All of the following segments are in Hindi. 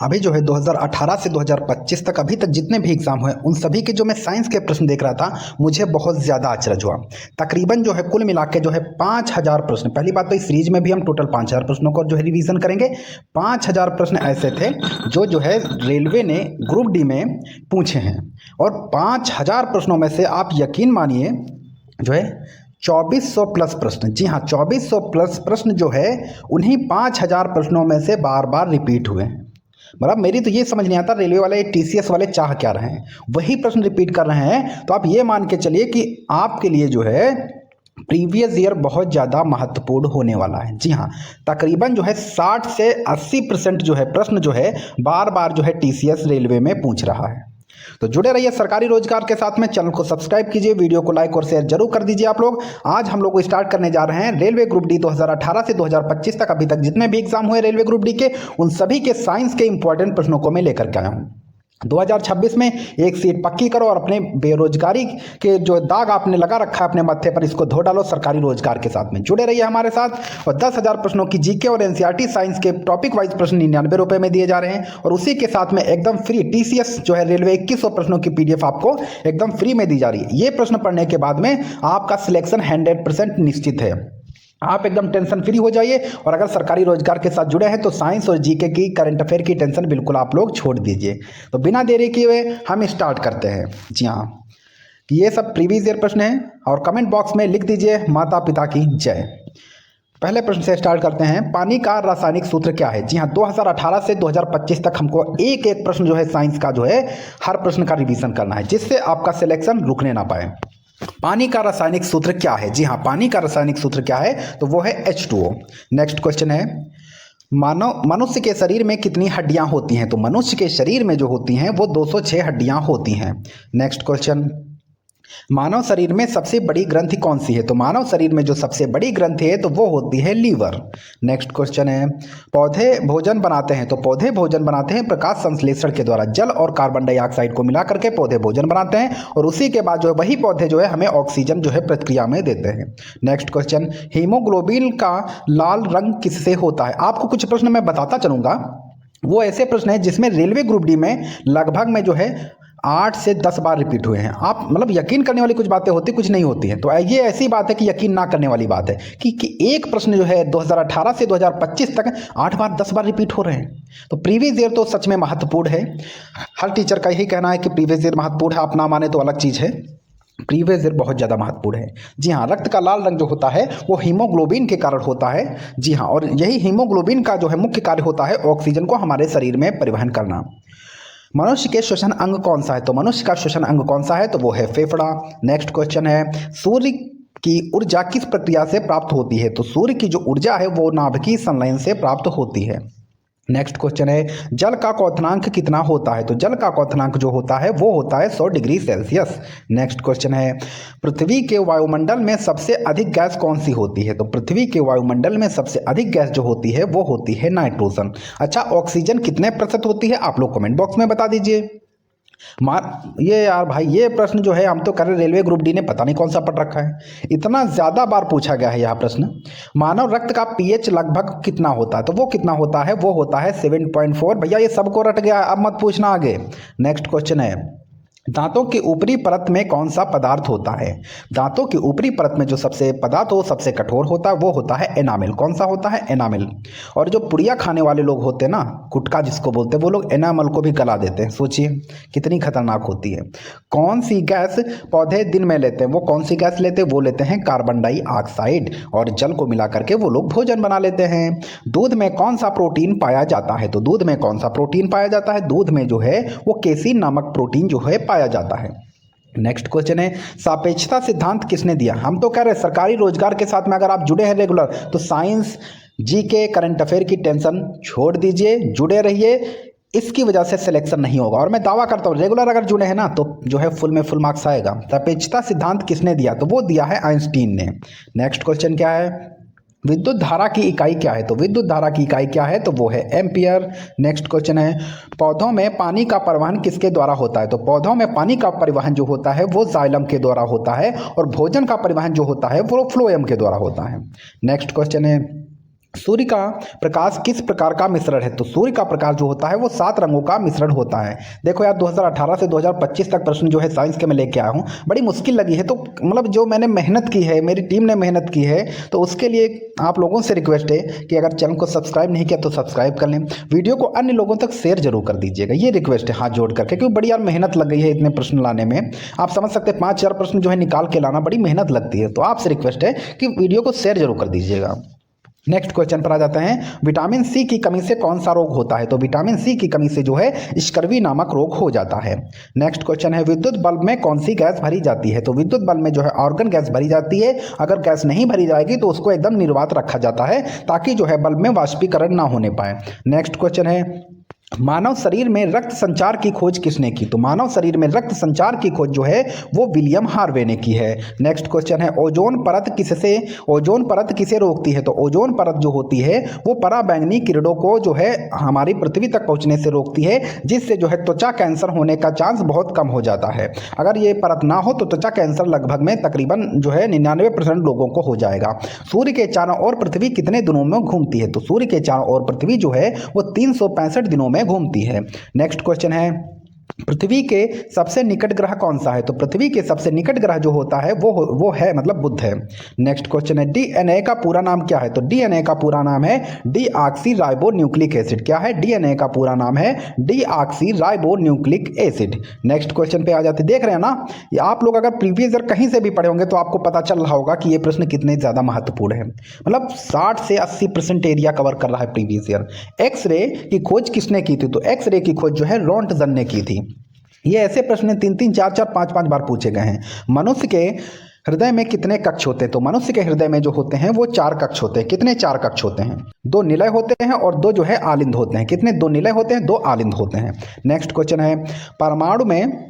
अभी जो है 2018 से 2025 तक अभी तक जितने भी एग्ज़ाम हुए उन सभी के जो मैं साइंस के प्रश्न देख रहा था मुझे बहुत ज़्यादा आश्चर्य हुआ। तकरीबन जो है कुल मिला के जो है 5000 प्रश्न। पहली बात तो इस सीरीज में भी हम टोटल 5000 प्रश्नों को जो है रिवीजन करेंगे। 5000 प्रश्न ऐसे थे जो है रेलवे ने ग्रुप डी में पूछे हैं और 5000 प्रश्नों में से आप यकीन मानिए जो है 2400 प्लस प्रश्न, जी हाँ 2400 प्लस प्रश्न जो है उन्हीं 5000 प्रश्नों में से बार बार रिपीट हुए हैं। मतलब मेरी तो ये समझ नहीं आता रेलवे वाले टीसीएस वाले चाह क्या रहे हैं, वही प्रश्न रिपीट कर रहे हैं। तो आप ये मान के चलिए कि आपके लिए जो है प्रीवियस ईयर बहुत ज़्यादा महत्वपूर्ण होने वाला है। जी हाँ, तकरीबन जो है 60 से 80% जो है प्रश्न जो है बार बार जो है टीसीएस रेलवे में पूछ रहा है। तो जुड़े रहिए सरकारी रोजगार के साथ में। चैनल को सब्सक्राइब कीजिए, वीडियो को लाइक और शेयर जरूर कर दीजिए आप लोग। आज हम लोग स्टार्ट करने जा रहे हैं रेलवे ग्रुप डी 2018 से 2025 तक अभी तक जितने भी एग्जाम हुए रेलवे ग्रुप डी के उन सभी के साइंस के इंपॉर्टेंट प्रश्नों को मैं लेकर के आया हूँ। 2026 में एक सीट पक्की करो और अपने बेरोजगारी के जो दाग आपने लगा रखा है अपने मत्थे पर, इसको धो डालो सरकारी रोजगार के साथ में। जुड़े रहिए हमारे साथ। और 10,000 प्रश्नों की जीके और एनसीईआरटी साइंस के टॉपिक वाइज प्रश्न 99 रुपये में दिए जा रहे हैं और उसी के साथ में एकदम फ्री टीसीएस जो है रेलवे 2100 प्रश्नों की पीडीएफ आपको एकदम फ्री में दी जा रही है। ये प्रश्न पढ़ने के बाद में आपका सिलेक्शन 100% निश्चित है। आप एकदम टेंशन फ्री हो जाइए। और अगर सरकारी रोजगार के साथ जुड़े हैं तो साइंस और जीके की करंट अफेयर की टेंशन बिल्कुल आप लोग छोड़ दीजिए। तो बिना देरी किए हम स्टार्ट करते हैं। जी हाँ, ये सब प्रीवियस ईयर प्रश्न हैं और कमेंट बॉक्स में लिख दीजिए माता पिता की जय। पहले प्रश्न से स्टार्ट करते हैं। पानी का रासायनिक सूत्र क्या है? जी हाँ, 2018 से 2025 तक हमको एक एक प्रश्न जो है साइंस का जो है हर प्रश्न का रिवीजन करना है जिससे आपका सिलेक्शन रुकने ना पाए। पानी का रासायनिक सूत्र क्या है? जी हाँ, पानी का रासायनिक सूत्र क्या है? तो वो है H2O। नेक्स्ट क्वेश्चन है, मनुष्य के शरीर में कितनी हड्डियां होती हैं? तो मनुष्य के शरीर में जो होती हैं वो 206 हड्डियां होती हैं। नेक्स्ट क्वेश्चन, मानव शरीर में सबसे बड़ी ग्रंथि कौन सी है? तो मानव शरीर में जो सबसे बड़ी ग्रंथि है तो वो होती है लीवर। नेक्स्ट क्वेश्चन है, पौधे भोजन बनाते हैं? तो पौधे भोजन बनाते हैं प्रकाश संश्लेषण के द्वारा। जल और कार्बन डाइऑक्साइड को मिला करके पौधे भोजन बनाते हैं और उसी के बाद जो है वही पौधे जो है हमें ऑक्सीजन जो है प्रक्रिया में देते हैं। नेक्स्ट क्वेश्चन, हीमोग्लोबिन का लाल रंग किससे होता है? आपको कुछ प्रश्न मैं बताता चलूंगा, वो ऐसे प्रश्न है जिसमें रेलवे ग्रुप डी में लगभग में जो है 8 से 10 बार रिपीट हुए हैं। आप मतलब यकीन करने वाली कुछ बातें होती कुछ नहीं होती हैं। तो ये ऐसी बात है कि यकीन ना करने वाली बात है कि एक प्रश्न जो है 2018 से 2025 तक 8 बार 10 बार रिपीट हो रहे हैं। तो प्रीवियस ईयर तो सच में महत्वपूर्ण है। हर टीचर का यही कहना है कि प्रीवियस ईयर महत्वपूर्ण है, आप ना माने तो अलग चीज़ है। प्रीवियस ईयर बहुत ज़्यादा महत्वपूर्ण है। जी हाँ, रक्त का लाल रंग जो होता है वो हीमोग्लोबिन के कारण होता है। जी हाँ, और यही हीमोग्लोबिन का जो है मुख्य कार्य होता है ऑक्सीजन को हमारे शरीर में परिवहन करना। मनुष्य के श्वसन अंग कौन सा है? तो मनुष्य का श्वसन अंग कौन सा है? तो वो है फेफड़ा। नेक्स्ट क्वेश्चन है, सूर्य की ऊर्जा किस प्रक्रिया से प्राप्त होती है? तो सूर्य की जो ऊर्जा है वो नाभिकीय संलयन से प्राप्त होती है। नेक्स्ट क्वेश्चन है, जल का क्वथनांक कितना होता है? तो जल का क्वथनांक जो होता है वो होता है 100 डिग्री सेल्सियस। नेक्स्ट क्वेश्चन है, पृथ्वी के वायुमंडल में सबसे अधिक गैस कौन सी होती है? तो पृथ्वी के वायुमंडल में सबसे अधिक गैस जो होती है वो होती है नाइट्रोजन। अच्छा, ऑक्सीजन कितने प्रतिशत होती है? आप लोग कमेंट बॉक्स में बता दीजिए। ये यार भाई ये प्रश्न जो है हम तो कर रहे रेलवे ग्रुप डी ने पता नहीं कौन सा पढ़ रखा है, इतना ज़्यादा बार पूछा गया है यह प्रश्न। मानव रक्त का पीएच लगभग कितना होता है? तो वो कितना होता है? वो होता है 7.4। भैया ये सबको रट गया, अब मत पूछना आगे। नेक्स्ट क्वेश्चन है, दांतों की ऊपरी परत में कौन सा पदार्थ होता है? दांतों की ऊपरी परत में जो सबसे पदार्थ हो सबसे कठोर होता है वो होता है एनामिल। कौन सा होता है? एनामिल। और जो पुड़िया खाने वाले लोग होते हैं ना, गुटखा जिसको बोलते हैं, वो लोग एनामल को भी गला देते हैं। सोचिए कितनी खतरनाक होती है। कौन सी गैस पौधे दिन में लेते हैं? वो कौन सी गैस लेते हैं? वो लेते हैं कार्बन डाइऑक्साइड और जल को मिला करके वो लोग भोजन बना लेते हैं। दूध में कौन सा प्रोटीन पाया जाता है? तो दूध में कौन सा प्रोटीन पाया जाता है? दूध में जो है वो केसीन नामक प्रोटीन जो है पाया जाता है। नेक्स्ट क्वेश्चन है, सापेक्षता सिद्धांत किसने दिया? हम तो कह रहे हैं सरकारी रोजगार के साथ में अगर आप जुड़े हैं रेगुलर तो साइंस जीके करंट अफेयर की टेंशन छोड़ दीजिए, जुड़े रहिए। इसकी वजह से सिलेक्शन नहीं होगा और मैं दावा करता हूँ रेगुलर अगर जुड़े हैं ना तो जो है फुल में फुल मार्क्स आएगा। सापेक्षता सिद्धांत किसने दिया? तो वो दिया है आइंस्टीन ने। नेक्स्ट क्वेश्चन क्या है, विद्युत धारा की इकाई क्या है? तो विद्युत धारा की इकाई क्या है? तो वो है एम्पियर। नेक्स्ट क्वेश्चन है, पौधों में पानी का परिवहन किसके द्वारा होता है? तो पौधों में पानी का परिवहन जो होता है वो जाइलम के द्वारा होता है और भोजन का परिवहन जो होता है वो फ्लोएम के द्वारा होता है। नेक्स्ट क्वेश्चन है, सूर्य का प्रकाश किस प्रकार का मिश्रण है? तो सूर्य का प्रकाश जो होता है वो 7 रंगों का मिश्रण होता है। देखो यार 2018 से 2025 तक प्रश्न जो है साइंस के मैं लेके आया हूँ, बड़ी मुश्किल लगी है, तो मतलब जो मैंने मेहनत की है, मेरी टीम ने मेहनत की है, तो उसके लिए आप लोगों से रिक्वेस्ट है कि अगर चैनल को सब्सक्राइब नहीं किया तो सब्सक्राइब कर लें, वीडियो को अन्य लोगों तक शेयर जरूर कर दीजिएगा, ये रिक्वेस्ट है हाथ जोड़ करके, क्योंकि बड़ी यार मेहनत लग गई है इतने प्रश्न लाने में। आप समझ सकते हैं 5-4 प्रश्न जो है निकाल के लाना बड़ी मेहनत लगती है, तो आपसे रिक्वेस्ट है कि वीडियो को शेयर जरूर कर दीजिएगा। नेक्स्ट क्वेश्चन पर आ जाते हैं, विटामिन सी की कमी से कौन सा रोग होता है? तो विटामिन सी की कमी से जो है स्कर्वी नामक रोग हो जाता है। नेक्स्ट क्वेश्चन है, विद्युत बल्ब में कौन सी गैस भरी जाती है? तो विद्युत बल्ब में जो है आर्गन गैस भरी जाती है। अगर गैस नहीं भरी जाएगी तो उसको एकदम निर्वात रखा जाता है ताकि जो है बल्ब में वाष्पीकरण ना होने पाए। नेक्स्ट क्वेश्चन है, मानव शरीर में रक्त संचार की खोज किसने की? तो मानव शरीर में रक्त संचार की खोज जो है वो विलियम हार्वे ने की है। नेक्स्ट क्वेश्चन है, ओजोन परत किसे रोकती है? तो ओजोन परत जो होती है वो पराबैंगनी किरणों को जो है हमारी पृथ्वी तक पहुंचने से रोकती है, जिससे जो है त्वचा कैंसर होने का चांस बहुत कम हो जाता है। अगर ये परत ना हो तो त्वचा कैंसर लगभग में तकरीबन जो है 99% लोगों को हो जाएगा। सूर्य के चारों ओर पृथ्वी कितने दिनों में घूमती है? तो सूर्य के चारों ओर पृथ्वी जो है वो 365 दिनों में घूमती है। नेक्स्ट क्वेश्चन है, पृथ्वी के सबसे निकट ग्रह कौन सा है? तो पृथ्वी के सबसे निकट ग्रह जो होता है वो है मतलब बुध है। नेक्स्ट क्वेश्चन है, डीएनए का पूरा नाम क्या है? तो डीएनए का पूरा नाम है डीऑक्सीराइबोन्यूक्लिक एसिड। क्या है? डीएनए का पूरा नाम है डीऑक्सीराइबोन्यूक्लिक एसिड। नेक्स्ट क्वेश्चन पे आ जाते, देख रहे हैं ना, ये आप लोग अगर प्रीवियस ईयर कहीं से भी पढ़े होंगे तो आपको पता चल रहा होगा कि ये प्रश्न कितने ज़्यादा महत्वपूर्ण है। मतलब 60 से 80% एरिया कवर कर रहा है प्रीवियस ईयर। एक्सरे की खोज किसने की थी? तो एक्सरे की खोज जो है रोंटगन ने की थी। ये ऐसे प्रश्न 3-3, 4-4, 5-5 बार पूछे गए हैं। मनुष्य के हृदय में कितने कक्ष होते हैं? तो मनुष्य के हृदय में जो होते हैं वो 4 कक्ष होते हैं। कितने 4 कक्ष होते हैं? 2 निलय होते हैं और 2 जो है आलिंद होते हैं। कितने? 2 निलय होते हैं, 2 आलिंद होते हैं। नेक्स्ट क्वेश्चन है, परमाणु में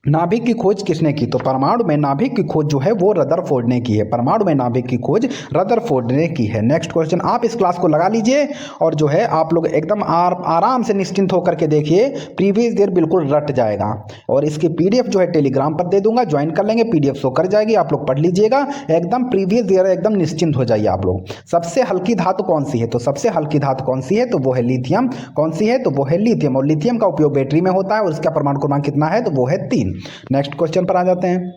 नाभिक की खोज किसने की? तो परमाणु में नाभिक की खोज जो है वो रदरफोर्ड ने की है। परमाणु में नाभिक की खोज रदरफोर्ड ने की है। नेक्स्ट क्वेश्चन, आप इस क्लास को लगा लीजिए और जो है आप लोग एकदम आराम से निश्चिंत होकर के देखिए, प्रीवियस ईयर बिल्कुल रट जाएगा। और इसकी पीडीएफ जो है टेलीग्राम पर दे दूंगा, ज्वाइन कर लेंगे, पीडीएफ शो कर जाएगी, आप लोग पढ़ लीजिएगा, एकदम प्रीवियस ईयर एकदम निश्चिंत हो जाइए आप लोग। सबसे हल्की धातु कौन सी है? तो सबसे हल्की धातु कौन सी है? तो वो है लिथियम। कौन सी है? तो वो है लिथियम। और लिथियम का उपयोग बैटरी में होता है और इसका परमाणु क्रमांक कितना है? तो वो है 3। नेक्स्ट क्वेश्चन पर आ जाते हैं,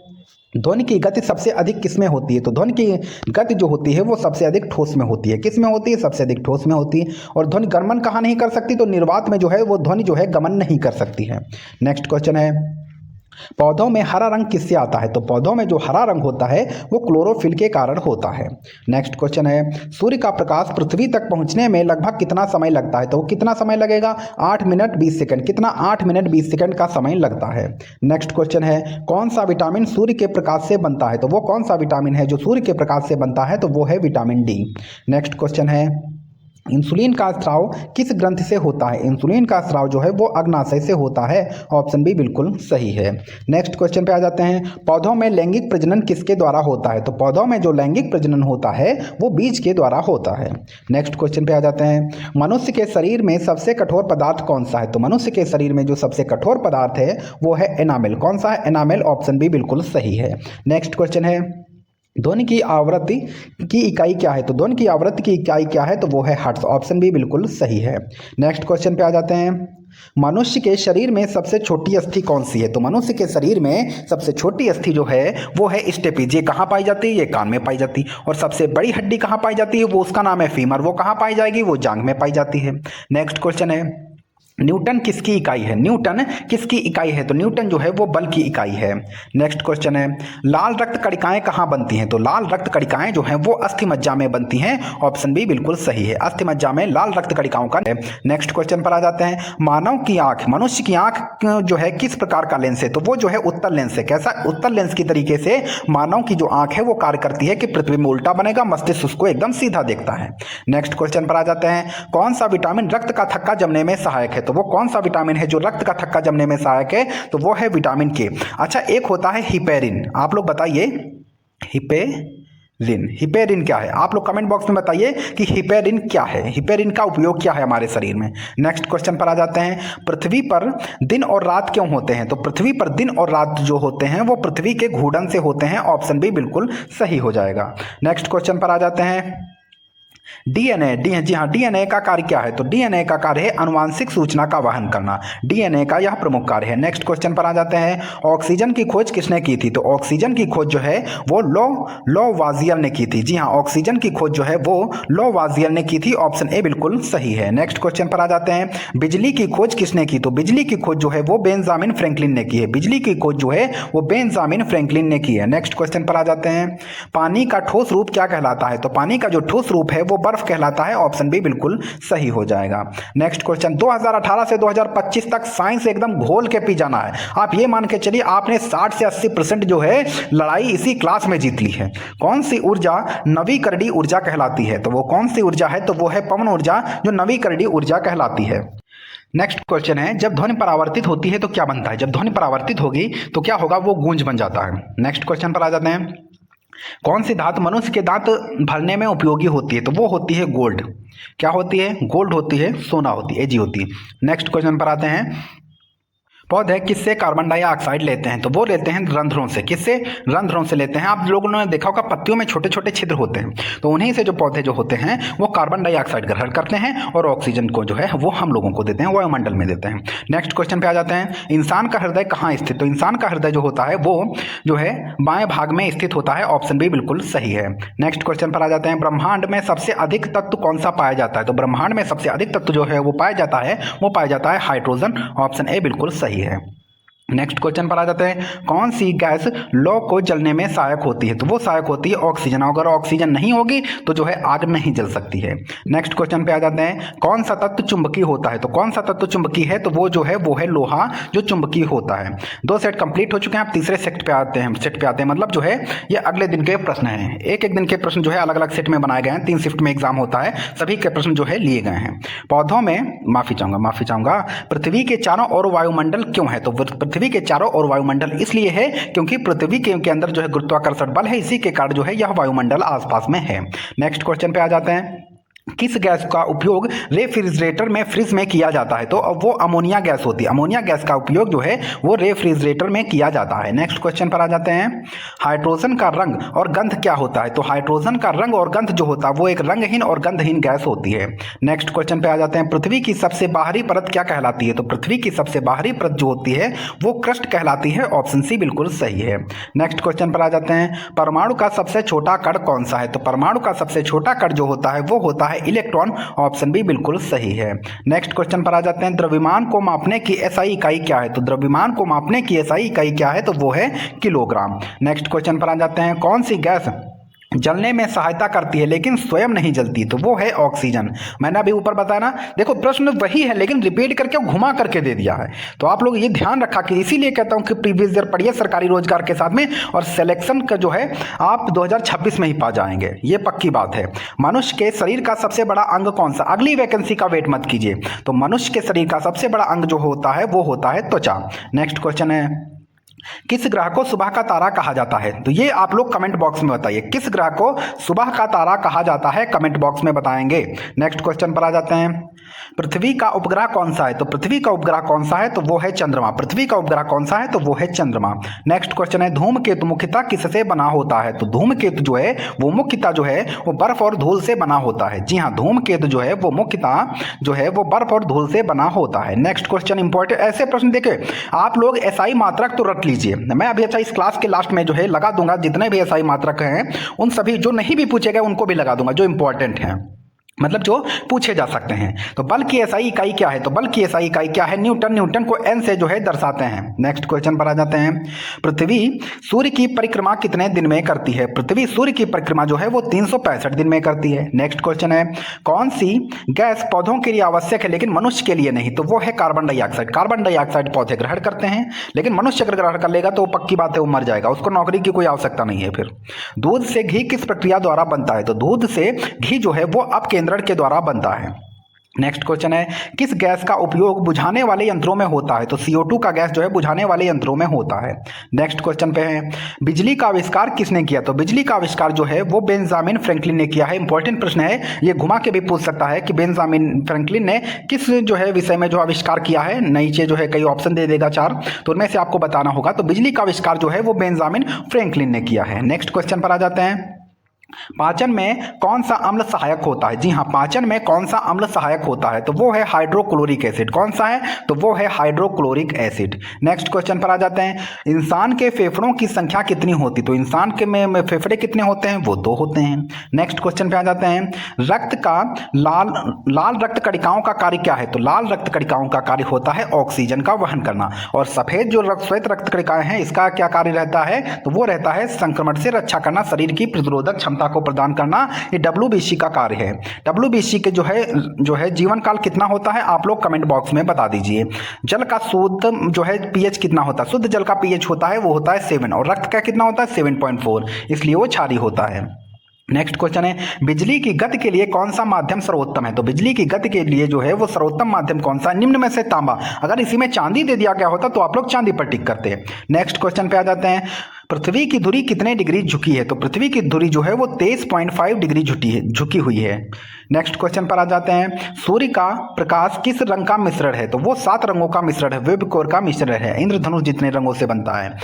ध्वनि की गति सबसे अधिक किस में होती है? तो ध्वनि की गति जो होती है वो सबसे अधिक ठोस में होती है। किस में होती है? सबसे अधिक ठोस में होती है। और ध्वनि गमन कहाँ नहीं कर सकती? तो निर्वात में जो है वो ध्वनि जो है गमन नहीं कर सकती है। नेक्स्ट क्वेश्चन है, पौधों में हरा रंग किससे आता है? तो पौधों में जो हरा रंग होता है वो क्लोरोफिल के कारण होता है। नेक्स्ट क्वेश्चन है, सूर्य का प्रकाश पृथ्वी तक पहुंचने में लगभग कितना समय लगता है? तो कितना समय लगेगा? 8 मिनट 20 सेकंड। कितना? 8 मिनट 20 सेकंड का समय लगता है। नेक्स्ट क्वेश्चन है, कौन सा विटामिन सूर्य के प्रकाश से बनता है? तो वो कौन सा विटामिन है जो सूर्य के प्रकाश से बनता है? तो वो है विटामिन डी। नेक्स्ट क्वेश्चन है, इंसुलिन का स्राव किस ग्रंथि से होता है? इंसुलिन का स्राव जो है वो अग्नाशय से होता है। ऑप्शन बी बिल्कुल सही है। नेक्स्ट क्वेश्चन पे आ जाते हैं, पौधों में लैंगिक प्रजनन किसके द्वारा होता है? तो पौधों में जो लैंगिक प्रजनन होता है वो बीज के द्वारा होता है। नेक्स्ट क्वेश्चन पे आ जाते हैं, मनुष्य के शरीर में सबसे कठोर पदार्थ कौन सा है? तो मनुष्य के शरीर में जो सबसे कठोर पदार्थ है वो है एनामेल। कौन सा है? एनामेल। ऑप्शन बी बिल्कुल सही है। नेक्स्ट क्वेश्चन है, ध्वनि की आवृत्ति की इकाई क्या है? तो ध्वनि की आवृत्ति की इकाई क्या है? तो वो है हर्ट्ज। ऑप्शन बी बिल्कुल सही है। नेक्स्ट क्वेश्चन पे आ जाते हैं, मनुष्य के शरीर में सबसे छोटी अस्थि कौन सी है? तो मनुष्य के शरीर में सबसे छोटी अस्थि जो है वो है स्टेपीज। ये कहाँ पाई जाती है? ये कान में पाई जाती है। और सबसे बड़ी हड्डी कहाँ पाई जाती है? वो उसका नाम है फीमर। वो कहाँ पाई जाएगी? वो जांघ में पाई जाती है। नेक्स्ट क्वेश्चन है, न्यूटन किसकी इकाई है? न्यूटन किसकी इकाई है? तो न्यूटन जो है वो बल की इकाई है। नेक्स्ट क्वेश्चन है, लाल रक्त कणिकाएं कहाँ बनती हैं? तो लाल रक्त कणिकाएं जो हैं वो अस्थिमज्जा में बनती हैं। ऑप्शन बी बिल्कुल सही है। अस्थिमज्जा में लाल रक्त कणिकाओं का। नेक्स्ट क्वेश्चन पर आ जाते हैं, मानव की आंख, मनुष्य की आंख जो है किस प्रकार का लेंस है? तो वो जो है उत्तल लेंस है। कैसा? उत्तल लेंस की तरीके से मानव की जो आंख है वो कार्य करती है कि पृथ्वी में उल्टा बनेगा, मस्तिष्क उसको एकदम सीधा देखता है। नेक्स्ट क्वेश्चन पर आ जाते हैं, कौन सा विटामिन रक्त का थक्का जमने में सहायक है? तो वो कौन सा विटामिन है जो रक्त का थक्का जमने में सहायक है? तो वो है विटामिन के। अच्छा, एक होता है हिपेरिन। आप लोग बताइए हिपेरिन क्या है? आप लोग कमेंट बॉक्स में बताइए कि हिपेरिन क्या है, हिपेरिन का उपयोग क्या है हमारे शरीर में। नेक्स्ट क्वेश्चन पर आ जाते हैं, पृथ्वी पर दिन और रात क्यों होते हैं? तो पृथ्वी पर दिन और रात जो होते हैं वो पृथ्वी के घूर्णन से होते हैं। ऑप्शन बी बिल्कुल सही हो जाएगा। नेक्स्ट क्वेश्चन पर आ जाते हैं, डीएनए जी हाँ, डीएनए का कार्य क्या है? तो डीएनए का कार्य है अनुवांशिक सूचना का वहन करना। डीएनए का यह प्रमुख कार्य है। नेक्स्ट क्वेश्चन पर आ जाते हैं। ऑक्सीजन की खोज किसने की थी? तो ऑक्सीजन की खोज जो है वो लोवाजियर ने की थी। जी हाँ, ऑक्सीजन की खोज जो है वो लोवाजियर ने की थी। ऑप्शन ए बिल्कुल सही है। नेक्स्ट क्वेश्चन पर आ जाते हैं। बिजली की खोज किसने की? तो बिजली की खोज जो है वो बेंजामिन फ्रैंकलिन ने की है। बिजली की खोज जो है वो बेंजामिन फ्रैंकलिन ने की है। नेक्स्ट क्वेश्चन पर आ जाते हैं। पानी का ठोस रूप क्या कहलाता है? तो पानी का जो ठोस रूप है वो बर्फ कहलाता है। ऑप्शन बी बिल्कुल सही हो जाएगा। नेक्स्ट क्वेश्चन, 2018 से 2025 तक साइंस एकदम घोल के पी जाना है। आप ये मान के चलिए आपने 60 से 80% जो है लड़ाई इसी क्लास में जीत ली है। कौन सी ऊर्जा नवीकरणीय ऊर्जा कहलाती है? तो वो कौन सी ऊर्जा है? तो वो है पवन ऊर्जा, जो नवीकरणीय ऊर्जा कहलाती है। नेक्स्ट क्वेश्चन है, जब ध्वनि परावर्तित होती है तो क्या बनता है? जब ध्वनि परावर्तित होगी तो क्या होगा? वो गूंज बन जाता है। नेक्स्ट क्वेश्चन पर आ जाते हैं। कौन सी धातु मनुष्य के दांत भरने में उपयोगी होती है? तो वो होती है गोल्ड। क्या होती है? गोल्ड होती है, सोना होती है, एजी होती है। नेक्स्ट क्वेश्चन पर आते हैं। पौधे किससे कार्बन डाइऑक्साइड लेते हैं? तो वो लेते हैं रंध्रों से। किससे? रंध्रों से लेते हैं। आप लोगों ने देखा होगा पत्तियों में छोटे छोटे छिद्र होते हैं, तो उन्हीं से जो पौधे जो होते हैं वो कार्बन डाइऑक्साइड ग्रहण करते हैं और ऑक्सीजन को जो है वो हम लोगों को देते हैं, वायुमंडल में देते हैं। नेक्स्ट क्वेश्चन पे आ जाते हैं। इंसान का हृदय कहाँ स्थित? तो इंसान का हृदय जो होता है वो जो है बाएं भाग में स्थित होता है। ऑप्शन बी बिल्कुल सही है। नेक्स्ट क्वेश्चन पर आ जाते हैं। ब्रह्मांड में सबसे अधिक तत्व कौन सा पाया जाता है? तो ब्रह्मांड में सबसे अधिक तत्व जो है वो पाया जाता है हाइड्रोजन। ऑप्शन ए बिल्कुल सही है। नेक्स्ट क्वेश्चन पर आ जाते हैं। कौन सी गैस लौ को जलने में सहायक होती है? तो वो सहायक होती है ऑक्सीजन। अगर ऑक्सीजन नहीं होगी तो जो है आग नहीं जल सकती है। नेक्स्ट क्वेश्चन पे आ जाते हैं। कौन सा तत्व चुंबकीय होता है? तो कौन सा तत्व चुंबकीय है? तो वो जो है वो है लोहा, जो चुंबकीय होता है। 2 सेट कंप्लीट हो चुके हैं। आप तीसरे सेट पे आते हैं। मतलब जो है ये अगले दिन के प्रश्न हैं। एक एक दिन के प्रश्न जो है अलग अलग सेट में बनाए गए हैं। 3 शिफ्ट में एग्जाम होता है, सभी के प्रश्न जो है लिए गए हैं। पौधों में माफी चाहूंगा, पृथ्वी के चारों ओर वायुमंडल क्यों है? तो पृथ्वी के चारों ओर वायुमंडल इसलिए है क्योंकि पृथ्वी के अंदर जो है गुरुत्वाकर्षण बल है, इसी के कारण जो है यह वायुमंडल आसपास में है। नेक्स्ट क्वेश्चन पे आ जाते हैं। किस गैस का उपयोग रेफ्रिजरेटर में फ्रिज में किया जाता है? तो अब वो अमोनिया गैस होती है। अमोनिया गैस का उपयोग जो है वो रेफ्रिजरेटर में किया जाता है। नेक्स्ट क्वेश्चन पर आ जाते हैं। हाइड्रोजन का रंग और गंध क्या होता है? तो हाइड्रोजन का रंग और गंध जो होता है वो एक रंगहीन और गंधहीन गैस होती है। नेक्स्ट क्वेश्चन पे आ जाते हैं। पृथ्वी की सबसे बाहरी परत क्या कहलाती है? तो पृथ्वी की सबसे बाहरी परत जो होती है वो क्रस्ट कहलाती है। ऑप्शन सी बिल्कुल सही है। नेक्स्ट क्वेश्चन पर आ जाते हैं। परमाणु का सबसे छोटा कण कौन सा है? तो परमाणु का सबसे छोटा कण जो होता है वो होता है इलेक्ट्रॉन। ऑप्शन बी बिल्कुल सही है। नेक्स्ट क्वेश्चन पर आ जाते हैं। द्रव्यमान को मापने की एसआई इकाई क्या है? तो द्रव्यमान को मापने की एसआई इकाई क्या है? तो वो है किलोग्राम। नेक्स्ट क्वेश्चन पर आ जाते हैं। कौन सी गैस जलने में सहायता करती है लेकिन स्वयं नहीं जलती? तो वो है ऑक्सीजन। मैंने अभी ऊपर बताया ना, देखो प्रश्न वही है लेकिन रिपीट करके घुमा करके दे दिया है, तो आप लोग ये ध्यान रखा कि इसीलिए कहता हूं कि प्रीवियस ईयर पढ़िए सरकारी रोजगार के साथ में, और सिलेक्शन का जो है आप 2026 में ही पा जाएंगे, ये पक्की बात है। मनुष्य के शरीर का सबसे बड़ा अंग कौन सा? अगली वैकेंसी का वेट मत कीजिए। तो मनुष्य के शरीर का सबसे बड़ा अंग जो होता है वो होता है त्वचा। नेक्स्ट क्वेश्चन है। किस ग्रह को सुबह का तारा कहा जाता है? तो ये आप लोग कमेंट बॉक्स में बताइए, किस ग्रह को सुबह का तारा कहा जाता है? कमेंट बॉक्स में बताएंगे। नेक्स्ट क्वेश्चन पर आ जाते हैं। पृथ्वी का उपग्रह कौन सा है? तो पृथ्वी का उपग्रह कौन सा है? तो वो है चंद्रमा। पृथ्वी का उपग्रह कौन सा है? तो वो है चंद्रमा। नेक्स्ट क्वेश्चन है। धूमकेतु मुख्यतः किससे बना होता है? तो धूमकेतु जो है वो मुख्यतः जो है वो बर्फ और धूल से बना होता है। जी हाँ, धूमकेतु जो है वो मुख्यतः जो है वो बर्फ और धूल से बना होता है। नेक्स्ट क्वेश्चन इंपॉर्टेंट, ऐसे प्रश्न देखे आप लोग एसआई मात्रक तो रट लीजिए। मैं अभी अच्छा इस क्लास के लास्ट में जो है लगा दूंगा जितने भी एसआई मात्रक हैं उन सभी, जो नहीं भी पूछे गए उनको भी लगा दूंगा, जो इंपॉर्टेंट हैं, मतलब जो पूछे जा सकते हैं। तो बल की एसआई इकाई क्या है? तो बल की एसआई इकाई क्या है? न्यूटन। न्यूटन को एन से जो है दर्शाते हैं। नेक्स्ट क्वेश्चन पर आ जाते हैं। पृथ्वी सूर्य की परिक्रमा कितने दिन में करती है? पृथ्वी सूर्य की परिक्रमा जो है वो 365 दिन में करती है। नेक्स्ट क्वेश्चन है। कौन सी गैस पौधों के लिए आवश्यक है लेकिन मनुष्य के लिए नहीं? तो वो है कार्बन डाइऑक्साइड। कार्बन डाइऑक्साइड पौधे ग्रहण करते हैं लेकिन मनुष्य अगर ग्रहण कर लेगा तो पक्की बात है वो मर जाएगा, उसको नौकरी की कोई आवश्यकता नहीं है। फिर दूध से घी किस प्रक्रिया द्वारा बनता है? तो दूध से घी जो है वो अपकेंद्रण के द्वारा बनता है। नेक्स्ट क्वेश्चन है। किस गैस का उपयोग बुझाने वाले यंत्रों में होता है? तो CO2 का गैस जो है बुझाने वाले यंत्रों में होता है। नेक्स्ट क्वेश्चन पे है। बिजली का आविष्कार किसने किया? तो बिजली का आविष्कार जो है वो बेंजामिन फ्रैंकलिन ने किया है। इंपॉर्टेंट प्रश्न है, ये घुमा के भी पूछ सकता है कि बेंजामिन फ्रैंकलिन ने किस जो है विषय में जो आविष्कार किया है। नीचे जो है कई ऑप्शन दे देगा 4, तो उनमें से आपको बताना होगा। तो बिजली का आविष्कार जो है वो बेंजामिन फ्रैंकलिन ने किया है। नेक्स्ट क्वेश्चन पर आ जाते हैं। पाचन में कौन सा अम्ल सहायक होता है? जी हाँ, पाचन में कौन सा अम्ल सहायक होता है? तो वो है हाइड्रोक्लोरिक एसिड। कौन सा है? तो वो है हाइड्रोक्लोरिक एसिड। नेक्स्ट क्वेश्चन पर आ जाते हैं। इंसान के फेफड़ों की संख्या कितनी होती? तो इंसान के में फेफड़े कितने होते हैं? वो 2 होते हैं। नेक्स्ट क्वेश्चन पे आ जाते हैं। रक्त का लाल रक्त कणिकाओं का कार्य क्या है? तो लाल रक्त कणिकाओं का कार्य होता है ऑक्सीजन का वहन करना। और सफेद जो श्वेत रक्त कणिकाएं हैं, इसका क्या कार्य रहता है? तो वो रहता है संक्रमण से रक्षा करना, शरीर की प्रतिरोधक क्षमता को प्रदान करना। ये WBC का कार्य है। WBC के जो है जीवन काल कितना होता है? आप लोग कमेंट बॉक्स में बता दीजिए। जल का शुद्ध जो है पीएच कितना होता है? शुद्ध जल का पीएच होता है वो होता है 7 और रक्त का कितना होता है? 7.4, इसलिए वो क्षारीय होता है। नेक्स्ट क्वेश्चन है, बिजली की गति के लिए कौन सा माध्यम सर्वोत्तम है? तो बिजली की गति के लिए जो है वो सर्वोत्तम माध्यम कौन सा? निम्न में से तांबा। अगर इसी में चांदी दे दिया गया होता तो आप लोग चांदी पर टिक करते हैं। नेक्स्ट क्वेश्चन पे आ जाते हैं। पृथ्वी की धुरी कितने डिग्री झुकी है? तो पृथ्वी की धुरी जो है वो 23.5 डिग्री झुकी हुई है। नेक्स्ट क्वेश्चन पर आ जाते हैं। सूर्य का प्रकाश किस रंग का मिश्रण है? तो वो 7 रंगों का मिश्रण है, वेबकोर का मिश्रण है। इंद्रधनुष जितने रंगों से बनता है।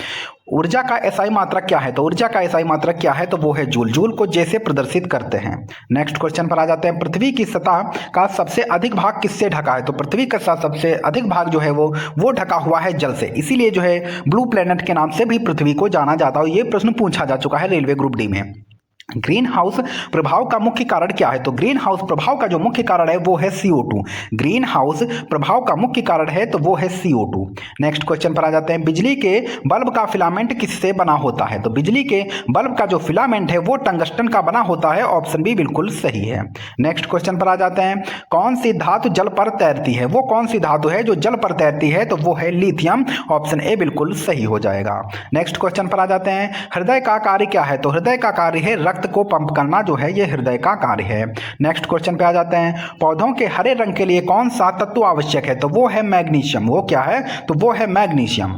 ऊर्जा का एसआई मात्रक क्या है? तो ऊर्जा का एसआई मात्रक क्या है? तो वो है जूल। जूल को जैसे प्रदर्शित करते हैं। नेक्स्ट क्वेश्चन पर आ जाते हैं। पृथ्वी की सतह का सबसे अधिक भाग किससे ढका है? तो पृथ्वी का सबसे अधिक भाग जो है वो ढका हुआ है जल से, इसीलिए जो है ब्लू प्लेनेट के नाम से भी पृथ्वी को जाना जाता है। ये प्रश्न पूछा जा चुका है रेलवे ग्रुप डी में। ग्रीन हाउस प्रभाव का मुख्य कारण क्या है? तो ग्रीन हाउस प्रभाव का जो मुख्य कारण है वो है CO2। ग्रीन हाउस प्रभाव का मुख्य कारण है तो वो है CO2। नेक्स्ट क्वेश्चन पर आ जाते हैं। बिजली के बल्ब का फिलामेंट किससे बना होता है? तो बिजली के बल्ब का जो फिलामेंट है वो टंगस्टन का बना होता है। ऑप्शन बी बिल्कुल सही है। नेक्स्ट क्वेश्चन पर आ जाते हैं। कौन सी धातु जल पर तैरती है? वो कौन सी धातु है जो जल पर तैरती है? तो वो है लिथियम। ऑप्शन ए बिल्कुल सही हो जाएगा। नेक्स्ट क्वेश्चन पर आ जाते हैं। हृदय का कार्य क्या है? तो हृदय का कार्य है रक्त को पंप करना, जो है ये हृदय का कार्य है। नेक्स्ट क्वेश्चन पे आ जाते हैं। पौधों के हरे रंग के लिए कौन सा तत्व आवश्यक है? तो वो है मैग्नीशियम। वो क्या है? तो वो है मैग्नीशियम।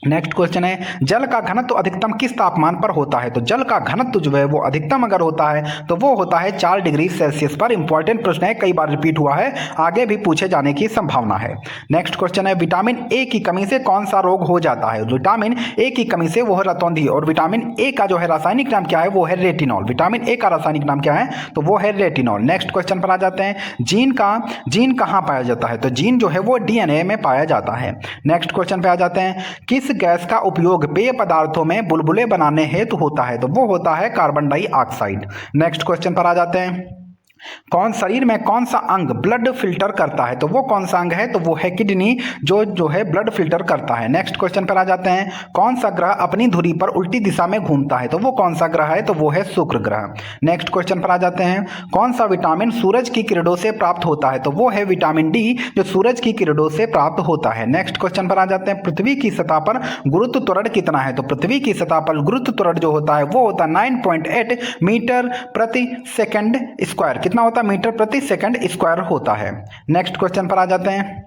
नेक्स्ट क्वेश्चन है, जल का घनत्व अधिकतम किस तापमान पर होता है? तो जल का घनत्व जो है वो अधिकतम अगर होता है तो वो होता है 4 डिग्री सेल्सियस पर। इंपॉर्टेंट प्रश्न है, कई बार रिपीट हुआ है, आगे भी पूछे जाने की संभावना है। नेक्स्ट क्वेश्चन है, विटामिन ए की कमी से कौन सा रोग हो जाता है? विटामिन ए की कमी से वो है रतौंधी। और विटामिन ए का जो है रासायनिक नाम क्या है? वो है रेटिनॉल। विटामिन ए का रासायनिक नाम क्या है? तो वो है रेटिनॉल। नेक्स्ट क्वेश्चन पर आ जाते हैं। जीन कहाँ पाया जाता है? तो जीन जो है वो DNA में पाया जाता है। नेक्स्ट क्वेश्चन पे आ जाते हैं। किस गैस का उपयोग पेय पदार्थों में बुलबुले बनाने हेतु होता है? तो वो होता है कार्बन डाइऑक्साइड। नेक्स्ट क्वेश्चन पर आ जाते हैं। शरीर में कौन सा अंग ब्लड फिल्टर करता है? तो वो कौन सा अंग है? तो वो है किडनी, जो है ब्लड फिल्टर करता है। नेक्स्ट क्वेश्चन पर आ जाते हैं। कौन सा ग्रह अपनी धुरी पर उल्टी दिशा में घूमता है? तो वो कौन सा ग्रह है? तो वो है शुक्र ग्रह। नेक्स्ट क्वेश्चन पर आ जाते हैं। कौन सा विटामिन सूरज की किरणों से प्राप्त होता है? तो वो है विटामिन डी, जो सूरज की किरणों से प्राप्त होता है। नेक्स्ट क्वेश्चन पर आ जाते हैं। पृथ्वी की सतह पर गुरुत्व त्वरण कितना है? तो पृथ्वी की सतह पर गुरुत्व त्वरण जो होता है वो होता है 9.8 मीटर प्रति सेकंड स्क्वायर। कितना होता है? मीटर प्रति सेकंड स्क्वायर होता है। नेक्स्ट क्वेश्चन पर आ जाते हैं।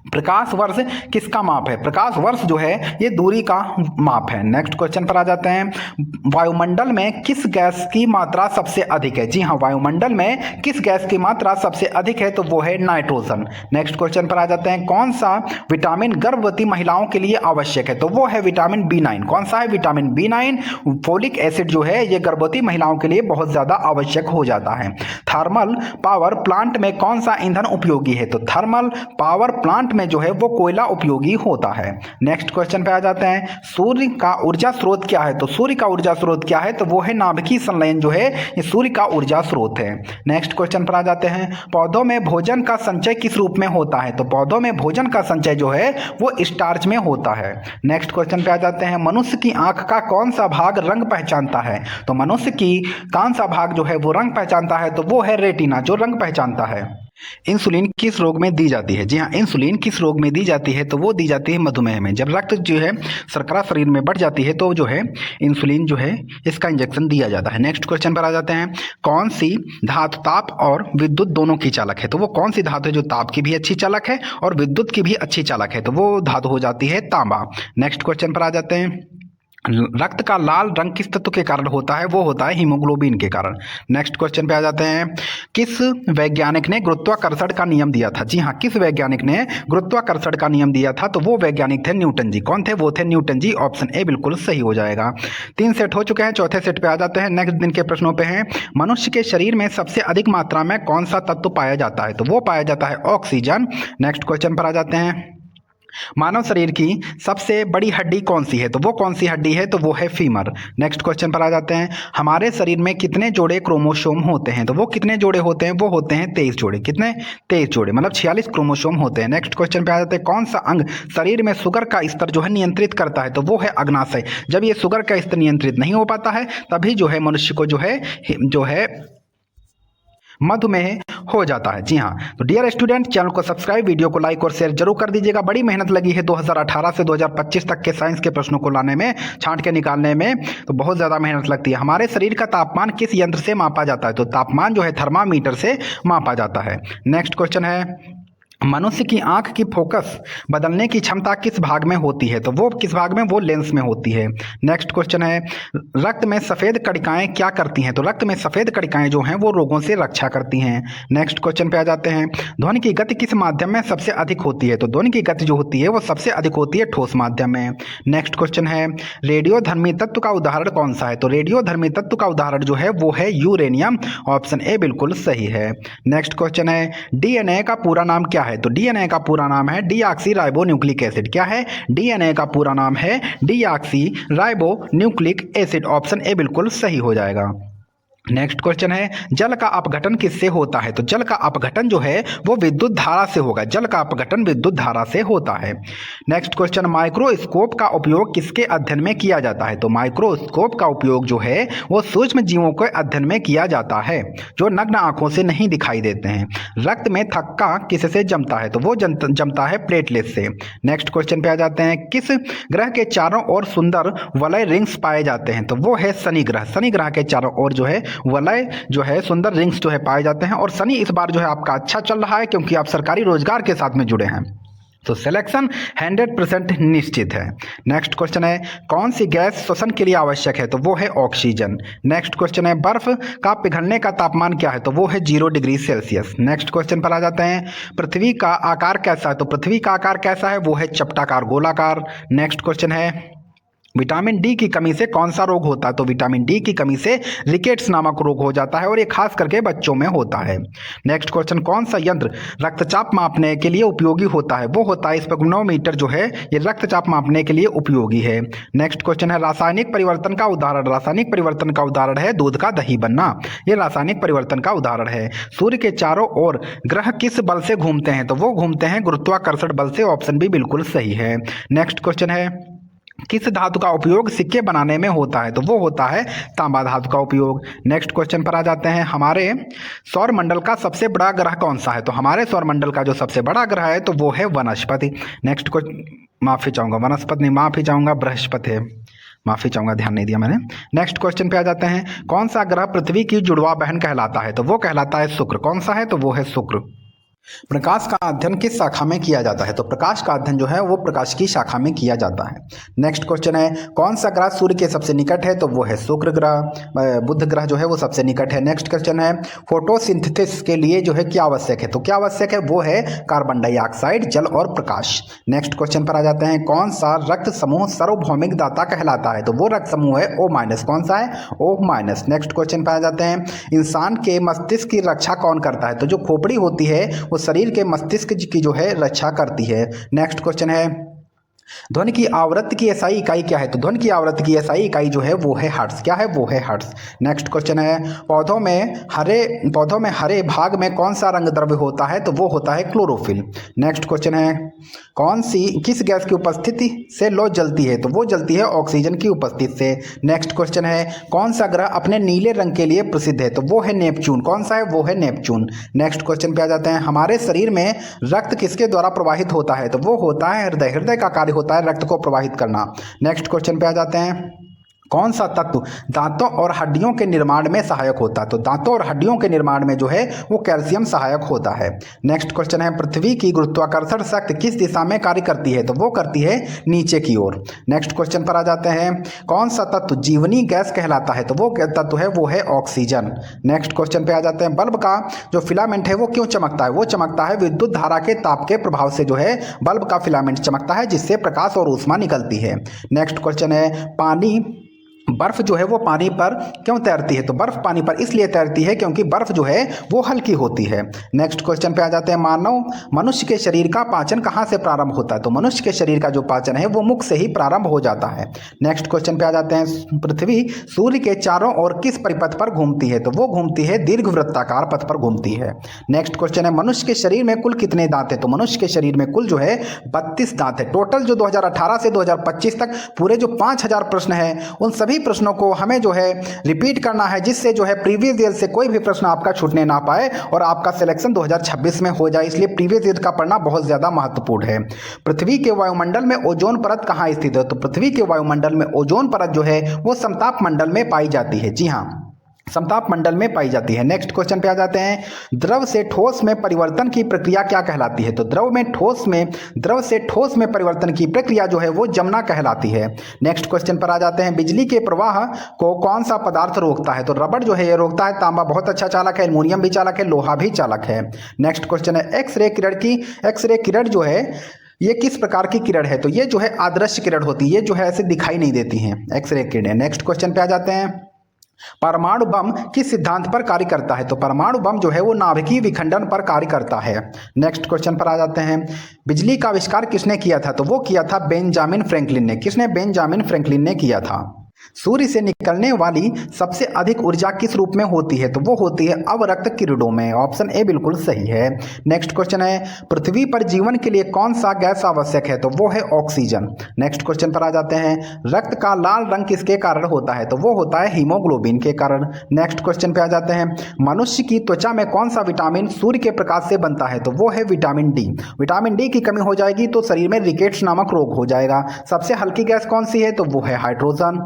प्रकाश वर्ष किसका माप है? प्रकाश वर्ष जो है ये दूरी का माप है। नेक्स्ट क्वेश्चन पर आ जाते हैं। वायुमंडल में किस गैस की मात्रा सबसे अधिक है? जी हाँ, वायुमंडल में किस गैस की मात्रा सबसे अधिक है? तो वो है नाइट्रोजन। नेक्स्ट क्वेश्चन पर आ जाते हैं। कौन सा विटामिन गर्भवती महिलाओं के लिए आवश्यक है? तो वो है विटामिन B9। कौन सा है? Vitamin B9। फोलिक एसिड जो है ये गर्भवती महिलाओं के लिए बहुत ज्यादा आवश्यक हो जाता है। थर्मल पावर प्लांट में कौन सा ईंधन उपयोगी है? तो थर्मल पावर प्लांट में जो है वो कोयला उपयोगी होता है। नेक्स्ट क्वेश्चन पे आ जाते हैं। सूर्य का ऊर्जा स्रोत क्या है? तो सूर्य का ऊर्जा स्रोत क्या है? तो वो है नाभिकीय संलयन, जो है ये सूर्य का ऊर्जा स्रोत है। नेक्स्ट क्वेश्चन पर आ जाते हैं। पौधों में भोजन का संचय किस रूप में होता है? तो पौधों में भोजन का संचय जो है वो स्टार्च में होता है। नेक्स्ट क्वेश्चन पे आ जाते हैं। मनुष्य की आंख का कौन सा भाग रंग पहचानता है? तो मनुष्य की कौन सा भाग जो है वो रंग पहचानता है? तो वो है रेटिना, जो रंग पहचानता है। इंसुलिन किस रोग में दी जाती है? जी हाँ, इंसुलिन किस रोग में दी जाती है? तो वो दी जाती है मधुमेह में। जब रक्त जो है शर्करा शरीर में बढ़ जाती है तो जो है इंसुलिन जो है इसका इंजेक्शन दिया जाता है। नेक्स्ट क्वेश्चन पर आ जाते हैं। कौन सी धातु ताप और विद्युत दोनों की चालक है? तो वो कौन सी धातु है जो ताप की भी अच्छी चालक है और विद्युत की भी अच्छी चालक है? तो वो धातु हो जाती है तांबा। नेक्स्ट क्वेश्चन पर आ जाते हैं। रक्त का लाल रंग किस तत्व के कारण होता है? वो होता है हीमोग्लोबिन के कारण। नेक्स्ट क्वेश्चन पे आ जाते हैं। किस वैज्ञानिक ने गुरुत्वाकर्षण का नियम दिया था? जी हाँ, किस वैज्ञानिक ने गुरुत्वाकर्षण का नियम दिया था? तो वो वैज्ञानिक थे न्यूटन जी। कौन थे? वो थे न्यूटन जी। ऑप्शन ए बिल्कुल सही हो जाएगा। 3 सेट हो चुके हैं, चौथे सेट पे आ जाते हैं। नेक्स्ट दिन के प्रश्नों पे हैं। मनुष्य के शरीर में सबसे अधिक मात्रा में कौन सा तत्व पाया जाता है? तो वो पाया जाता है ऑक्सीजन। नेक्स्ट क्वेश्चन पर आ जाते हैं। मानव शरीर की सबसे बड़ी हड्डी कौन सी है? तो वो कौन सी हड्डी है? तो वो है फीमर। नेक्स्ट क्वेश्चन पर आ जाते हैं। हमारे शरीर में कितने जोड़े क्रोमोसोम होते हैं? तो वो कितने जोड़े होते हैं? वो होते हैं 23 जोड़े। कितने? 23 जोड़े, मतलब 46 क्रोमोसोम होते हैं। नेक्स्ट क्वेश्चन पे आ जाते हैं। कौन सा अंग शरीर में शुगर का स्तर जो है नियंत्रित करता है? तो वो है अग्नाशय। जब ये शुगर का स्तर नियंत्रित नहीं हो पाता है तभी जो है मनुष्य को जो है मधुमेह हो जाता है। जी हाँ, तो डियर स्टूडेंट, चैनल को सब्सक्राइब, वीडियो को लाइक और शेयर जरूर कर दीजिएगा। बड़ी मेहनत लगी है 2018 से 2025 तक के साइंस के प्रश्नों को लाने में, छांट के निकालने में, तो बहुत ज़्यादा मेहनत लगती है। हमारे शरीर का तापमान किस यंत्र से मापा जाता है? तो तापमान जो है थर्मामीटर से मापा जाता है। नेक्स्ट क्वेश्चन है। मनुष्य की आंख की फोकस बदलने की क्षमता किस भाग में होती है? तो वो किस भाग में? वो लेंस में होती है। नेक्स्ट क्वेश्चन है। रक्त में सफ़ेद कणिकाएं क्या करती हैं? तो रक्त में सफ़ेद कणिकाएं जो हैं वो रोगों से रक्षा करती हैं। नेक्स्ट क्वेश्चन पे आ जाते हैं। ध्वनि की गति किस माध्यम में सबसे अधिक होती है? तो ध्वनि की गति जो होती है वो सबसे अधिक होती है ठोस माध्यम में। नेक्स्ट क्वेश्चन है। रेडियोधर्मी तत्व का उदाहरण कौन सा है? तो रेडियोधर्मी तत्व का उदाहरण जो है वो है यूरेनियम। ऑप्शन ए बिल्कुल सही है। नेक्स्ट क्वेश्चन है। डीएनए का पूरा नाम क्या है? तो डीएनए का पूरा नाम है डीऑक्सी राइबो न्यूक्लिक एसिड। क्या है? डीएनए का पूरा नाम है deoxy ribo nucleic acid. Option A बिल्कुल सही हो जाएगा। नेक्स्ट क्वेश्चन है। जल का अपघटन किससे होता है? तो जल का अपघटन जो है वो विद्युत धारा से होगा। जल का अपघटन विद्युत धारा से होता है। Next question. माइक्रोस्कोप का उपयोग किसके अध्ययन में किया जाता है? तो माइक्रोस्कोप का उपयोग जो है वो सूक्ष्म जीवों के अध्ययन में किया जाता है जो नग्न आंखों से नहीं दिखाई देते हैं। रक्त में थक्का किससे जमता है? तो वो जमता है प्लेटलेट से। नेक्स्ट क्वेश्चन पे आ जाते हैं। किस ग्रह के चारों ओर सुंदर वलय रिंग्स पाए जाते हैं? तो वो है शनि ग्रह। शनि ग्रह के चारों ओर जो है वलय जो है सुंदर रिंग्स जो है पाए जाते हैं। और शनि इस बार जो है आपका अच्छा चल रहा है क्योंकि आप सरकारी रोजगार के साथ में जुड़े हैं, तो सिलेक्शन 100% निश्चित है। नेक्स्ट क्वेश्चन है। कौन सी गैस श्वसन के लिए आवश्यक है? तो वो है ऑक्सीजन। नेक्स्ट क्वेश्चन है। बर्फ का पिघलने का तापमान क्या है? तो वो है 0 डिग्री सेल्सियस। नेक्स्ट क्वेश्चन पर आ जाते हैं। पृथ्वी का आकार कैसा है? तो पृथ्वी का आकार कैसा है? वो है चपटाकार गोलाकार। नेक्स्ट क्वेश्चन है। विटामिन डी की कमी से कौन सा रोग होता है? तो विटामिन डी की कमी से रिकेट्स नामक रोग हो जाता है और ये खास करके बच्चों में होता है। Next question. कौन सा यंत्र रक्तचाप मापने के लिए उपयोगी होता है? वो होता है स्पेक्ट्रोमीटर जो है ये रक्तचाप मापने के लिए उपयोगी है। नेक्स्ट क्वेश्चन है। रासायनिक परिवर्तन का उदाहरण। रासायनिक परिवर्तन का उदाहरण है दूध का दही बनना। ये रासायनिक परिवर्तन का उदाहरण है। सूर्य के चारों ओर ग्रह किस बल से घूमते हैं? तो वो घूमते हैं गुरुत्वाकर्षण बल से। ऑप्शन भी बिल्कुल सही है। नेक्स्ट क्वेश्चन है। किस धातु का उपयोग सिक्के बनाने में होता है? तो वो होता है तांबा धातु का उपयोग। नेक्स्ट क्वेश्चन पर आ जाते हैं। हमारे सौर मंडल का सबसे बड़ा ग्रह कौन सा है? तो हमारे सौर मंडल का जो सबसे बड़ा ग्रह है तो वो है वनस्पति। नेक्स्ट क्वेश्चन, माफी चाहूंगा, वनस्पति नहीं, माफी चाहूंगा, बृहस्पति है, माफी चाहूंगा, ध्यान नहीं दिया मैंने। नेक्स्ट क्वेश्चन पे आ जाते हैं। कौन सा ग्रह पृथ्वी की जुड़वा बहन कहलाता है? तो वो कहलाता है शुक्र। कौन सा है? तो वो है शुक्र। प्रकाश का अध्ययन किस शाखा में किया जाता है? तो प्रकाश का अध्ययन जो है वो प्रकाश की शाखा में किया जाता है। नेक्स्ट क्वेश्चन है। कौन सा ग्रह सूर्य के सबसे निकट है? तो वो है शुक्र ग्रह। बुध ग्रह जो है वो सबसे निकट है। नेक्स्ट क्वेश्चन है। फोटोसिंथेसिस के लिए जो है क्या आवश्यक है? तो क्या आवश्यक है? वो है कार्बन डाइऑक्साइड, जल और प्रकाश। नेक्स्ट क्वेश्चन पर आ जाते हैं। कौन सा रक्त समूह सार्वभौमिक दाता कहलाता है? तो वो रक्त समूह है O-। कौन सा है? O-। नेक्स्ट क्वेश्चन पर आ जाते हैं। इंसान के मस्तिष्क की रक्षा कौन करता है? तो जो खोपड़ी होती है वो शरीर के मस्तिष्क की जो है रक्षा करती है। नेक्स्ट क्वेश्चन है। ध्वनि की आवृत्ति की एसआई इकाई क्या है? तो ध्वनि की आवृत्ति की एसआई इकाई जो है वो है हर्ट्ज। क्या है? वो है हर्ट्ज। नेक्स्ट क्वेश्चन है। पौधों में हरे भाग में कौन सा रंग द्रव्य होता है? तो वो होता है क्लोरोफिल। नेक्स्ट क्वेश्चन है। किस गैस की उपस्थिति से लौ जलती है? तो वो जलती है ऑक्सीजन की उपस्थिति से। नेक्स्ट क्वेश्चन है। कौन सा ग्रह अपने नीले रंग के लिए प्रसिद्ध है? तो वो है नेपच्यून। कौन सा है? वो है नेपच्यून। नेक्स्ट क्वेश्चन पे आ जाते हैं। हमारे शरीर में रक्त किसके द्वारा प्रवाहित होता है? तो वो होता है हृदय। हृदय का कार्य होता है रक्त को प्रवाहित करना। नेक्स्ट क्वेश्चन पे आ जाते हैं। कौन सा तत्व दांतों और हड्डियों के निर्माण में सहायक होता है? तो दांतों और हड्डियों के निर्माण में जो है वो कैल्शियम सहायक होता है। नेक्स्ट क्वेश्चन है, पृथ्वी की गुरुत्वाकर्षण शक्ति किस दिशा में कार्य करती है? तो वो करती है नीचे की ओर। नेक्स्ट क्वेश्चन पर आ जाते हैं, कौन सा तत्व जीवनी गैस कहलाता है? तो वो तत्व है वो है ऑक्सीजन। नेक्स्ट क्वेश्चन पे आ जाते हैं, बल्ब का जो फिलामेंट है वो क्यों चमकता है? वो चमकता है विद्युत धारा के ताप के प्रभाव से जो है बल्ब का फिलामेंट चमकता है, जिससे प्रकाश और ऊष्मा निकलती है। नेक्स्ट क्वेश्चन है, पानी बर्फ जो है वो पानी पर क्यों तैरती है? तो बर्फ पानी पर इसलिए तैरती है क्योंकि बर्फ जो है वो हल्की होती है। नेक्स्ट क्वेश्चन पे आ जाते हैं, मनुष्य के शरीर का पाचन कहाँ से प्रारंभ होता है? तो मनुष्य के शरीर का जो पाचन है वो मुख से ही प्रारंभ हो जाता है। नेक्स्ट क्वेश्चन पे आ जाते हैं, पृथ्वी सूर्य के चारों ओर किस परिपथ पर घूमती है? तो वो घूमती है दीर्घ वृत्ताकार पथ पर घूमती है। नेक्स्ट क्वेश्चन है, मनुष्य के शरीर में कुल कितने दांत है? तो मनुष्य के शरीर में कुल जो है 32 दांत है। टोटल जो 2018 से 2025 तक पूरे जो 5000 प्रश्न है उन सभी प्रश्नों को हमें जो है रिपीट करना है, जिससे जो है प्रीवियस ईयर से कोई भी प्रश्न आपका छूटने ना पाए और आपका सिलेक्शन 2026 में हो जाए। इसलिए प्रीवियस ईयर का पढ़ना बहुत ज्यादा महत्वपूर्ण है। पृथ्वी के वायुमंडल में ओजोन परत कहाँ स्थित है? तो पृथ्वी के वायुमंडल में ओजोन परत जो है वो समताप मंडल में पाई जाती है। जी हाँ, समताप मंडल में पाई जाती है। नेक्स्ट क्वेश्चन पे आ जाते हैं, द्रव से ठोस में परिवर्तन की प्रक्रिया क्या कहलाती है? तो द्रव से ठोस में परिवर्तन की प्रक्रिया जो है वो जमना कहलाती है। नेक्स्ट क्वेश्चन पर आ जाते हैं, बिजली के प्रवाह को कौन सा पदार्थ रोकता है? तो रबड़ जो है ये रोकता है, तांबा बहुत अच्छा चालक है, एल्युमिनियम भी चालक है, लोहा भी चालक है। नेक्स्ट क्वेश्चन है, एक्सरे किरण जो है ये किस प्रकार की किरण है? तो ये जो है आदर्श किरण होती है, ये जो है ऐसे दिखाई नहीं देती हैं एक्सरे किरणें। नेक्स्ट क्वेश्चन पे आ जाते हैं, परमाणु बम किस सिद्धांत पर कार्य करता है? तो परमाणु बम जो है वो नाभिकीय विखंडन पर कार्य करता है। नेक्स्ट क्वेश्चन पर आ जाते हैं, बिजली का आविष्कार किसने किया था? तो वो किया था बेंजामिन फ्रैंकलिन ने। किसने? बेंजामिन फ्रैंकलिन ने किया था। सूर्य से निकलने वाली सबसे अधिक ऊर्जा किस रूप में होती है? तो वो होती है अवरक्त किरणों में। ऑप्शन ए बिल्कुल सही है। नेक्स्ट क्वेश्चन है, पृथ्वी पर जीवन के लिए कौन सा गैस आवश्यक है? तो वो है ऑक्सीजन। नेक्स्ट क्वेश्चन पर आ जाते हैं, रक्त का लाल रंग किसके कारण होता है? तो वो होता है हीमोग्लोबिन के कारण। नेक्स्ट क्वेश्चन पे आ जाते हैं, मनुष्य की त्वचा में कौन सा विटामिन सूर्य के प्रकाश से बनता है? तो वो है विटामिन डी। विटामिन डी की कमी हो जाएगी तो शरीर में रिकेट्स नामक रोग हो जाएगा। सबसे हल्की गैस कौन सी है? तो वो है हाइड्रोजन।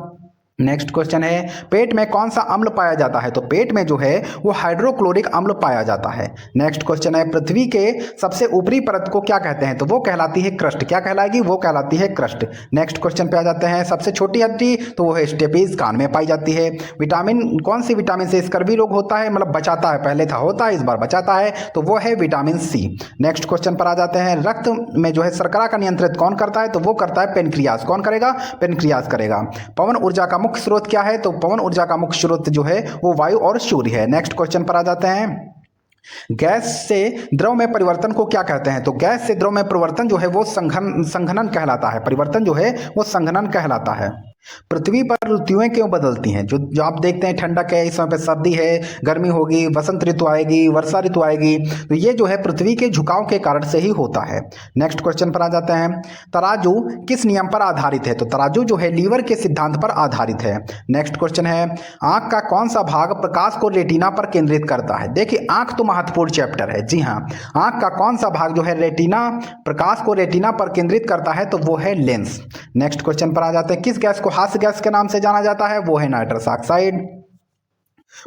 नेक्स्ट क्वेश्चन है, पेट में कौन सा अम्ल पाया जाता है? तो पेट में जो है वो हाइड्रोक्लोरिक अम्ल पाया जाता है। नेक्स्ट क्वेश्चन है, पृथ्वी के सबसे ऊपरी परत को क्या कहते हैं? तो वो कहलाती है क्रस्ट। क्या कहलाएगी? वो कहलाती है क्रस्ट। नेक्स्ट क्वेश्चन पे आ जाते हैं, सबसे छोटी हड्डी तो वो है स्टेपीज, कान में पाई जाती है। विटामिन कौन सी विटामिन से स्कर्वी रोग होता है? मतलब बचाता है, पहले था होता है, इस बार बचाता है, तो वो है विटामिन सी। नेक्स्ट क्वेश्चन पर आ जाते हैं, रक्त में जो है शर्करा का नियंत्रित कौन करता है? तो वो करता है पेनक्रियास। कौन करेगा? पेनक्रियास करेगा। पवन ऊर्जा का मुख्य स्रोत क्या है? तो पवन ऊर्जा का मुख्य स्रोत जो है वो वायु और सूर्य है। नेक्स्ट क्वेश्चन पर आ जाते हैं, गैस से द्रव में परिवर्तन को क्या कहते हैं? तो गैस से द्रव में परिवर्तन जो है वो संघनन कहलाता है। परिवर्तन जो है वो संघनन कहलाता है। पृथ्वी पर ऋतुएं क्यों बदलती हैं? जो आप देखते हैं, ठंडक है, इस समय पे सर्दी है, गर्मी होगी, वसंत ऋतु आएगी, वर्षा ऋतु आएगी, तो ये जो है पृथ्वी के झुकाव के कारण से ही होता है। नेक्स्ट क्वेश्चन पर आ जाते हैं, तराजू किस नियम पर आधारित है? तो तराजू जो है लीवर के सिद्धांत पर आधारित है। नेक्स्ट क्वेश्चन है, आंख का कौन सा भाग प्रकाश को रेटिना पर केंद्रित करता है? देखिए, आंख तो महत्वपूर्ण चैप्टर है। जी हाँ, आंख का कौन सा भाग जो है रेटिना, प्रकाश को रेटिना पर केंद्रित करता है? तो वो है लेंस। नेक्स्ट क्वेश्चन पर आ जाते हैं, किस गैस को हास्य गैस के नाम से जाना जाता है? वो है नाइट्रस ऑक्साइड।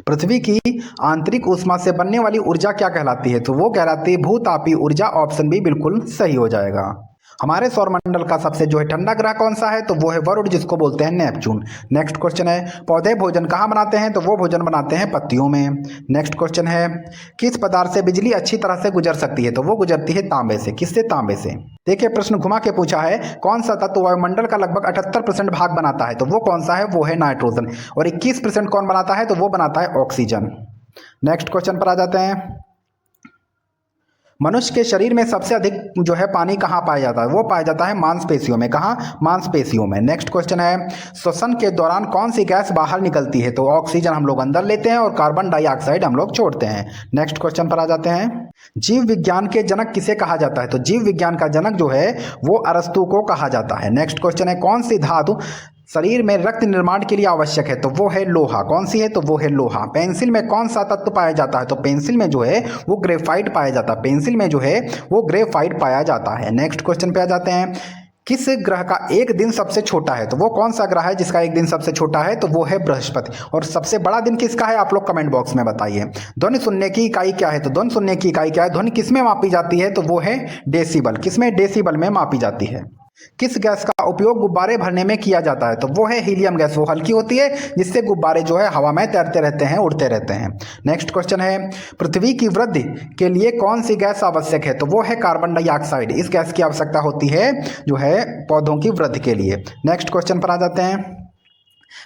पृथ्वी की आंतरिक ऊष्मा से बनने वाली ऊर्जा क्या कहलाती है? तो वो कहलाती है भूतापीय ऊर्जा। ऑप्शन बी बिल्कुल सही हो जाएगा। हमारे सौरमंडल का सबसे जो है ठंडा ग्रह कौन सा है? तो वो है वरुण, जिसको बोलते हैं नेपच्यून। नेक्स्ट क्वेश्चन है, पौधे भोजन कहाँ बनाते हैं? तो वो भोजन बनाते हैं पत्तियों में। नेक्स्ट क्वेश्चन है, किस पदार्थ से बिजली अच्छी तरह से गुजर सकती है? तो वो गुजरती है तांबे से। किससे? तांबे से। देखिए, प्रश्न घुमा के पूछा है, कौन सा तत्व वायुमंडल का लगभग 78% भाग बनाता है? तो वो कौन सा है? वो है नाइट्रोजन। और 21% कौन बनाता है? तो वो बनाता है ऑक्सीजन। नेक्स्ट क्वेश्चन पर आ जाते हैं, मनुष्य के शरीर में सबसे अधिक जो है पानी कहाँ पाया जाता है? वो पाया जाता है मांसपेशियों में। कहाँ? मांसपेशियों में। नेक्स्ट क्वेश्चन है, श्वसन के दौरान कौन सी गैस बाहर निकलती है? तो ऑक्सीजन हम लोग अंदर लेते हैं और कार्बन डाइऑक्साइड हम लोग छोड़ते हैं। नेक्स्ट क्वेश्चन पर आ जाते हैं, जीव विज्ञान के जनक किसे कहा जाता है? तो जीव विज्ञान का जनक जो है वो अरस्तु को कहा जाता है। नेक्स्ट क्वेश्चन है, कौन सी धातु शरीर में रक्त निर्माण के लिए आवश्यक है? तो वो है लोहा। कौन सी है? तो वो है लोहा। पेंसिल में कौन सा तत्व पाया जाता है? तो पेंसिल में जो है वो ग्रेफाइट पाया जाता है। पेंसिल में जो है वो ग्रेफाइट पाया जाता है। नेक्स्ट क्वेश्चन पे आ जाते हैं, किस ग्रह का एक दिन सबसे छोटा है? तो वो कौन सा ग्रह है जिसका एक दिन सबसे छोटा है? तो वो है बृहस्पति। और सबसे बड़ा दिन किसका है? आप लोग कमेंट बॉक्स में बताइए। ध्वनि सुनने की इकाई क्या है? तो ध्वनि सुनने की इकाई क्या है? ध्वनि किसमें मापी जाती है? तो वो है डेसिबल। किसमें? डेसिबल में मापी जाती है। किस गैस का उपयोग गुब्बारे भरने में किया जाता है? तो वो है हीलियम गैस। वो हल्की होती है जिससे गुब्बारे जो है हवा में तैरते रहते हैं, उड़ते रहते हैं। नेक्स्ट क्वेश्चन है, पृथ्वी की वृद्धि के लिए कौन सी गैस आवश्यक है? तो वो है कार्बन डाइऑक्साइड। इस गैस की आवश्यकता होती है जो है पौधों की वृद्धि के लिए। नेक्स्ट क्वेश्चन पर आ जाते हैं,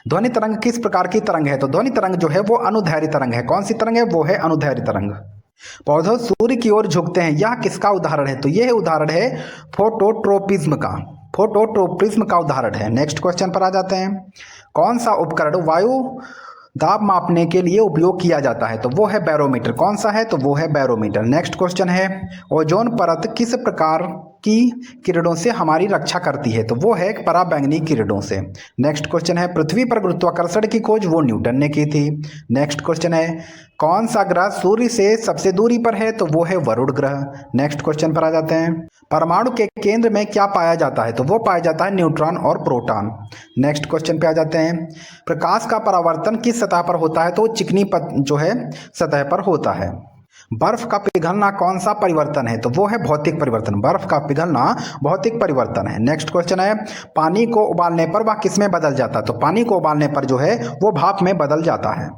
ध्वनि तरंग किस प्रकार की तरंग है? तो ध्वनि तरंग जो है वो अनुदैर्घ्य तरंग है। कौन सी तरंग है? वो है अनुदैर्घ्य तरंग। पौधे सूर्य की ओर झुकते हैं, यह किसका उदाहरण है? तो यह उदाहरण है फोटोट्रोपिज्म का। फोटोट्रोपिज्म का उदाहरण है। नेक्स्ट क्वेश्चन पर आ जाते हैं, कौन सा उपकरण वायु दाब मापने के लिए उपयोग किया जाता है? तो वो है बैरोमीटर। कौन सा है? तो वो है बैरोमीटर। नेक्स्ट क्वेश्चन है, ओजोन परत किस प्रकार की किरणों से हमारी रक्षा करती है? तो वो है पराबैंगनी किरणों से। नेक्स्ट क्वेश्चन है, पृथ्वी पर गुरुत्वाकर्षण की खोज वो न्यूटन ने की थी। नेक्स्ट क्वेश्चन है, कौन सा ग्रह सूर्य से सबसे दूरी पर है? तो वो है वरुण ग्रह। नेक्स्ट क्वेश्चन पर आ जाते हैं, परमाणु के केंद्र में क्या पाया जाता है? तो वो पाया जाता है न्यूट्रॉन और प्रोटॉन। नेक्स्ट क्वेश्चन पे आ जाते हैं, प्रकाश का परावर्तन किस सतह पर होता है? तो चिकनी जो है सतह पर होता है। बर्फ का पिघलना कौन सा परिवर्तन है? तो वो है भौतिक परिवर्तन। बर्फ का पिघलना भौतिक परिवर्तन है। नेक्स्ट क्वेश्चन है, पानी को उबालने पर वह किस में बदल जाता है? तो पानी को उबालने पर जो है वो भाप में बदल जाता है।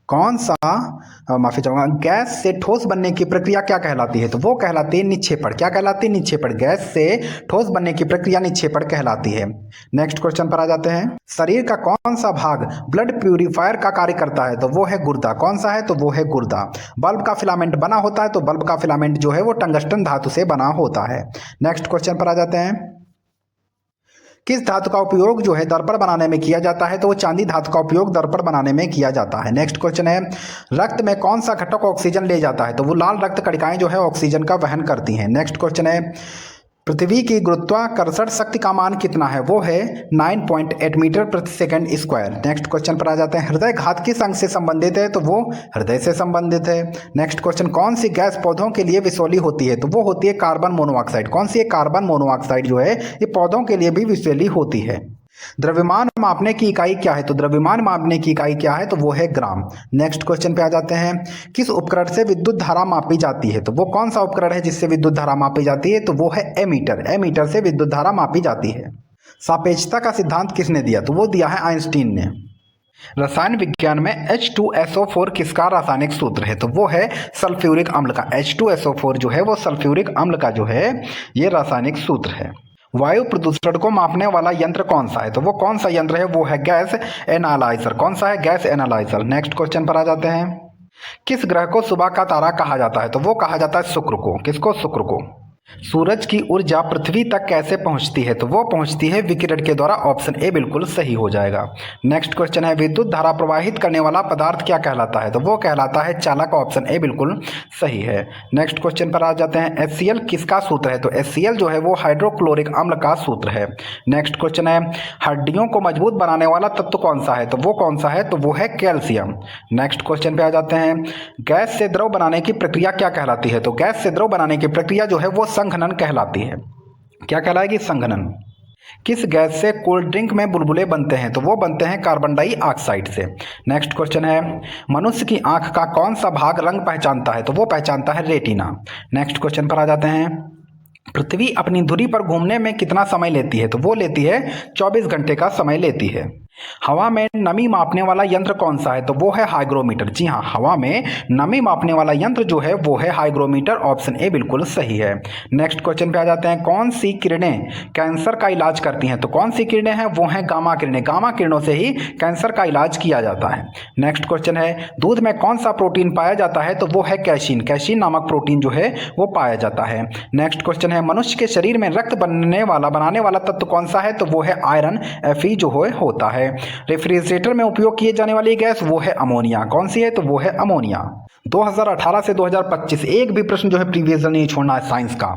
कौन सा माफी चाहूंगा, गैस से ठोस बनने की प्रक्रिया क्या कहलाती है? तो वो कहलाती है निक्षेपण। क्या कहलाती है? निक्षेपण। गैस से ठोस बनने की प्रक्रिया निक्षेपण कहलाती है। नेक्स्ट क्वेश्चन पर आ जाते हैं, शरीर का कौन सा भाग ब्लड प्यूरिफायर का कार्य करता है? तो वो है गुर्दा। कौन सा है? तो वो है गुर्दा। बल्ब का फिलामेंट बना होता है, तो बल्ब का फिलामेंट जो है वो टंगस्टन धातु से बना होता है। नेक्स्ट क्वेश्चन पर आ जाते हैं, किस धातु का उपयोग जो है दर्पण बनाने में किया जाता है? तो वो चांदी धातु का उपयोग दर्पण बनाने में किया जाता है। नेक्स्ट क्वेश्चन है, रक्त में कौन सा घटक ऑक्सीजन ले जाता है? तो वो लाल रक्त कणिकाएं जो है ऑक्सीजन का वहन करती हैं। नेक्स्ट क्वेश्चन है, पृथ्वी की गुरुत्वाकर्षण शक्ति का मान कितना है? वो है 9.8 मीटर प्रति सेकंड स्क्वायर। नेक्स्ट क्वेश्चन पर आ जाते हैं, हृदय घात किस अंग से संबंधित है? तो वो हृदय से संबंधित है। नेक्स्ट क्वेश्चन, कौन सी गैस पौधों के लिए विषैली होती है? तो वो होती है कार्बन मोनोऑक्साइड। कौन सी है? कार्बन मोनोऑक्साइड जो है ये पौधों के लिए भी विषैली होती है। द्रव्यमान मापने की इकाई क्या है? तो द्रव्यमान मापने की इकाई क्या है? तो वो है ग्राम। नेक्स्ट क्वेश्चन पे आ जाते हैं, किस उपकरण से विद्युत धारा मापी जाती है? तो वो कौन सा उपकरण है जिससे विद्युत धारा मापी जाती है? तो वो है एमीटर। एमीटर से विद्युत धारा मापी जाती है। सापेक्षता का सिद्धांत किसने दिया? तो वो दिया है आइंस्टीन ने। रसायन विज्ञान में H2SO4 किसका रासायनिक सूत्र है? तो वो है सल्फ्यूरिक अम्ल का। H2SO4 जो है वो सल्फ्यूरिक अम्ल का जो है ये रासायनिक सूत्र है। वायु प्रदूषण को मापने वाला यंत्र कौन सा है? तो वो कौन सा यंत्र है? वो है गैस एनालाइजर। कौन सा है? Gas analyser. नेक्स्ट क्वेश्चन पर आ जाते हैं, किस ग्रह को सुबह का तारा कहा जाता है? तो वो कहा जाता है शुक्र को। किसको? शुक्र को। सूरज की ऊर्जा पृथ्वी तक कैसे पहुंचती है? तो वो पहुंचती है विकिरण के द्वारा। ऑप्शन ए बिल्कुल सही हो जाएगा। नेक्स्ट क्वेश्चन है, विद्युत धारा प्रवाहित करने वाला पदार्थ क्या कहलाता है? तो वो कहलाता है चालक। ऑप्शन ए बिल्कुल सही है। नेक्स्ट क्वेश्चन पर आ जाते हैं, HCl किसका सूत्र है? तो HCl जो है वो हाइड्रोक्लोरिक अम्ल का सूत्र है। नेक्स्ट क्वेश्चन है, हड्डियों को मजबूत बनाने वाला तत्व कौन सा है? तो वो कौन सा है? तो वो है कैल्शियम। नेक्स्ट क्वेश्चन पे आ जाते हैं, गैस से द्रव बनाने की प्रक्रिया क्या कहलाती है? तो गैस से द्रव बनाने की प्रक्रिया जो है वो संघनन कहलाती है। क्या कहलाएगी? संघनन। किस गैस से कोल्ड ड्रिंक में बुलबुले बनते हैं? तो वो बनते हैं कार्बन डाइऑक्साइड से। नेक्स्ट क्वेश्चन है, मनुष्य की आंख का कौन सा भाग रंग पहचानता है? तो वो पहचानता है रेटिना। नेक्स्ट क्वेश्चन पर आ जाते हैं, पृथ्वी अपनी धुरी पर घूमने में कितना समय लेती है? तो वो लेती है 24 घंटे का समय लेती है। हवा में नमी मापने वाला यंत्र कौन सा है? तो वो है हाइग्रोमीटर। जी हाँ, हवा में नमी मापने वाला यंत्र जो है वो है हाइग्रोमीटर। ऑप्शन ए बिल्कुल सही है। नेक्स्ट क्वेश्चन पे आ जाते हैं, कौन सी किरणें कैंसर का इलाज करती हैं? तो कौन सी किरणें हैं? वो हैं गामा किरणें। गामा किरणों से ही कैंसर का इलाज किया जाता है। नेक्स्ट क्वेश्चन है, दूध में कौन सा प्रोटीन पाया जाता है? तो वो है कैसीन। कैसीन नामक प्रोटीन जो है वो पाया जाता है। नेक्स्ट क्वेश्चन है, मनुष्य के शरीर में रक्त बनाने वाला तत्व कौन सा है? तो वो है आयरन, Fe जो होता है। रेफ्रिजरेटर में उपयोग किए जाने वाली गैस वो है अमोनिया। कौन सी है? तो वो है अमोनिया। 2018 से 2025 एक भी प्रश्न जो है प्रीवियस ईयर नहीं छोड़ना है साइंस का।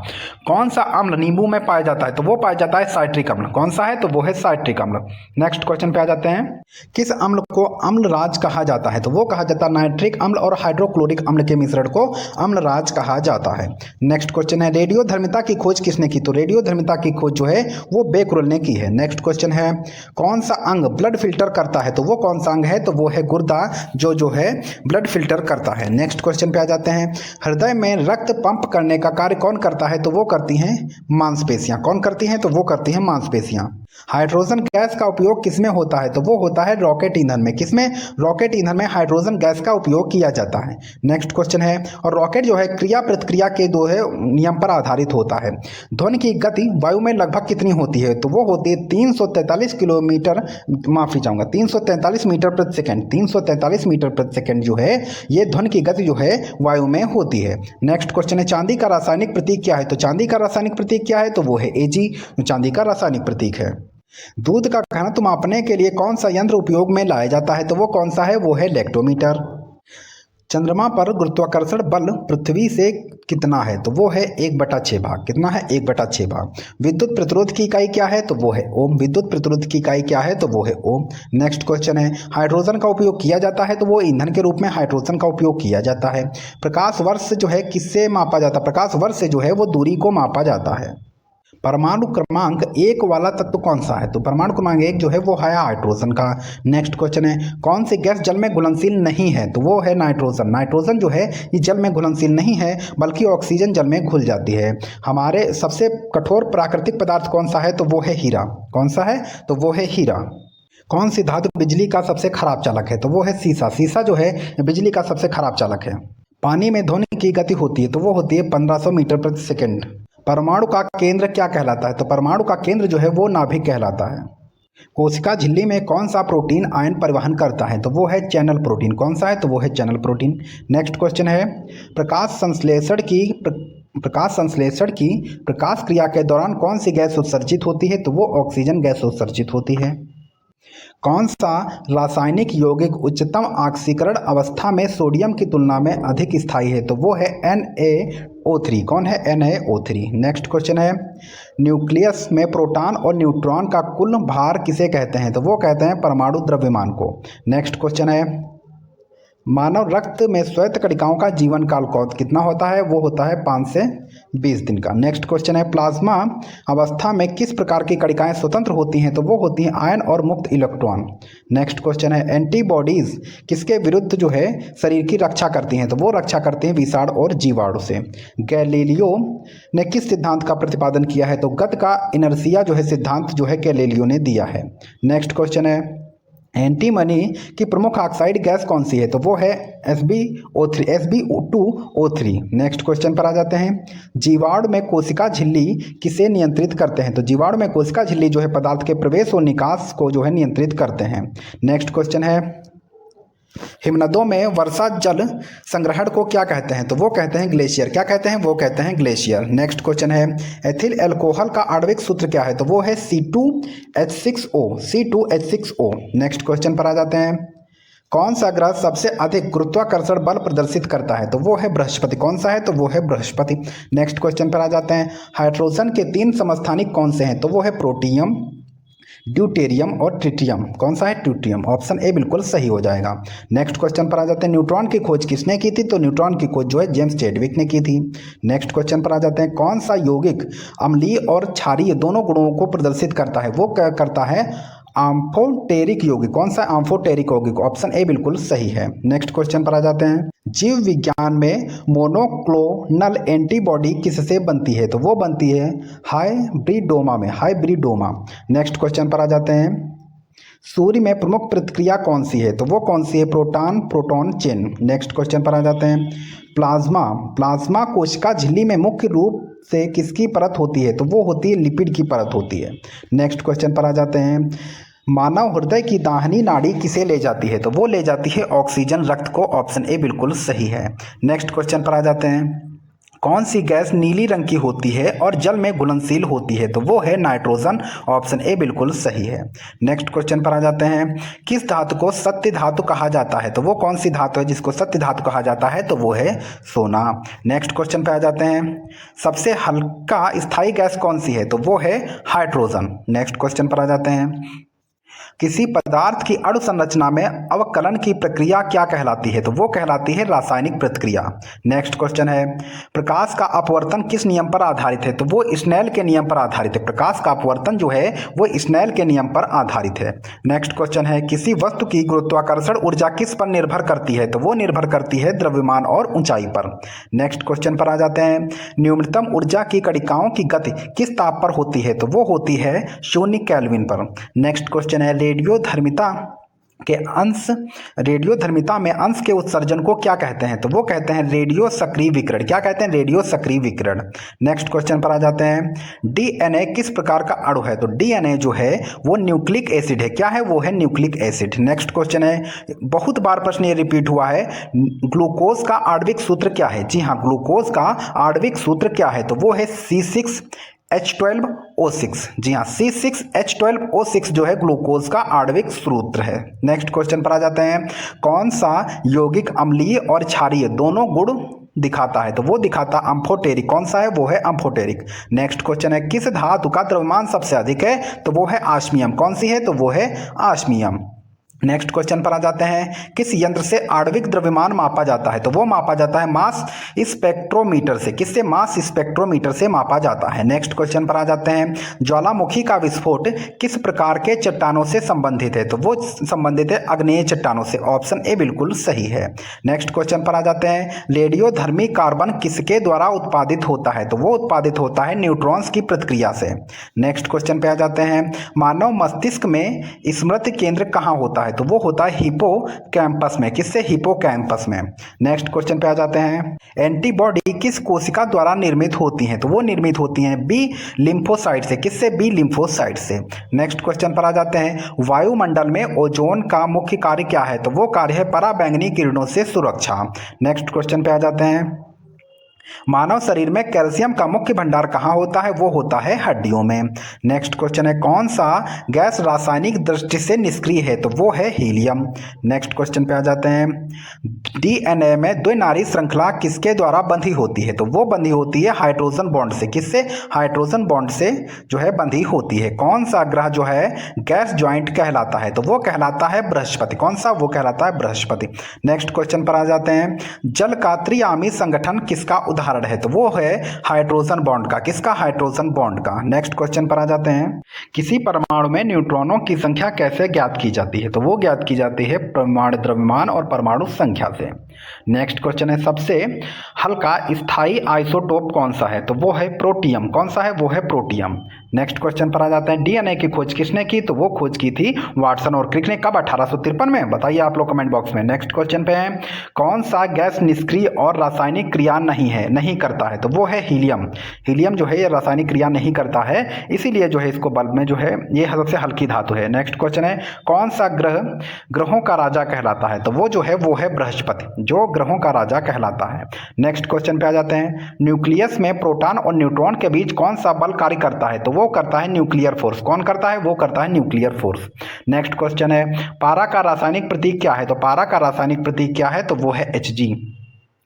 कौन सा अम्ल नींबू में पाया जाता है? तो वो पाया जाता है साइट्रिक अम्ल। कौन सा है? तो वो है साइट्रिक अम्ल। नेक्स्ट क्वेश्चन पे आ जाते हैं। किस अम्ल को अम्लराज कहा जाता है? तो वो कहा जाता है नाइट्रिक अम्ल और हाइड्रोक्लोरिक अम्ल के मिश्रण को अम्लराज कहा जाता है। नेक्स्ट क्वेश्चन है रेडियोधर्मिता की खोज किसने की? तो रेडियोधर्मिता की खोज जो है वो बेक्रेल ने की है। नेक्स्ट क्वेश्चन है कौन सा अंग ब्लड फिल्टर करता है? तो वो कौन सा अंग है? तो वो है गुर्दा जो है ब्लड फिल्टर करता है। नेक्स्ट क्वेश्चन पे आ जाते हैं। हृदय में रक्त पंप करने का कार्य कौन करता है? तो वो करती हैं मांसपेशियां। कौन करती हैं? तो वो करती हैं मांसपेशियां। हाइड्रोजन गैस का उपयोग किसमें होता है? तो वो होता है रॉकेट ईंधन में। किसमें? रॉकेट ईंधन में हाइड्रोजन गैस का उपयोग किया जाता है। नेक्स्ट क्वेश्चन है और रॉकेट जो है क्रिया प्रतिक्रिया के जो है नियम पर आधारित होता है। ध्वनि की गति वायु में लगभग कितनी होती है? तो वो होती है 343 किलोमीटर, माफी चाहूंगा 343 मीटर प्रति सेकंड। 343 मीटर प्रति सेकंड जो है ये ध्वनि की गति जो है वायु में होती है। नेक्स्ट क्वेश्चन है चांदी का रासायनिक प्रतीक क्या है? तो चांदी का रासायनिक प्रतीक क्या है? तो वो है Ag, जो चांदी का रासायनिक प्रतीक है। दूध का घनत्व मापने के लिए कौन सा यंत्र उपयोग में लाया जाता है? तो वो कौन सा है? वो है लैक्टोमीटर। चंद्रमा पर गुरुत्वाकर्षण बल पृथ्वी से कितना है? तो वो है 1/6 भाग। कितना है? 1/6 भाग। विद्युत प्रतिरोध की इकाई क्या है? तो वो है ओम। विद्युत प्रतिरोध की इकाई क्या है? तो वो है ओम। नेक्स्ट क्वेश्चन है हाइड्रोजन का उपयोग किया जाता है? तो वो ईंधन के रूप में हाइड्रोजन का उपयोग किया जाता है। प्रकाश वर्ष जो है किससे मापा जाता है? प्रकाश वर्ष से जो है वो दूरी को मापा जाता है। परमाणु क्रमांक 1 वाला तत्व कौन सा है? तो परमाणु क्रमांक 1 जो है वो है हाइड्रोजन का। नेक्स्ट क्वेश्चन है कौन सी गैस जल में घुलनशील नहीं है? तो वो है नाइट्रोजन। नाइट्रोजन जो है ये जल में घुलनशील नहीं है बल्कि ऑक्सीजन जल में घुल जाती है। हमारे सबसे कठोर प्राकृतिक पदार्थ कौन सा है? तो वो है हीरा। कौन सा है? तो वो है हीरा। कौन सी धातु बिजली का सबसे खराब चालक है? तो वो है सीसा। सीसा जो है बिजली का सबसे खराब चालक है। पानी में ध्वनि की गति होती है? तो वो होती है 1500 मीटर प्रति सेकंड। परमाणु का केंद्र क्या कहलाता है? तो परमाणु का केंद्र जो है वो नाभिक कहलाता है। कोशिका झिल्ली में कौन सा प्रोटीन आयन परिवहन करता है? तो वो है चैनल प्रोटीन। कौन सा है? तो वो है चैनल प्रोटीन। नेक्स्ट क्वेश्चन है प्रकाश क्रिया के दौरान कौन सी गैस उत्सर्जित होती है? तो वो ऑक्सीजन गैस उत्सर्जित होती है। कौन सा रासायनिक यौगिक उच्चतम ऑक्सीकरण अवस्था में सोडियम की तुलना में अधिक स्थायी है? तो वो है NaO3। कौन है? NaO3। नेक्स्ट क्वेश्चन है न्यूक्लियस में प्रोटॉन और न्यूट्रॉन का कुल भार किसे कहते हैं? तो वो कहते हैं परमाणु द्रव्यमान को। नेक्स्ट क्वेश्चन है मानव रक्त में श्वेत कणिकाओं का जीवन काल कितना होता है? वो होता है 5 से 20 दिन का। नेक्स्ट क्वेश्चन है प्लाज्मा अवस्था में किस प्रकार की कणिकाएं स्वतंत्र होती हैं? तो वो होती हैं आयन और मुक्त इलेक्ट्रॉन। नेक्स्ट क्वेश्चन है एंटीबॉडीज किसके विरुद्ध जो है शरीर की रक्षा करती हैं? तो वो रक्षा करती हैं विषाणु और जीवाणु से। गैलीलियो ने किस सिद्धांत का प्रतिपादन किया है? तो गति का इनर्शिया जो है सिद्धांत जो है गैलीलियो ने दिया है। नेक्स्ट क्वेश्चन है एंटीमनी की प्रमुख ऑक्साइड गैस कौन सी है? तो वो है SbO2O3। नेक्स्ट क्वेश्चन पर आ जाते हैं जीवाणु में कोशिका झिल्ली किसे नियंत्रित करते हैं? तो जीवाणु में कोशिका झिल्ली जो है पदार्थ के प्रवेश और निकास को जो है नियंत्रित करते हैं। नेक्स्ट क्वेश्चन है हिमनदों में वर्षा जल संग्रहण को क्या कहते हैं? तो वो कहते हैं ग्लेशियर। क्या कहते हैं? वो कहते हैं ग्लेशियर। नेक्स्ट क्वेश्चन है एथिल अल्कोहल का आणविक सूत्र क्या है? तो वो है C2H6O। C2H6O। नेक्स्ट क्वेश्चन पर आ जाते हैं कौन सा ग्रह सबसे अधिक गुरुत्वाकर्षण बल प्रदर्शित करता है? तो वो है बृहस्पति। कौन सा है? तो वो है बृहस्पति। नेक्स्ट क्वेश्चन पर आ जाते हैं हाइड्रोजन के 3 समस्थानिक कौन से हैं? तो वो है प्रोटियम, ड्यूटेरियम और ट्रिटियम। कौन सा है? ट्रिटियम। ऑप्शन ए बिल्कुल सही हो जाएगा। नेक्स्ट क्वेश्चन पर आ जाते हैं न्यूट्रॉन की खोज किसने की थी? तो न्यूट्रॉन की खोज जो है जेम्स चैडविक ने की थी। नेक्स्ट क्वेश्चन पर आ जाते हैं कौन सा यौगिक अम्लीय और क्षारीय दोनों गुणों को प्रदर्शित करता है? वो क्या करता है? आम्फोटेरिक यौगिक। कौन सा? आम्फोटेरिक यौगिक। ऑप्शन ए बिल्कुल सही है। नेक्स्ट क्वेश्चन पर आ जाते हैं जीव विज्ञान में मोनोक्लोनल एंटीबॉडी किससे बनती है? तो वो बनती है हाइब्रिडोमा में। हाइब्रिडोमा। नेक्स्ट क्वेश्चन पर आ जाते हैं सूर्य में प्रमुख प्रतिक्रिया कौन सी है? तो वो कौन सी है? Proton proton chain. Next question पर आ जाते हैं प्लाज्मा कोशिका झिल्ली में मुख्य रूप से किसकी परत होती है? तो वो होती है लिपिड की परत होती है। नेक्स्ट क्वेश्चन पर आ जाते हैं मानव हृदय की दाहिनी नाड़ी किसे ले जाती है? तो वो ले जाती है ऑक्सीजन रक्त को। ऑप्शन ए बिल्कुल सही है। नेक्स्ट क्वेश्चन पर आ जाते हैं कौन सी गैस नीली रंग की होती है और जल में घुलनशील होती है? तो वो है नाइट्रोजन। ऑप्शन ए बिल्कुल सही है। नेक्स्ट क्वेश्चन पर आ जाते हैं। किस धातु को सत्य धातु कहा जाता है? तो वो कौन सी धातु है जिसको सत्य धातु कहा जाता है? तो वो है सोना। नेक्स्ट क्वेश्चन पर आ जाते हैं। सबसे हल्का स्थायी गैस कौन सी है? तो वो है हाइड्रोजन। नेक्स्ट क्वेश्चन पर आ जाते हैं। किसी पदार्थ की अणु संरचना में अवकलन की प्रक्रिया क्या कहलाती है? तो वो कहलाती है रासायनिक प्रतिक्रिया। नेक्स्ट क्वेश्चन है। प्रकाश का अपवर्तन किस नियम पर आधारित है? तो वो स्नेल के नियम पर आधारित है। प्रकाश का अपवर्तन जो है वो स्नेल के नियम पर आधारित है। नेक्स्ट क्वेश्चन है। किसी वस्तु की गुरुत्वाकर्षण ऊर्जा किस पर निर्भर करती है? तो वो निर्भर करती है द्रव्यमान और ऊंचाई पर। नेक्स्ट क्वेश्चन पर आ जाते हैं। न्यूनतम ऊर्जा की कणिकाओं की गति किस ताप पर होती है? तो वो होती है 0 केल्विन पर। नेक्स्ट क्वेश्चन है। रेडियोधर्मिता में अंश के उत्सर्जन को क्या कहते हैं? तो वो कहते हैं रेडियो सक्रिय विकिरण। क्या कहते हैं? रेडियो सक्रिय विकिरण। नेक्स्ट क्वेश्चन पर आ जाते हैं। डीएनए किस प्रकार का अणु है? तो डीएनए जो है वो न्यूक्लिक एसिड है। क्या है? वो है न्यूक्लिक एसिड। नेक्स्ट क्वेश्चन है। बहुत बार प्रश्न ये रिपीट हुआ है। ग्लूकोज का आणविक सूत्र क्या है? जी हाँ, ग्लूकोज का आणविक सूत्र क्या है? तो वो है C6H12O6। जी हाँ, C6H12O6 जो है ग्लूकोज का आणविक सूत्र है। नेक्स्ट क्वेश्चन पर आ जाते हैं। कौन सा यौगिक अम्लीय और क्षारीय दोनों गुण दिखाता है? तो वो दिखाता अम्फोटेरिक। कौन सा है? वो है अम्फोटेरिक। नेक्स्ट क्वेश्चन है। किस धातु का द्रव्यमान सबसे अधिक है? तो वो है आस्मियम। कौन सी है? तो वो है आस्मियम। नेक्स्ट क्वेश्चन पर आ जाते हैं। किस यंत्र से आणविक द्रव्यमान मापा जाता है? तो वो मापा जाता है मास स्पेक्ट्रोमीटर से। किससे? मास स्पेक्ट्रोमीटर से मापा जाता है। नेक्स्ट क्वेश्चन पर आ जाते हैं। ज्वालामुखी का विस्फोट किस प्रकार के चट्टानों से संबंधित है? तो वो संबंधित है आग्नेय चट्टानों से। ऑप्शन ए बिल्कुल सही है। नेक्स्ट क्वेश्चन पर आ जाते हैं। रेडियोधर्मी कार्बन किसके द्वारा उत्पादित होता है? तो वो उत्पादित होता है न्यूट्रॉन्स की प्रतिक्रिया से। नेक्स्ट क्वेश्चन पे आ जाते हैं। मानव मस्तिष्क में स्मृति केंद्र कहाँ होता है? तो वो होता है हिपोकैम्पस में। किससे? हिपोकैम्पस में। नेक्स्ट क्वेश्चन पे आ जाते हैं। एंटीबॉडी किस कोशिका द्वारा निर्मित होती हैं? तो वो निर्मित होती हैं बी लिम्फोसाइट से। किससे? बी लिम्फोसाइट से। नेक्स्ट क्वेश्चन पर आ जाते हैं। वायुमंडल में ओजोन का मुख्य कार्य क्या है? तो वो कार्य है पराबैंगनी किरणों से सुरक्षा। नेक्स्ट क्वेश्चन पे आ जाते हैं। मानव शरीर में कैल्शियम का मुख्य भंडार कहाँ होता है? वो होता है हड्डियों में। नेक्स्ट क्वेश्चन है। कौन सा गैस रासायनिक दृष्टि से निष्क्रिय है? तो वो है हीलियम। नेक्स्ट क्वेश्चन पे आ जाते हैं। डीएनए में द्विनारी श्रृंखला किसके द्वारा बंधी होती है? तो वो बंधी होती है हाइड्रोजन बॉन्ड से। किससे? हाइड्रोजन बॉन्ड से जो है बंधी होती है। कौन सा ग्रह जो है गैस ज्वाइंट कहलाता है? तो वो कहलाता है बृहस्पति। कौन सा? वो कहलाता है बृहस्पति। नेक्स्ट क्वेश्चन पर आ जाते हैं। जल का त्रिआमी संगठन किसका उदाहरण है? तो वो है हाइड्रोजन बॉन्ड का। किसका? हाइड्रोजन बॉन्ड का। नेक्स्ट क्वेश्चन पर आ जाते हैं। किसी परमाणु में न्यूट्रॉनों की संख्या कैसे ज्ञात की जाती है? तो वो ज्ञात की जाती है परमाणु द्रव्यमान और परमाणु संख्या से। नेक्स्ट क्वेश्चन है। सबसे हल्का स्थायी आइसोटोप कौन सा है? तो वो है प्रोटियम। कौन सा है? वो है प्रोटियम। नेक्स्ट क्वेश्चन पर आ जाते हैं। डीएनए की खोज किसने की? तो वो खोज की थी वाटसन और क्रिक ने। कब? 1853 में। बताइए आप लोग कमेंट बॉक्स में। नेक्स्ट क्वेश्चन पे है। कौन सा गैस निष्क्रिय और रासायनिक क्रिया नहीं करता है? तो वो है हीलियम। हीलियम जो है ये रासायनिक क्रिया नहीं करता है, इसीलिए जो है इसको बल्ब में जो है ये सबसे हल्की धातु है। नेक्स्ट क्वेश्चन है। कौन सा ग्रहों का राजा कहलाता है? तो वो जो है वो है बृहस्पति, जो ग्रहों का राजा कहलाता है। नेक्स्ट क्वेश्चन पे आ जाते हैं। न्यूक्लियस में प्रोटॉन और न्यूट्रॉन के बीच कौन सा बल कार्य करता है? तो वो करता है न्यूक्लियर फोर्स। कौन करता है? वो करता है न्यूक्लियर फोर्स। नेक्स्ट क्वेश्चन है। पारा का रासायनिक प्रतीक क्या है? तो पारा का रासायनिक प्रतीक क्या है? तो वो है Hg।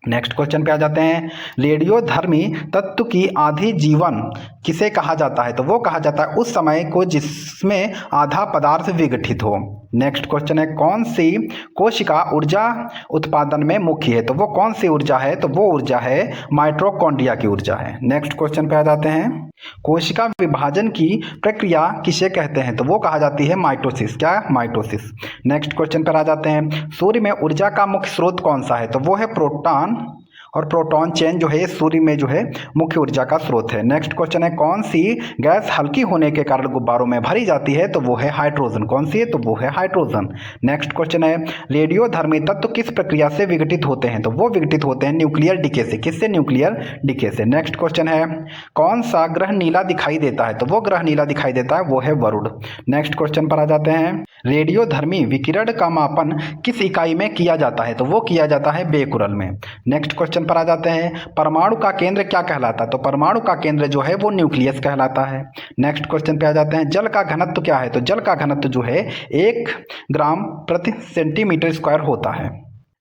नेक्स्ट क्वेश्चन पे आ जाते हैं। रेडियोधर्मी तत्व की आधी जीवन किसे कहा जाता है? तो वो कहा जाता है उस समय को जिसमें आधा पदार्थ विघटित हो। नेक्स्ट क्वेश्चन है। कौन सी कोशिका ऊर्जा उत्पादन में मुख्य है? तो वो कौन सी ऊर्जा है? तो वो ऊर्जा है माइटोकॉन्ड्रिया की ऊर्जा है। नेक्स्ट क्वेश्चन पे आ जाते हैं। कोशिका विभाजन की प्रक्रिया किसे कहते हैं? तो वो कहा जाती है माइटोसिस। क्या? माइटोसिस। नेक्स्ट क्वेश्चन पर आ जाते हैं। सूर्य में ऊर्जा का मुख्य स्रोत कौन सा है? तो वो है प्रोटॉन और प्रोटॉन चेन जो है सूर्य में जो है मुख्य ऊर्जा का स्रोत है। नेक्स्ट क्वेश्चन है। कौन सी गैस हल्की होने के कारण गुब्बारों में भरी जाती है? तो वो है हाइड्रोजन। कौन सी है? तो वो है हाइड्रोजन। नेक्स्ट क्वेश्चन है। रेडियोधर्मी तत्व किस प्रक्रिया से विघटित होते हैं? तो वो विघटित होते हैं न्यूक्लियर डीके से। किससे? न्यूक्लियर डीके से। नेक्स्ट क्वेश्चन है। कौन सा ग्रह नीला दिखाई देता है? तो वो ग्रह नीला दिखाई देता है वो है वरुण। नेक्स्ट क्वेश्चन पर आ जाते हैं। रेडियोधर्मी विकिरण का मापन किस इकाई में किया जाता है? तो वो किया जाता है बेकुरल में। नेक्स्ट क्वेश्चन क्वेश्चन पर आ जाते हैं, परमाणु का केंद्र क्या कहलाता है? तो परमाणु का केंद्र जो है वो न्यूक्लियस कहलाता है। नेक्स्ट क्वेश्चन पे आ जाते हैं, जल का घनत्व क्या है? तो जल का घनत्व जो है 1 ग्राम प्रति सेंटीमीटर स्क्वायर होता है।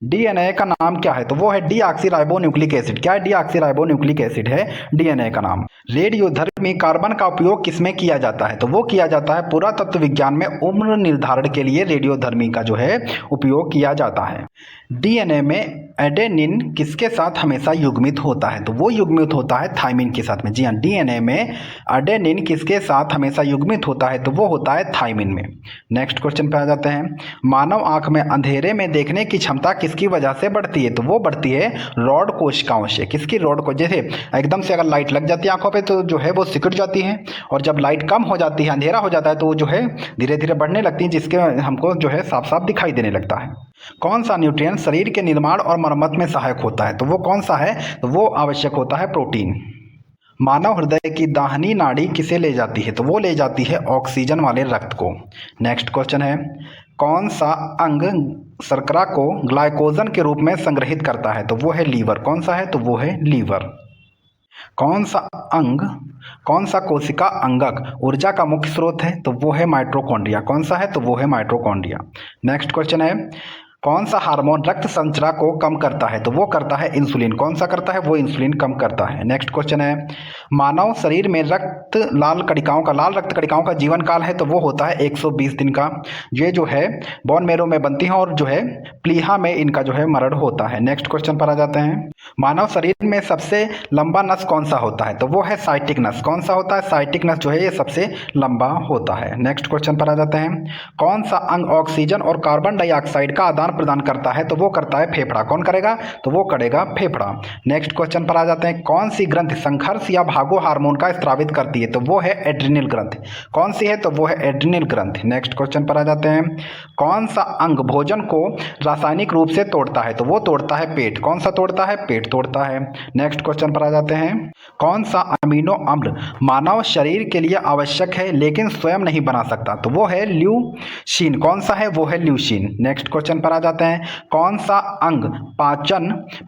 डीएनए का नाम क्या है? तो वो है डीऑक्सीराइबोन्यूक्लिक एसिड। क्या है? डीऑक्सीराइबोन्यूक्लिक एसिड है डीएनए का नाम। रेडियोधर्मी कार्बन का उपयोग किसमें किया जाता है? तो वो किया जाता है पुरातत्व विज्ञान में उम्र निर्धारण के लिए रेडियोधर्मी का जो है उपयोग किया जाता है। डीएनए में एडेनिन किसके साथ हमेशा युग्मित होता है? तो वो युग्मित होता है थाइमिन के साथ में। जी हाँ, डीएनए में एडेनिन किसके साथ हमेशा युग्मित होता है? तो वो होता है थाइमिन में। नेक्स्ट क्वेश्चन पे आ जाते हैं, मानव आंख में अंधेरे में देखने की क्षमता किसकी वजह से बढ़ती है? तो वो बढ़ती है रॉड कोशिकाओं से। किसकी? रॉड को। जैसे एकदम से अगर लाइट लग जाती है आंखों पे तो जो है वो सिकुड़ जाती है, और जब लाइट कम हो जाती है, अंधेरा हो जाता है, तो वो जो है धीरे धीरे बढ़ने लगती है, जिसके हमको जो है साफ साफ दिखाई देने लगता है। कौन सा न्यूट्रिएंट शरीर के निर्माण और मरम्मत में सहायक होता है? तो वो कौन सा है? तो वो आवश्यक होता है प्रोटीन। मानव हृदय की दाहिनी नाड़ी किसे ले जाती है? तो वो ले जाती है ऑक्सीजन वाले रक्त को। नेक्स्ट क्वेश्चन है, कौन सा अंग शर्करा को ग्लाइकोजन के रूप में संग्रहित करता है? तो वो है लीवर। कौन सा है? तो वो है लीवर। कौन सा अंग, कौन सा कोशिका अंगक ऊर्जा का मुख्य स्रोत है? तो वो है माइटोकॉन्ड्रिया। कौन सा है? तो वो है माइटोकॉन्ड्रिया। नेक्स्ट क्वेश्चन है, कौन सा हार्मोन रक्त संचरण को कम करता है? तो वो करता है इंसुलिन। कौन सा करता है? वो इंसुलिन कम करता है। नेक्स्ट क्वेश्चन है, मानव शरीर में लाल रक्त कणिकाओं का जीवन काल है? तो वो होता है 120 दिन का। ये जो है बोन मैरो में बनती हैं और जो है प्लीहा में इनका जो है मरण होता है। नेक्स्ट क्वेश्चन पर आ जाते हैं, मानव शरीर में सबसे लंबा नस कौन सा होता है? तो वो है साइटिक नस। कौन सा होता है? साइटिक नस जो है ये सबसे लंबा होता है। नेक्स्ट क्वेश्चन पर आ जाते हैं, कौन सा अंग ऑक्सीजन और कार्बन डाइऑक्साइड का आदान प्रदान करता है? तो वो करता है फेफड़ा। कौन करेगा? तो वो करेगा फेफड़ा। नेक्स्ट क्वेश्चन पर आ जाते हैं, कौन सी ग्रंथि संघर्ष या भागो हार्मोन का स्रावित करती है? तो वो है एड्रिनल ग्रंथि। कौन सी है? तो वो है एड्रिनल ग्रंथि। नेक्स्ट क्वेश्चन पर आ जाते हैं, कौन सा अंग भोजन को रासायनिक रूप से तोड़ता है? तो वो तोड़ता है पेट। कौन सा तोड़ता है? पेट तोड़ता है। नेक्स्ट क्वेश्चन पर आ जाते हैं, कौन सा अमीनो अम्ल मानव शरीर के लिए आवश्यक है लेकिन स्वयं नहीं बना सकता? तो वो है ल्यूसीन। कौन सा है? वो है ल्यूसीन। नेक्स्ट क्वेश्चन पर आ जाते हैं, कौन सा अंग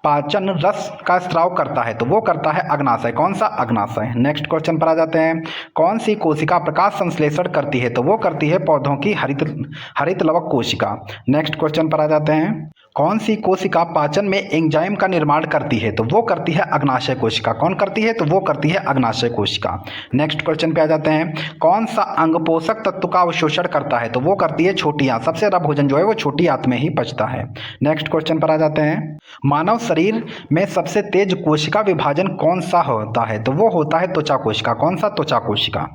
पाचन रस का स्राव करता है? तो वो करता है अग्नाशय। कौन सा? अग्नाशय। नेक्स्ट क्वेश्चन पर आ जाते हैं, कौन सी कोशिका प्रकाश संश्लेषण करती है? तो वो करती है पौधों की हरित लवक कोशिका। नेक्स्ट क्वेश्चन पर आ जाते हैं, कौन सी कोशिका पाचन में एंजाइम का निर्माण करती है? तो वो करती है अग्नाशय कोशिका। कौन करती है? तो वो करती है अग्नाशय कोशिका। नेक्स्ट क्वेश्चन पे आ जाते हैं, कौन सा अंग पोषक तत्व का अवशोषण करता है? तो वो करती है छोटी आंत। सबसे ज्यादा भोजन जो है वो छोटी आंत में ही पचता है। नेक्स्ट क्वेश्चन पर आ जाते हैं, मानव शरीर में सबसे तेज कोशिका विभाजन कौन सा होता है? तो वो होता है त्वचा कोशिका। कौन सा? त्वचा कोशिका।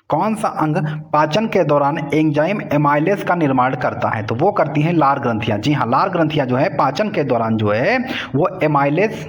कौन सा अंग पाचन के दौरान एंजाइम एमाइलेज का निर्माण करता है? तो वो करती हैं लार ग्रंथियां। जी हाँ, लार ग्रंथियां जो है पाचन के दौरान जो है वो एमाइलेज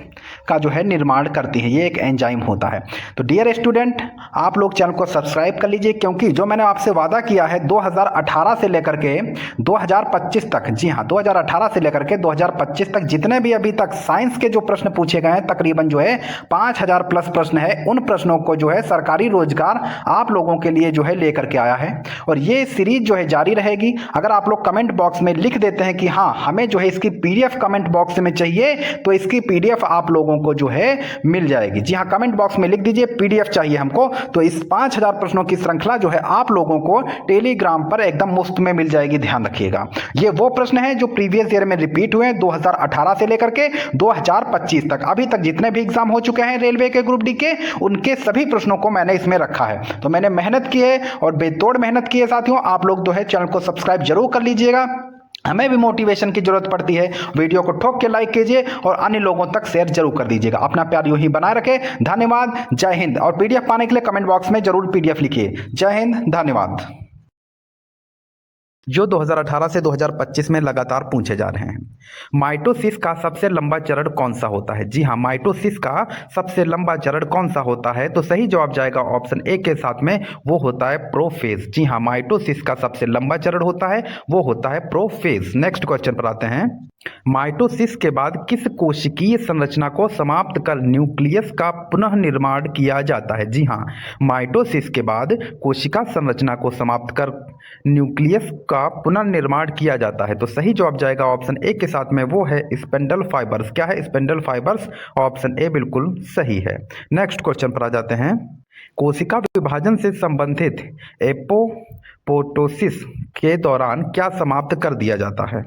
का जो है निर्माण करती है। ये एक एंजाइम होता है। तो डियर स्टूडेंट, आप लोग चैनल को सब्सक्राइब कर लीजिए, क्योंकि जो मैंने आपसे वादा किया है 2018 से लेकर के 2025 तक, जी हाँ 2018 से लेकर के 2025 तक जितने भी अभी तक साइंस के जो प्रश्न पूछे गए हैं, तकरीबन जो है 5000 प्लस प्रश्न है, उन प्रश्नों को जो है सरकारी रोजगार आप लोगों के लिए जो है लेकर के आया है। और ये सीरीज जो है जारी रहेगी। अगर आप लोग कमेंट बॉक्स में लिख देते हैं कि हाँ हमें जो है इसकी पीडीएफ कमेंट बॉक्स में चाहिए, तो इसकी पीडीएफ आप लोगों को जो है मिल जाएगी। जी हाँ, कमेंट बॉक्स में लिख दीजिए पीडीएफ चाहिए हमको, तो इस 5000 प्रश्नों की श्रृंखला जो है आप लोगों को टेलीग्राम पर एकदम मुफ्त में मिल जाएगी। ध्यान रखिएगा, ये वो प्रश्न है जो प्रीवियस ईयर में रिपीट हुए 2018 से लेकर के 2025 तक। अभी तक जितने भी एग्जाम हो चुके हैं रेलवे के ग्रुप डी के, उनके सभी प्रश्नों को मैंने इसमें रखा है। तो मैंने मेहनत की है और बेतोड़ मेहनत की है साथियों। आप लोग जो है चैनल को सब्सक्राइब जरूर कर लीजिएगा, हमें भी मोटिवेशन की जरूरत पड़ती है। वीडियो को ठोक के लाइक कीजिए और अन्य लोगों तक शेयर जरूर कर दीजिएगा। अपना प्यार यूं ही बनाए रखें। धन्यवाद, जय हिंद। और पीडीएफ पाने के लिए कमेंट बॉक्स में जरूर पीडीएफ लिखिए। जय हिंद, धन्यवाद। जो 2018 से 2025 में लगातार पूछे जा रहे हैं, माइटोसिस का सबसे लंबा चरण कौन सा होता है? जी हाँ, माइटोसिस का सबसे लंबा चरण कौन सा होता है? तो सही जवाब जाएगा ऑप्शन ए के साथ में, वो होता है प्रोफेज। जी हाँ, माइटोसिस का सबसे लंबा चरण होता है वो होता है प्रोफेज। नेक्स्ट क्वेश्चन पर आते हैं, माइटोसिस के बाद किस कोशिकीय संरचना को समाप्त कर न्यूक्लियस का पुनः निर्माण किया जाता है? जी हाँ, माइटोसिस के बाद कोशिका संरचना को समाप्त कर न्यूक्लियस का का पुनर्निर्माण किया जाता है? तो सही जवाब जाएगा ऑप्शन ए के साथ में, वो है स्पेंडल फाइबर्स। क्या है? Spindle fibres. ऑप्शन ए बिल्कुल सही है। नेक्स्ट क्वेश्चन पर आ जाते हैं। कोशिका विभाजन से संबंधित एपोप्टोसिस के दौरान क्या समाप्त कर दिया जाता है?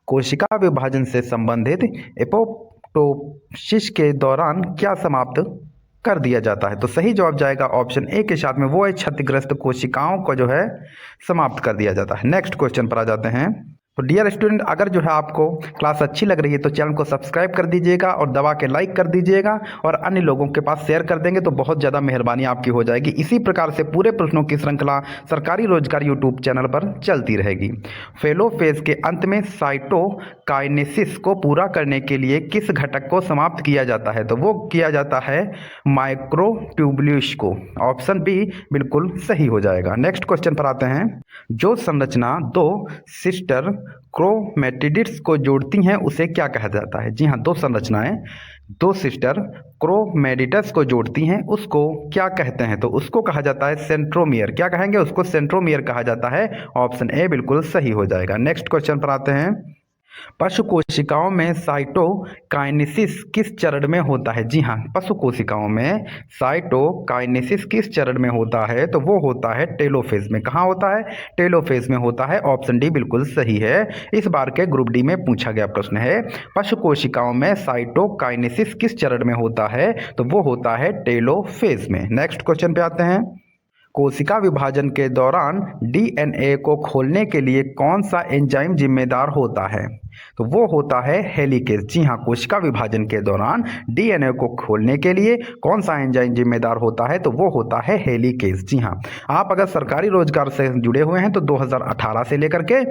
कोशिका विभाजन से संबंधित एपोप्टोसिस के दौरान क्या समाप्त कर दिया जाता है? तो सही जवाब जाएगा ऑप्शन ए के साथ में, वो है क्षतिग्रस्त कोशिकाओं को जो है समाप्त कर दिया जाता है। नेक्स्ट क्वेश्चन पर आ जाते हैं। तो डियर स्टूडेंट, अगर जो है आपको क्लास अच्छी लग रही है तो चैनल को सब्सक्राइब कर दीजिएगा और दबा के लाइक कर दीजिएगा और अन्य लोगों के पास शेयर कर देंगे तो बहुत ज़्यादा मेहरबानी आपकी हो जाएगी। इसी प्रकार से पूरे प्रश्नों की श्रृंखला सरकारी रोजगार यूट्यूब चैनल पर चलती रहेगी। फेलो फेज के अंत में साइटोकाइनेसिस को पूरा करने के लिए किस घटक को समाप्त किया जाता है? तो वो किया जाता है माइक्रोट्यूबुल्स को। ऑप्शन बी बिल्कुल सही हो जाएगा। नेक्स्ट क्वेश्चन पर आते हैं। जो संरचना दो सिस्टर क्रोमैटिड्स को जोड़ती हैं उसे क्या कहा जाता है? जी हाँ, दो संरचनाएं दो सिस्टर क्रोमैटिड्स को जोड़ती हैं उसको क्या कहते हैं? तो उसको कहा जाता है सेंट्रोमियर। क्या कहेंगे? उसको सेंट्रोमियर कहा जाता है। ऑप्शन ए बिल्कुल सही हो जाएगा। नेक्स्ट क्वेश्चन पर आते हैं। पशु कोशिकाओं में साइटोकाइनेसिस किस चरण में होता है? जी हाँ, पशु कोशिकाओं में साइटोकाइनेसिस किस चरण में होता है? तो वो होता है टेलोफेज में। कहाँ होता है? टेलोफेज में होता है। ऑप्शन डी बिल्कुल सही है। इस बार के ग्रुप डी में पूछा गया प्रश्न है, पशु कोशिकाओं में साइटोकाइनेसिस किस चरण में होता है? तो वो होता है टेलोफेज में। नेक्स्ट क्वेश्चन पे आते हैं। कोशिका विभाजन के दौरान डीएनए को खोलने के लिए कौन सा एंजाइम जिम्मेदार होता है? तो वो होता है हेलिकेज। जी हाँ, कोशिका विभाजन के दौरान डीएनए को खोलने के लिए कौन सा एंजाइम जिम्मेदार होता है? तो वो होता है हेलिकेज। जी हाँ, आप अगर सरकारी रोजगार से जुड़े हुए हैं तो 2018 से लेकर के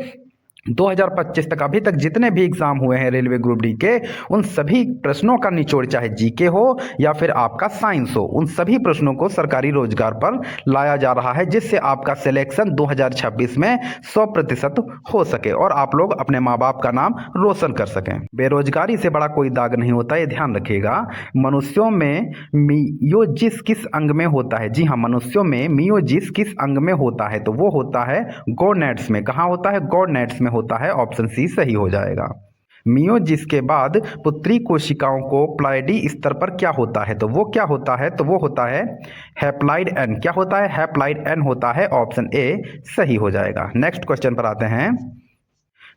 2025 तक अभी तक जितने भी एग्जाम हुए हैं रेलवे ग्रुप डी के, उन सभी प्रश्नों का निचोड़, चाहे जीके हो या फिर आपका साइंस हो, उन सभी प्रश्नों को सरकारी रोजगार पर लाया जा रहा है जिससे आपका सिलेक्शन 2026 में 100% हो सके और आप लोग अपने माँ बाप का नाम रोशन कर सकें। बेरोजगारी से बड़ा कोई दाग नहीं होता, ये ध्यान रखिएगा। मनुष्यों में मियोजिस किस अंग में होता है? जी हाँ, मनुष्यों में मियोजिस किस अंग में होता है? तो वो होता है गोनेड्स में। कहाँ होता है? गोनेड्स में होता है। ऑप्शन सी सही हो जाएगा। मियोजिस के बाद पुत्री कोशिकाओं को प्लाइडी स्तर पर क्या होता है? तो वो क्या होता है? तो वो होता है हैप्लाइड एन। क्या होता है? हैप्लाइड एन होता है। ऑप्शन ए सही हो जाएगा। नेक्स्ट क्वेश्चन पर आते हैं।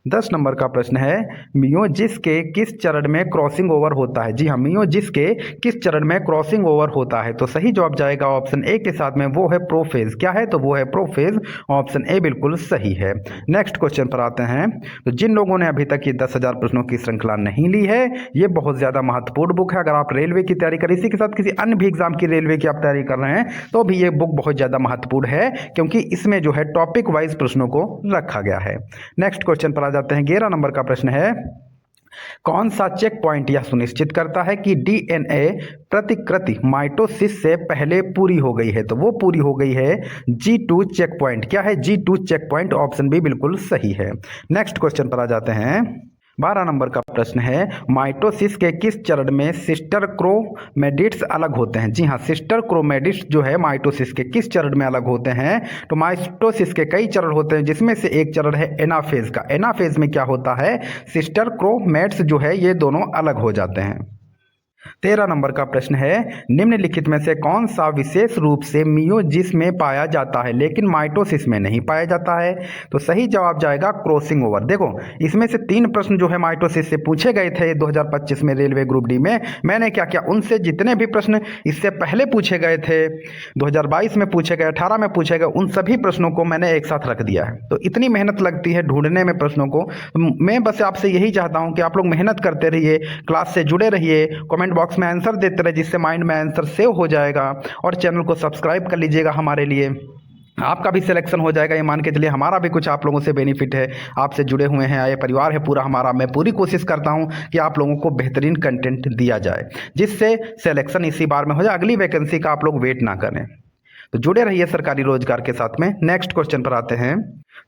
10 नंबर का प्रश्न है, मियोजिस के किस चरण में क्रॉसिंग ओवर होता है? जी हाँ, मियोजिस के किस चरण में क्रॉसिंग ओवर होता है? तो सही जवाब जाएगा ऑप्शन ए के साथ में, वो है प्रोफेज। क्या है? तो वो है प्रोफेज। ऑप्शन ए बिल्कुल सही है। नेक्स्ट क्वेश्चन पर आते हैं। तो जिन लोगों ने अभी तक ये 10,000 प्रश्नों की श्रृंखला नहीं ली है, ये बहुत ज़्यादा महत्वपूर्ण बुक है। अगर आप रेलवे की तैयारी कर, इसी के साथ किसी अन्य भी एग्जाम की रेलवे की आप तैयारी कर रहे हैं तो भी ये बुक बहुत ज़्यादा महत्वपूर्ण है क्योंकि इसमें जो है टॉपिक वाइज प्रश्नों को रखा गया है। नेक्स्ट क्वेश्चन पर जाते हैं। 11 नंबर का प्रश्न है, कौन सा चेक पॉइंट यह सुनिश्चित करता है कि डीएनए प्रतिकृति माइटोसिस से पहले पूरी हो गई है? तो वो पूरी हो गई है G2 चेक पॉइंट। क्या है? G2 check point. Option B बिल्कुल सही है। नेक्स्ट क्वेश्चन पर आ जाते हैं। 12 नंबर का प्रश्न है, माइटोसिस के किस चरण में सिस्टर क्रोमैटिड्स अलग होते हैं? जी हाँ, सिस्टर क्रोमैटिड्स जो है माइटोसिस के किस चरण में अलग होते हैं? तो माइटोसिस के कई चरण होते हैं जिसमें से एक चरण है एनाफेज का। एनाफेज में क्या होता है? सिस्टर क्रोमैट्स जो है ये दोनों अलग हो जाते हैं। 13 नंबर का प्रश्न है, निम्नलिखित में से कौन सा विशेष रूप से मियोजिस में पाया जाता है लेकिन माइटोसिस में नहीं पाया जाता है? तो सही जवाब जाएगा क्रॉसिंग ओवर। देखो, इसमें से 3 प्रश्न जो है माइटोसिस से पूछे गए थे 2025 में रेलवे ग्रुप डी में। मैंने क्या किया, उनसे जितने भी प्रश्न इससे पहले पूछे गए थे, 2022 में पूछे गए, 18 में पूछे गए, उन सभी प्रश्नों को मैंने एक साथ रख दिया है। तो इतनी मेहनत लगती है ढूंढने में प्रश्नों को। मैं बस आपसे यही चाहता हूँ कि आप लोग मेहनत करते रहिए, क्लास से जुड़े रहिए, कमेंट बॉक्स में आंसर देते रहे जिससे माइंड में आंसर सेव हो जाएगा और चैनल को सब्सक्राइब कर लीजिएगा। हमारे लिए आपका भी सिलेक्शन हो जाएगा, ये मान के चलिए। हमारा भी कुछ आप लोगों से बेनिफिट है, आपसे जुड़े हुए हैं, ये परिवार है पूरा हमारा। मैं पूरी कोशिश करता हूं कि आप लोगों को बेहतरीन कंटेंट दिया जाए जिससे सिलेक्शन इसी बार में हो जाए, अगली वैकेंसी का आप लोग वेट ना करें। तो जुड़े रहिए सरकारी रोजगार के साथ में। नेक्स्ट क्वेश्चन पर आते हैं।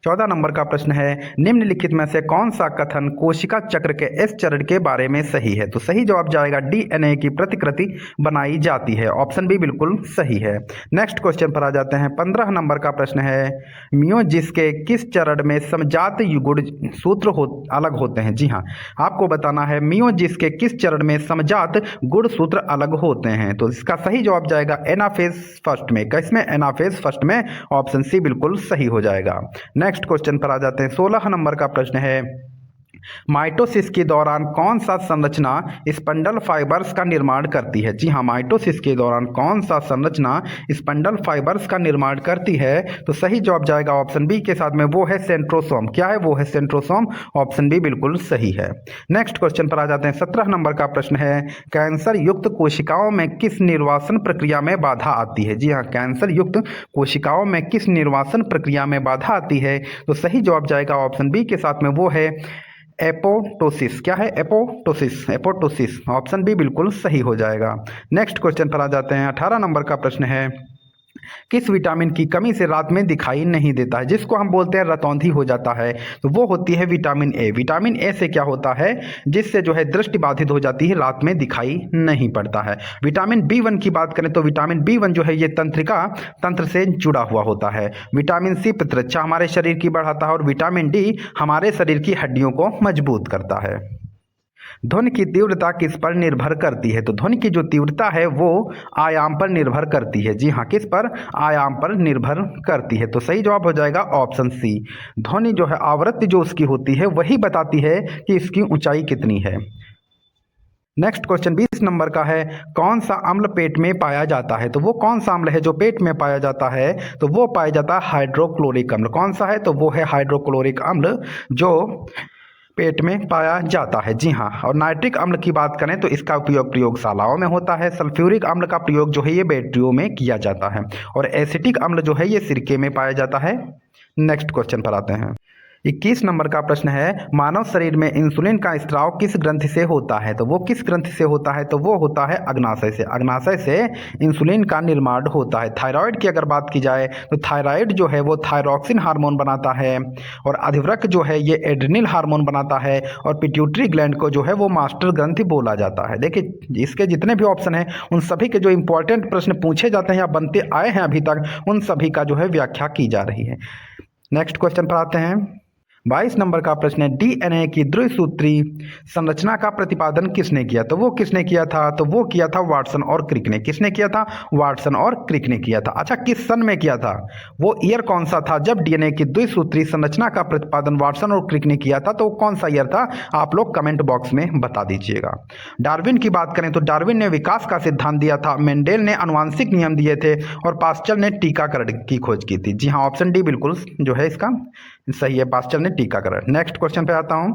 14 नंबर का प्रश्न है, निम्नलिखित में से कौन सा कथन कोशिका चक्र के एस चरण के बारे में सही है? तो सही जवाब जाएगा डीएनए की प्रतिकृति बनाई जाती है। ऑप्शन बी बिल्कुल सही है। नेक्स्ट क्वेश्चन पर आ जाते हैं। 15 नंबर का प्रश्न है, मियोसिस के किस चरण में समजात गुणसूत्र अलग होते हैं? जी हाँ, आपको बताना है मियोसिस के किस चरण में समजात गुणसूत्र अलग होते हैं। तो इसका सही जवाब जाएगा एनाफेज फर्स्ट में। किसमें? एनाफेज फर्स्ट में। ऑप्शन सी बिल्कुल सही हो जाएगा। नेक्स्ट क्वेश्चन पर आ जाते हैं। 16 नंबर का प्रश्न है, माइटोसिस के दौरान कौन सा संरचना स्पंडल फाइबर्स का निर्माण करती है? जी हाँ, माइटोसिस के दौरान कौन सा संरचना स्पंडल फाइबर्स का निर्माण करती है? तो सही जवाब जाएगा ऑप्शन बी के साथ में, वो है सेंट्रोसोम। क्या है? वो है सेंट्रोसोम। ऑप्शन बी बिल्कुल सही है। नेक्स्ट क्वेश्चन पर आ जाते हैं। 17 नंबर का प्रश्न है, कैंसर युक्त कोशिकाओं में किस निर्वासन प्रक्रिया में बाधा आती है? जी हाँ, कैंसर युक्त कोशिकाओं में किस निर्वासन प्रक्रिया में बाधा आती है? तो सही जवाब जाएगा ऑप्शन बी के साथ में, वो है एपोटोसिस। क्या है? एपोटोसिस। एपोटोसिस। ऑप्शन बी बिल्कुल सही हो जाएगा। नेक्स्ट क्वेश्चन पर आ जाते हैं। 18 नंबर का प्रश्न है, किस विटामिन की कमी से रात में दिखाई नहीं देता है? जिसको हम बोलते हैं रतौंधी हो जाता है, तो वो होती है विटामिन ए। विटामिन ए से क्या होता है? जिससे जो है दृष्टि बाधित हो जाती है, रात में दिखाई नहीं पड़ता है। विटामिन बी1 की बात करें तो विटामिन बी1 जो है ये तंत्रिका तंत्र से जुड़ा हुआ होता है। विटामिन सी प्रतिरक्षा हमारे शरीर की बढ़ाता है और विटामिन डी हमारे शरीर की हड्डियों को मजबूत करता है। ध्वनि की तीव्रता किस पर निर्भर करती है? तो ध्वनि की जो तीव्रता है वो आयाम पर निर्भर करती है। जी हाँ, किस पर? आयाम पर निर्भर करती है। तो सही जवाब हो जाएगा ऑप्शन सी। ध्वनि जो है आवृत्ति जो उसकी होती है वही बताती है कि इसकी ऊंचाई कितनी है। नेक्स्ट क्वेश्चन 20 नंबर का है, कौन सा अम्ल पेट में पाया जाता है? तो वो कौन सा अम्ल है जो पेट में पाया जाता है? तो वो पाया जाता है हाइड्रोक्लोरिक अम्ल। कौन सा है? तो वो है हाइड्रोक्लोरिक अम्ल जो पेट में पाया जाता है। जी हाँ, और नाइट्रिक अम्ल की बात करें तो इसका उपयोग प्रयोगशालाओं में होता है। सल्फ्यूरिक अम्ल का प्रयोग जो है ये बैटरियों में किया जाता है और एसिटिक अम्ल जो है ये सिरके में पाया जाता है। नेक्स्ट क्वेश्चन पर आते हैं। 21 नंबर का प्रश्न है, मानव शरीर में इंसुलिन का स्त्राव किस ग्रंथि से होता है? तो वो किस ग्रंथि से होता है? तो वो होता है अग्नाशय से। अग्नाशय से इंसुलिन का निर्माण होता है। थायराइड की अगर बात की जाए तो थायराइड जो है वो थायरॉक्सिन हार्मोन बनाता है और अधिवृक्क जो है ये एड्रिनल हार्मोन बनाता है और पिट्यूटरी ग्लैंड को जो है वो मास्टर ग्रंथि बोला जाता है। देखिए, इसके जितने भी ऑप्शन हैं उन सभी के जो इंपॉर्टेंट प्रश्न पूछे जाते हैं या बनते आए हैं अभी तक, उन सभी का जो है व्याख्या की जा रही है। नेक्स्ट क्वेश्चन पर आते हैं। 22 नंबर का प्रश्न है, डीएनए की द्विसूत्री संरचना का प्रतिपादन किसने किया? तो वो किसने किया था? तो वो किया था वाटसन और क्रिक ने। किसने किया था? वाटसन और क्रिक ने किया था। अच्छा, किस सन में किया था? वो ईयर कौन सा था जब डीएनए की द्विसूत्री संरचना का प्रतिपादन वाटसन और क्रिक ने किया था? तो कौन सा ईयर था? आप लोग कमेंट बॉक्स में बता दीजिएगा। डार्विन की बात करें तो डार्विन ने विकास का सिद्धांत दिया था, मेंडेल ने आनुवांशिक नियम दिए थे और पास्चल ने टीकाकरण की खोज की थी। जी हाँ, ऑप्शन डी बिल्कुल जो है इसका सही है, पास्चल ने टीकाकरण। नेक्स्ट क्वेश्चन पे आता हूं।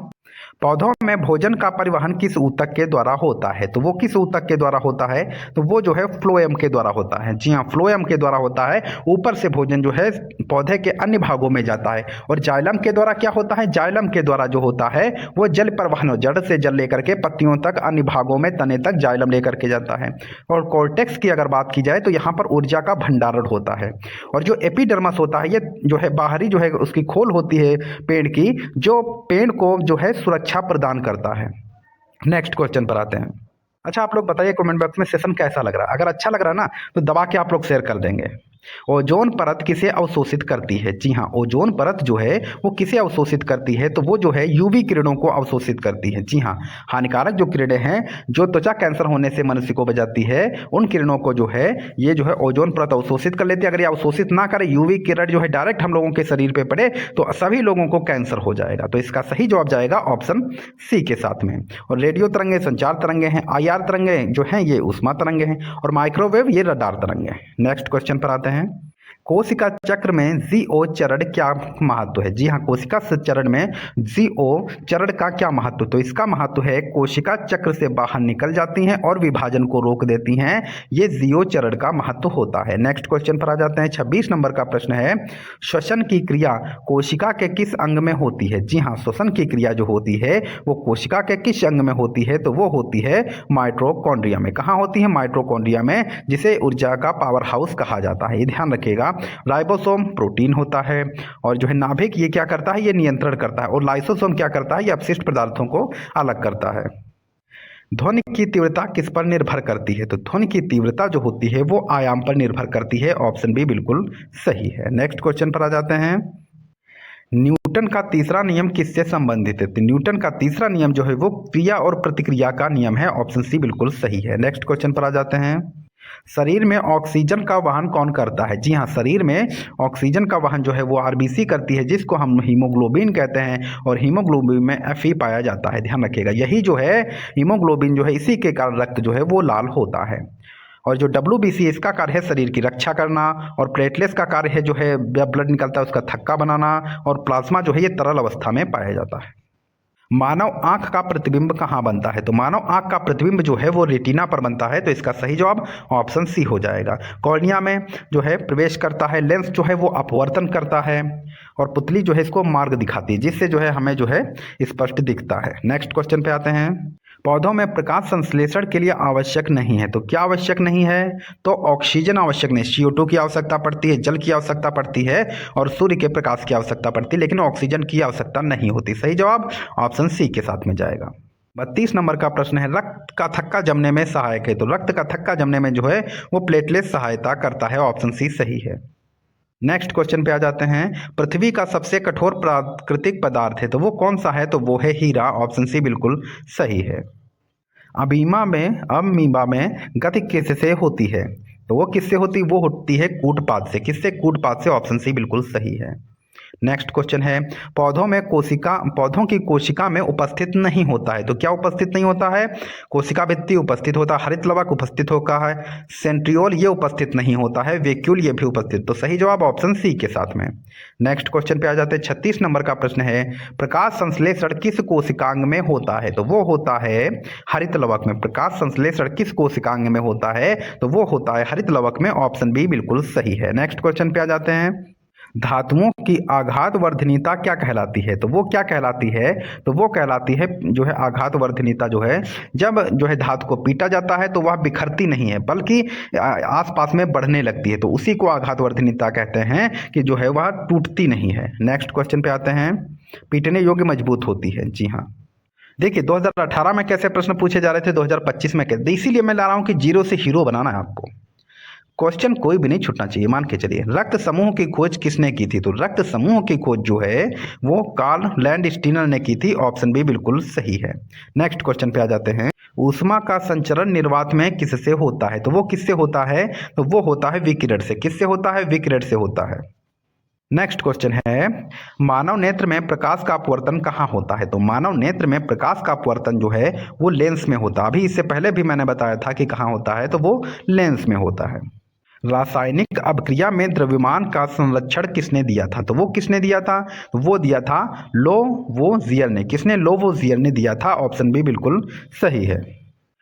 पौधों में भोजन का परिवहन किस ऊतक के द्वारा होता है? तो वो किस ऊतक के द्वारा होता है? तो वो जो है फ्लोएम के द्वारा होता है। जी हाँ, फ्लोएम के द्वारा होता है। ऊपर से भोजन जो है पौधे के अन्य भागों में जाता है। और जाइलम के द्वारा क्या होता है? जाइलम के द्वारा जो होता है वो जल परिवहन, जड़ से जल लेकर के पत्तियों तक, अन्य भागों में तने तक जाइलम लेकर के जाता है। और कॉर्टेक्स की अगर बात की जाए तो यहाँ पर ऊर्जा का भंडारण होता है। और जो एपिडर्मस होता है ये जो है बाहरी जो है उसकी खोल होती है पेड़ की, जो पेड़ को जो है सुरक्षा प्रदान करता है। नेक्स्ट क्वेश्चन पर आते हैं। अच्छा, आप लोग बताइए कमेंट बॉक्स में सेशन कैसा लग रहा है। अगर अच्छा लग रहा है ना तो दबा के आप लोग शेयर कर देंगे। ओजोन परत किसे अवशोषित करती है? जी हाँ, ओजोन परत जो है वो किसे अवशोषित करती है? तो वो जो है यूवी किरणों को अवशोषित करती है। जी हाँ, हानिकारक जो किरणें हैं जो त्वचा कैंसर होने से मनुष्य को बचाती है, उन किरणों को जो है ये जो है ओजोन परत अवशोषित कर लेती है। अगर ये अवशोषित ना करे, यूवी किरण जो है डायरेक्ट हम लोगों के शरीर पे पड़े तो सभी लोगों को कैंसर हो जाएगा। तो इसका सही जवाब जाएगा ऑप्शन सी के साथ में। और रेडियो तरंगे संचार तरंगे हैं, IR तरंगे जो हैं ये ऊष्मा तरंगे हैं और माइक्रोवेव ये रडार तरंगे हैं। नेक्स्ट क्वेश्चन पर आते हैं। कोशिका चक्र में जीओ चरण क्या महत्व है? जी हाँ, कोशिका चरण में जीओ चरण का क्या महत्व? तो इसका महत्व है कोशिका चक्र से बाहर निकल जाती हैं और विभाजन को रोक देती हैं। ये जीओ चरण का महत्व होता है। नेक्स्ट क्वेश्चन पर आ जाते हैं। 26 नंबर का प्रश्न है, श्वसन की क्रिया कोशिका के किस अंग में होती है? जी हाँ, श्वसन की क्रिया जो होती है वो कोशिका के किस अंग में होती है? तो वो होती है माइटोकॉन्ड्रिया में। कहाँ होती है? माइटोकॉन्ड्रिया में, जिसे ऊर्जा का पावर हाउस कहा जाता है। ये ध्यान रखिएगा, राइबोसोम प्रोटीन होता है, और जो है नाभिक ये क्या करता है, ये नियंत्रण करता है, और लाइसोसोम क्या करता है, ये अपशिष्ट पदार्थों को अलग करता है। ध्वनि की तीव्रता किस पर निर्भर करती है? तो ध्वनि की तीव्रता जो होती है वो आयाम पर निर्भर करती है। ऑप्शन बी बिल्कुल सही है। नेक्स्ट क्वेश्चन पर आ जाते हैं। न्यूटन का तीसरा नियम किससे संबंधित है? तो न्यूटन का तीसरा नियम जो है वो क्रिया और प्रतिक्रिया का नियम है। ऑप्शन सी बिल्कुल सही है। नेक्स्ट क्वेश्चन पर आ जाते हैं। शरीर में ऑक्सीजन का वहन कौन करता है? जी हाँ, शरीर में ऑक्सीजन का वहन जो है वो आरबीसी करती है, जिसको हम हीमोग्लोबिन कहते हैं, और हीमोग्लोबिन में Fe पाया जाता है। ध्यान रखिएगा, यही जो है हीमोग्लोबिन जो है, इसी के कारण रक्त जो है वो लाल होता है। और जो WBC इसका कार्य है शरीर की रक्षा करना, और प्लेटलेट्स का कार्य है जो है ब्लड निकलता है उसका थक्का बनाना, और प्लाज्मा जो है ये तरल अवस्था में पाया जाता है। मानव आंख का प्रतिबिंब कहाँ बनता है? तो मानव आंख का प्रतिबिंब जो है वो रेटिना पर बनता है, तो इसका सही जवाब ऑप्शन सी हो जाएगा। कॉर्निया में जो है प्रवेश करता है, लेंस जो है वो अपवर्तन करता है, और पुतली जो है इसको मार्ग दिखाती है, जिससे जो है हमें जो है स्पष्ट दिखता है। नेक्स्ट क्वेश्चन पे आते हैं। पौधों में प्रकाश संश्लेषण के लिए आवश्यक नहीं है, तो क्या आवश्यक नहीं है? तो ऑक्सीजन आवश्यक नहीं, CO2 की आवश्यकता पड़ती है, जल की आवश्यकता पड़ती है, और सूर्य के प्रकाश की आवश्यकता पड़ती है, लेकिन ऑक्सीजन की आवश्यकता नहीं होती। सही जवाब ऑप्शन सी के साथ में जाएगा। 32 नंबर का प्रश्न है, रक्त का थक्का जमने में सहायक है? तो रक्त का थक्का जमने में जो है वो प्लेटलेट सहायता करता है। ऑप्शन सी सही है। नेक्स्ट क्वेश्चन पे आ जाते हैं। पृथ्वी का सबसे कठोर प्राकृतिक पदार्थ है, तो वो कौन सा है? तो वो है हीरा। ऑप्शन सी बिल्कुल सही है। अमीबा में गति किससे होती है? तो वो किससे होती? वो होती है कूटपाद से। किससे? कूटपाद से। ऑप्शन सी बिल्कुल सही है। नेक्स्ट क्वेश्चन है, पौधों की कोशिका में उपस्थित नहीं होता है, तो क्या उपस्थित नहीं होता है? कोशिका भित्ति उपस्थित होता है, हरित लवक उपस्थित होता है, सेंट्रियोल ये उपस्थित नहीं होता है, वैक्यूल ये भी उपस्थित। तो सही जवाब ऑप्शन सी के साथ में। नेक्स्ट क्वेश्चन पे आ जाते हैं। 36 नंबर का प्रश्न है, प्रकाश संश्लेषण किस कोशिकांग में होता है? तो वो होता है हरित लवक में। प्रकाश संश्लेषण किस कोशिकांग में होता है? तो वो होता है हरित लवक में। ऑप्शन बी बिल्कुल सही है। नेक्स्ट क्वेश्चन पे आ जाते हैं। धातुओं की आघात वर्धनीयता क्या कहलाती है? तो वो क्या कहलाती है? तो वो कहलाती है जो है आघात वर्धनीयता जो है, जब जो है धातु को पीटा जाता है तो वह बिखरती नहीं है, बल्कि आसपास में बढ़ने लगती है, तो उसी को आघात वर्धनीयता कहते हैं, कि जो है वह टूटती नहीं है। नेक्स्ट क्वेश्चन पे आते हैं। पीटने योग्य मजबूत होती है। जी हाँ, देखिए 2018 में कैसे प्रश्न पूछे जा रहे थे, 2025 में कैसे, इसीलिए मैं ला रहा हूँ कि जीरो से हीरो बनाना है आपको। क्वेश्चन कोई भी नहीं छूटना चाहिए। मान के चलिए, रक्त समूह की खोज किसने की थी? तो रक्त समूह की खोज जो है वो कार्ल लैंडस्टीनर ने की थी। ऑप्शन बी बिल्कुल सही है। नेक्स्ट क्वेश्चन पे आ जाते हैं। ऊष्मा का संचरण निर्वात में किससे होता है? तो वो किससे होता है? तो वो होता है विकिरण से। किससे होता है? विकिरण से होता है। नेक्स्ट क्वेश्चन है, मानव नेत्र में प्रकाश का अपवर्तन कहाँ होता है? तो मानव नेत्र में प्रकाश का अपवर्तन जो है वो लेंस में होता है। अभी इससे पहले भी मैंने बताया था कि कहाँ होता है, तो वो लेंस में होता है। रासायनिक अभिक्रिया में द्रव्यमान का संरक्षण किसने दिया था? तो वो किसने दिया था? तो वो दिया था लोवोजियर ने। किसने? लोवोजियर ने दिया था। ऑप्शन बी बिल्कुल सही है।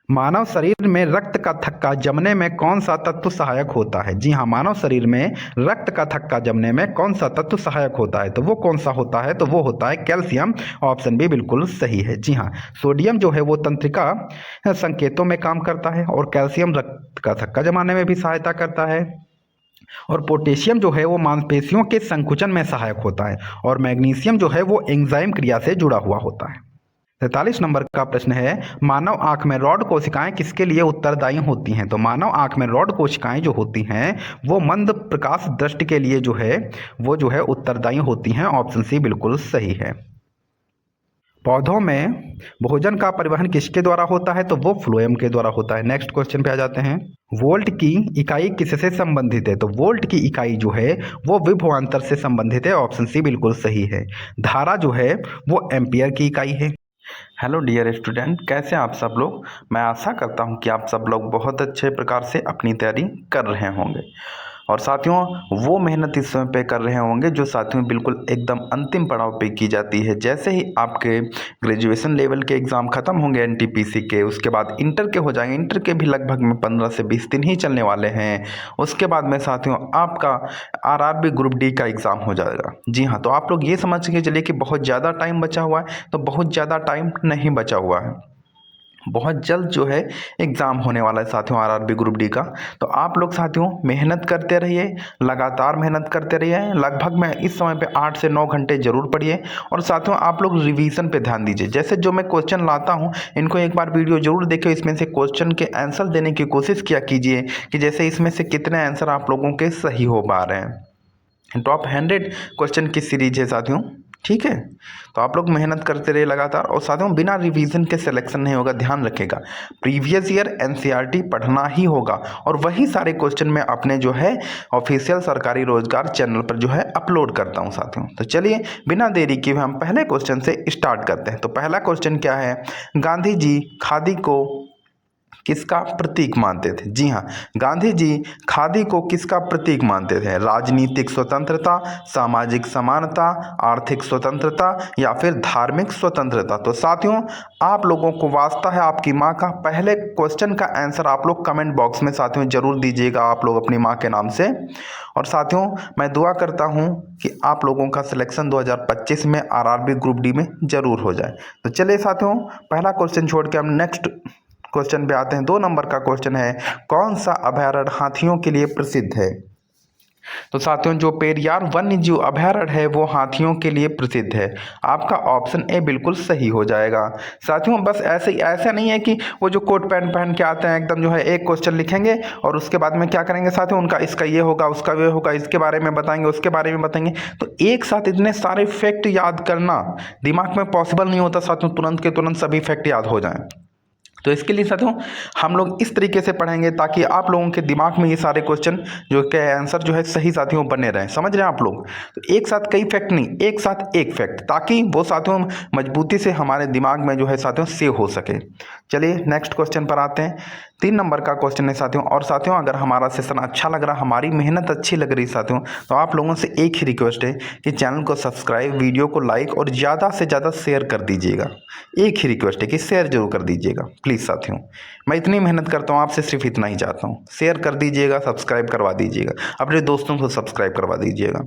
मानव शरीर में रक्त का थक्का जमने में कौन सा तत्व सहायक होता है? जी हाँ, मानव शरीर में रक्त का थक्का जमने में कौन सा तत्व सहायक होता है? तो वो कौन सा होता है? तो वो होता है कैल्शियम। ऑप्शन बी बिल्कुल सही है। जी हाँ, सोडियम जो है वो तंत्रिका संकेतों में काम करता है, और कैल्शियम रक्त का थक्का जमाने में भी सहायता करता है, और पोटेशियम जो है वो मांसपेशियों के संकुचन में सहायक होता है, और मैग्नीशियम जो है वो एंजाइम क्रिया से जुड़ा हुआ होता है। 43 नंबर का प्रश्न है, मानव आंख में रॉड कोशिकाएं किसके लिए उत्तरदायी होती हैं? तो मानव आंख में रॉड कोशिकाएं जो होती हैं वो मंद प्रकाश दृष्टि के लिए जो है वो जो है उत्तरदायी होती हैं। ऑप्शन सी बिल्कुल सही है। पौधों में भोजन का परिवहन किसके द्वारा होता है? तो वो फ्लोएम के द्वारा होता है। नेक्स्ट क्वेश्चन पे आ जाते हैं। वोल्ट की इकाई किससे संबंधित है? तो वोल्ट की इकाई जो है वो विभवांतर से संबंधित है। ऑप्शन सी बिल्कुल सही है। धारा जो है वो एम्पियर की इकाई है। हेलो डियर स्टूडेंट, कैसे हैं आप सब लोग? मैं आशा करता हूं कि आप सब लोग बहुत अच्छे प्रकार से अपनी तैयारी कर रहे होंगे, और साथियों वो मेहनत इस समय पे कर रहे होंगे जो साथियों बिल्कुल एकदम अंतिम पड़ाव पे की जाती है। जैसे ही आपके ग्रेजुएशन लेवल के एग्ज़ाम ख़त्म होंगे एनटीपीसी के, उसके बाद इंटर के हो जाएंगे। इंटर के भी लगभग में 15 से 20 दिन ही चलने वाले हैं। उसके बाद में साथियों आपका आरआरबी ग्रुप डी का एग्ज़ाम हो जाएगा। जी हाँ, तो आप लोग ये समझ के चलिए कि बहुत ज़्यादा टाइम बचा हुआ है, तो बहुत ज़्यादा टाइम नहीं बचा हुआ है। बहुत जल्द जो है एग्ज़ाम होने वाला है साथियों आरआरबी ग्रुप डी का। तो आप लोग साथियों मेहनत करते रहिए, लगातार मेहनत करते रहिए। लगभग मैं इस समय पे 8 से 9 घंटे जरूर पढ़िए। और साथियों आप लोग रिवीजन पे ध्यान दीजिए। जैसे जो मैं क्वेश्चन लाता हूँ इनको एक बार वीडियो जरूर देखिए, इसमें से क्वेश्चन के आंसर देने की कोशिश किया कीजिए कि जैसे इसमें से कितने आंसर आप लोगों के सही हो पा रहे हैं। टॉप 100 क्वेश्चन की सीरीज है साथियों, ठीक है। तो आप लोग मेहनत करते रहिए लगातार। और साथियों बिना रिवीजन के सिलेक्शन नहीं होगा, ध्यान रखिएगा। प्रीवियस ईयर एनसीईआरटी पढ़ना ही होगा और वही सारे क्वेश्चन मैं अपने जो है ऑफिशियल सरकारी रोजगार चैनल पर जो है अपलोड करता हूं साथियों। तो चलिए बिना देरी किए हम पहले क्वेश्चन से स्टार्ट करते हैं। तो पहला क्वेश्चन क्या है, गांधी जी खादी को किसका प्रतीक मानते थे? जी हाँ, गांधी जी खादी को किसका प्रतीक मानते थे? राजनीतिक स्वतंत्रता, सामाजिक समानता, आर्थिक स्वतंत्रता या फिर धार्मिक स्वतंत्रता? तो साथियों आप लोगों को वास्ता है आपकी माँ का, पहले क्वेश्चन का आंसर आप लोग कमेंट बॉक्स में साथियों जरूर दीजिएगा आप लोग अपनी माँ के नाम से। और साथियों मैं दुआ करता हूँ कि आप लोगों का सिलेक्शन 2025 में आरआरबी ग्रुप डी में जरूर हो जाए। तो चलिए साथियों पहला क्वेश्चन छोड़ के हम नेक्स्ट क्वेश्चन पे आते हैं। 2 नंबर का क्वेश्चन है, कौन सा अभयारण्य हाथियों के लिए प्रसिद्ध है? तो साथियों जो पेरियार वन्य जीव अभयारण्य है वो हाथियों के लिए प्रसिद्ध है। आपका ऑप्शन ए बिल्कुल सही हो जाएगा। साथियों बस ऐसा नहीं है कि वो जो कोट पैंट पहन के आते हैं एकदम जो है एक क्वेश्चन लिखेंगे और उसके बाद में क्या करेंगे साथियों, उनका इसका ये होगा उसका ये होगा, इसके बारे में बताएंगे उसके बारे में बताएंगे। तो एक साथ इतने सारे फैक्ट याद करना दिमाग में पॉसिबल नहीं होता साथियों, तुरंत के तुरंत सभी फैक्ट याद हो जाएं। तो इसके लिए साथियों हम लोग इस तरीके से पढ़ेंगे ताकि आप लोगों के दिमाग में ये सारे क्वेश्चन जो के आंसर जो है सही साथियों बने रहें। समझ रहे हैं आप लोग? तो एक साथ कई फैक्ट नहीं, एक साथ एक फैक्ट, ताकि वो साथियों मजबूती से हमारे दिमाग में जो है साथियों सेव हो सके। चलिए नेक्स्ट क्वेश्चन पर आते हैं। 3 नंबर का क्वेश्चन है साथियों। और साथियों अगर हमारा सेशन अच्छा लग रहा, हमारी मेहनत अच्छी लग रही साथियों, तो आप लोगों से एक ही रिक्वेस्ट है कि चैनल को सब्सक्राइब, वीडियो को लाइक और ज़्यादा से ज़्यादा शेयर कर दीजिएगा। एक ही रिक्वेस्ट है कि शेयर जरूर कर दीजिएगा प्लीज़ साथियों। मैं इतनी मेहनत करता हूँ, आपसे सिर्फ इतना ही चाहता हूँ, शेयर कर दीजिएगा, सब्सक्राइब करवा दीजिएगा, अपने दोस्तों को सब्सक्राइब करवा दीजिएगा।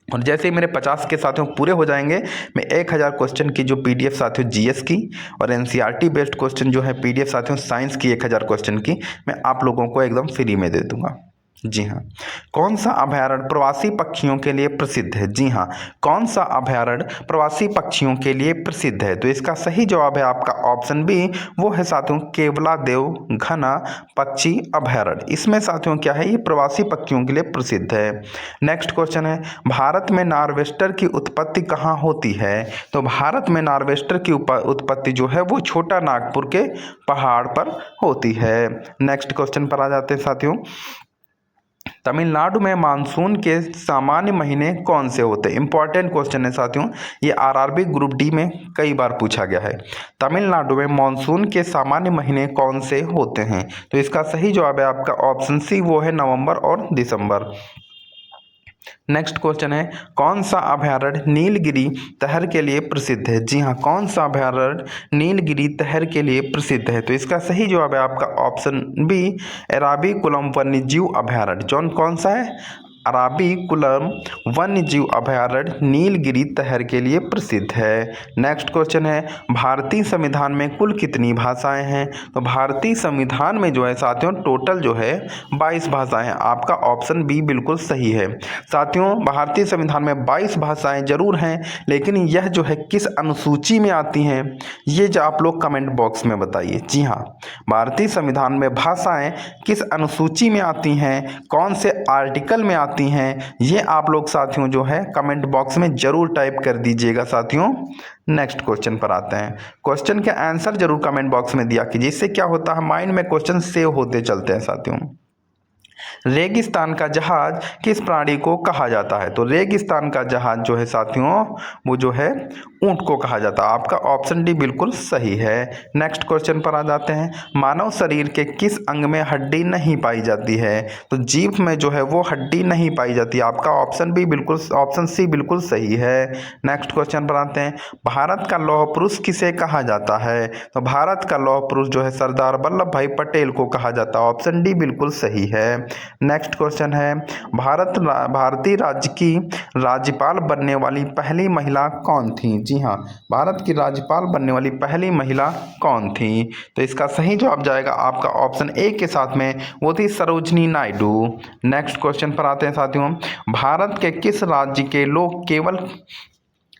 और जैसे ही मेरे 50 के साथियों पूरे हो जाएंगे, मैं 1000 क्वेश्चन की जो पीडीएफ साथियों जीएस की और एनसीईआरटी बेस्ड क्वेश्चन जो है पीडीएफ साथियों साइंस की 1000 क्वेश्चन की मैं आप लोगों को एकदम फ्री में दे दूंगा। जी हाँ, कौन सा अभयारण्य प्रवासी पक्षियों के लिए प्रसिद्ध है? जी हाँ, कौन सा अभयारण्य प्रवासी पक्षियों के लिए प्रसिद्ध है? तो इसका सही जवाब है आपका ऑप्शन बी, वो है साथियों केवलादेव घना पक्षी अभयारण्य। इसमें साथियों क्या है, ये प्रवासी पक्षियों के लिए प्रसिद्ध है। नेक्स्ट क्वेश्चन है, भारत में नार्वेस्टर की उत्पत्ति कहाँ होती है? तो भारत में नार्वेस्टर की उत्पत्ति जो है वो छोटा नागपुर के पहाड़ पर होती है। नेक्स्ट क्वेश्चन पर आ जाते हैं साथियों। तमिलनाडु में मानसून के सामान्य महीने कौन से होते हैं? इंपॉर्टेंट क्वेश्चन है साथियों, ये आरआरबी ग्रुप डी में कई बार पूछा गया है। तमिलनाडु में मानसून के सामान्य महीने कौन से होते हैं? तो इसका सही जवाब है आपका ऑप्शन सी, वो है नवंबर और दिसंबर। नेक्स्ट क्वेश्चन है, कौन सा अभयारण्य नीलगिरी तहर के लिए प्रसिद्ध है? जी हाँ, कौन सा अभयारण्य नीलगिरी तहर के लिए प्रसिद्ध है? तो इसका सही जवाब है आपका ऑप्शन बी, एराविकुलम वन्यजीव अभयारण्य। कौन सा है? अराविकुलम वन्यजीव अभयारण्य नीलगिरी तहर के लिए प्रसिद्ध है। नेक्स्ट क्वेश्चन है, भारतीय संविधान में कुल कितनी भाषाएं हैं? तो भारतीय संविधान में जो है साथियों टोटल जो है 22 भाषाएं हैं। आपका ऑप्शन बी बिल्कुल सही है। साथियों भारतीय संविधान में 22 भाषाएं जरूर हैं, लेकिन यह जो है किस अनुसूची में आती हैं ये जो आप लोग कमेंट बॉक्स में बताइए। जी हाँ, भारतीय संविधान में भाषाएं किस अनुसूची में आती हैं, कौन से आर्टिकल में आती हैं, ये आप लोग साथियों जो है कमेंट बॉक्स में जरूर टाइप कर दीजिएगा साथियों। नेक्स्ट क्वेश्चन पर आते हैं। क्वेश्चन के आंसर जरूर कमेंट बॉक्स में दिया कीजिए, इससे क्या होता है माइंड में क्वेश्चन सेव होते चलते हैं साथियों। रेगिस्तान का जहाज किस प्राणी को कहा जाता है? तो रेगिस्तान का जहाज जो है साथियों वो जो है ऊंट को कहा जाता है। आपका ऑप्शन डी बिल्कुल सही है। नेक्स्ट क्वेश्चन पर आ जाते हैं। मानव शरीर के किस अंग में हड्डी नहीं पाई जाती है? तो जीभ में जो है वो हड्डी नहीं पाई जाती। आपका ऑप्शन सी बिल्कुल सही है। नेक्स्ट क्वेश्चन पर आते हैं। भारत का लौह पुरुष किसे कहा जाता है? तो भारत का लौह पुरुष जो है सरदार वल्लभ भाई पटेल को कहा जाता है। ऑप्शन डी बिल्कुल सही है। नेक्स्ट क्वेश्चन है भारतीय राज्य की राज्यपाल बनने वाली पहली महिला कौन थी? जी हाँ, भारत की राज्यपाल बनने वाली पहली महिला कौन थी? तो इसका सही जवाब जाएगा आपका ऑप्शन ए के साथ में, वो थी सरोजनी नायडू। नेक्स्ट क्वेश्चन पर आते हैं साथियों, भारत के किस राज्य के लोग केवल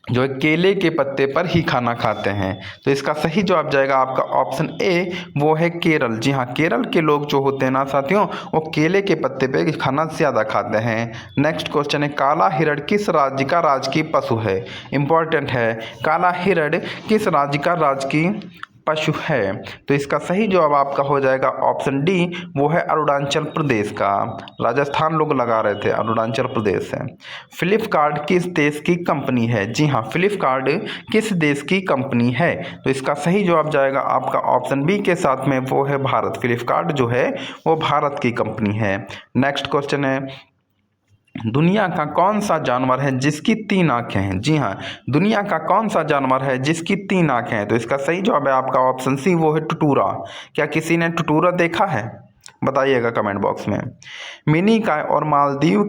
जो है केले के पत्ते पर ही खाना खाते हैं? तो इसका सही जवाब जाएगा आपका ऑप्शन ए, वो है केरल। जी हाँ, केरल के लोग जो होते हैं ना साथियों, वो केले के पत्ते पे खाना ज़्यादा खाते हैं। नेक्स्ट क्वेश्चन है, काला हिरण किस राज्य का राजकीय पशु है? इंपॉर्टेंट है, काला हिरण किस राज्य का राजकीय पशु है? तो इसका सही जवाब आपका हो जाएगा ऑप्शन डी, वो है अरुणाचल प्रदेश का। राजस्थान लोग लगा रहे थे, अरुणाचल प्रदेश है। फ्लिपकार्ट किस देश की कंपनी है? जी हाँ, फ्लिपकार्ट किस देश की कंपनी है? तो इसका सही जवाब जाएगा आपका ऑप्शन बी के साथ में, वो है भारत। फ्लिपकार्ट जो है वो भारत की कंपनी है। नेक्स्ट क्वेश्चन है, दुनिया का कौन सा जानवर है जिसकी 3 आंखें हैं? जी हाँ, दुनिया का कौन सा जानवर है जिसकी 3 आंखें हैं? तो इसका सही जवाब है आपका ऑप्शन सी, वो है टुटूरा। क्या किसी ने टुटूरा देखा है? बताइएगा कमेंट बॉक्स में। मिनिकॉय और मालदीव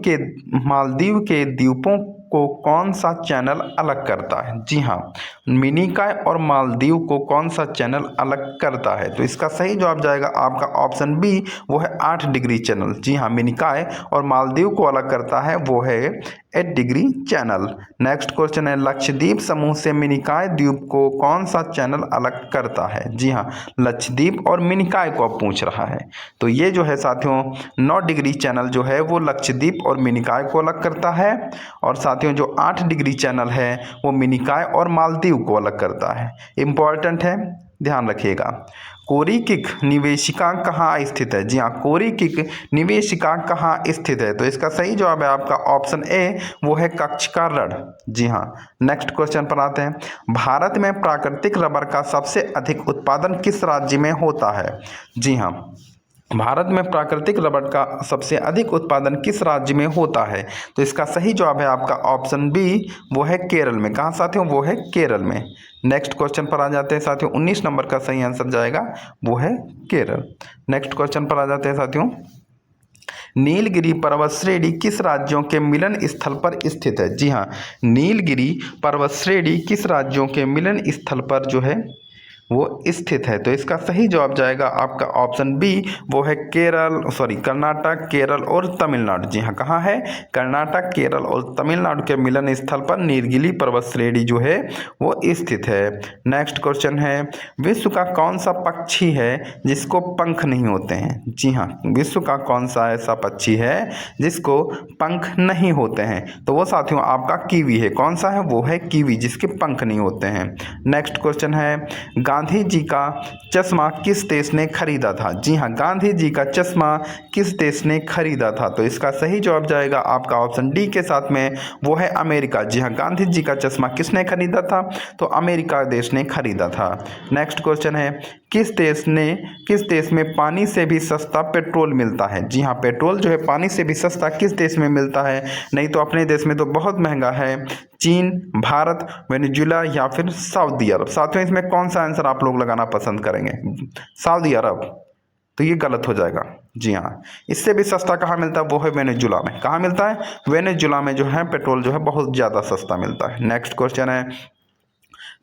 के द्वीपों को कौन सा चैनल अलग करता है? जी हाँ, मिनिकॉय और मालदीव को कौन सा चैनल अलग करता है? तो इसका सही जवाब जाएगा आपका ऑप्शन बी, वो है 8 डिग्री चैनल। जी हाँ, मिनिकॉय और मालदीव को अलग करता है वो है 8 डिग्री चैनल। नेक्स्ट क्वेश्चन है, लक्षद्वीप समूह से मिनिकॉय द्वीप को कौन सा चैनल अलग करता है? जी हाँ, लक्षद्वीप और मिनिकॉय को अब पूछ रहा है। तो ये जो है साथियों 9 डिग्री चैनल जो है वो लक्षद्वीप और मिनिकॉय को अलग करता है, और साथियों जो 8 डिग्री चैनल है वो मिनिकॉय और मालदीव को अलग करता है। इंपॉर्टेंट है, ध्यान रखिएगा। कोरिकिक निवेशिका कहाँ स्थित है? जी हाँ, कोरिकिक निवेशिका कहाँ स्थित है? तो इसका सही जवाब है आपका ऑप्शन ए, वो है कच्छ का रण। जी हाँ। नेक्स्ट क्वेश्चन पर आते हैं, भारत में प्राकृतिक रबर का सबसे अधिक उत्पादन किस राज्य में होता है? जी हाँ, भारत में प्राकृतिक रबर का सबसे अधिक उत्पादन किस राज्य में होता है? तो इसका सही जवाब है आपका ऑप्शन बी, वो है केरल में। कहाँ साथियों? वो है केरल में। नेक्स्ट क्वेश्चन पर आ जाते हैं साथियों, 19 नंबर का सही आंसर जाएगा वो है केरल। नेक्स्ट क्वेश्चन पर आ जाते हैं साथियों, नीलगिरी पर्वत श्रेणी किस राज्यों के मिलन स्थल पर स्थित है? जी हाँ, नीलगिरी पर्वत श्रेणी किस राज्यों के मिलन स्थल पर जो है वो स्थित है? तो इसका सही जवाब जाएगा आपका ऑप्शन बी, वो है कर्नाटक, केरल और तमिलनाडु। जी हाँ, कहाँ है? कर्नाटक, केरल और तमिलनाडु के मिलन स्थल पर नीलगिरी पर्वत श्रेणी जो है वो स्थित है। नेक्स्ट क्वेश्चन है, विश्व का कौन सा पक्षी है जिसको पंख नहीं होते हैं? जी हाँ, विश्व का कौन सा ऐसा पक्षी है जिसको पंख नहीं होते हैं? तो वो साथियों आपका कीवी है। कौन सा है? वो है कीवी, जिसके पंख नहीं होते हैं। नेक्स्ट क्वेश्चन है, गांधी जी का चश्मा किस देश ने खरीदा था? जी हाँ, गांधी जी का चश्मा किस देश ने खरीदा था? तो इसका सही जवाब जाएगा आपका ऑप्शन डी के साथ में, वो है अमेरिका। जी हाँ, गांधी जी का चश्मा किसने खरीदा था? तो अमेरिका देश ने खरीदा था। नेक्स्ट क्वेश्चन है, किस देश में पानी से भी सस्ता पेट्रोल मिलता है? जी हाँ, पेट्रोल जो है पानी से भी सस्ता किस देश में मिलता है? नहीं तो अपने देश में तो बहुत महंगा है। चीन, भारत, वेनेजुएला या फिर सऊदी अरब। साथियों इसमें कौन सा आंसर आप लोग लगाना पसंद करेंगे? सऊदी अरब। तो ये गलत हो जाएगा। जी हाँ, इससे भी सस्ता कहाँ मिलता है? वो है वेनेजुएला में। कहाँ मिलता है? वेनेजुएला में जो है पेट्रोल जो है बहुत ज़्यादा सस्ता मिलता है। नेक्स्ट क्वेश्चन है,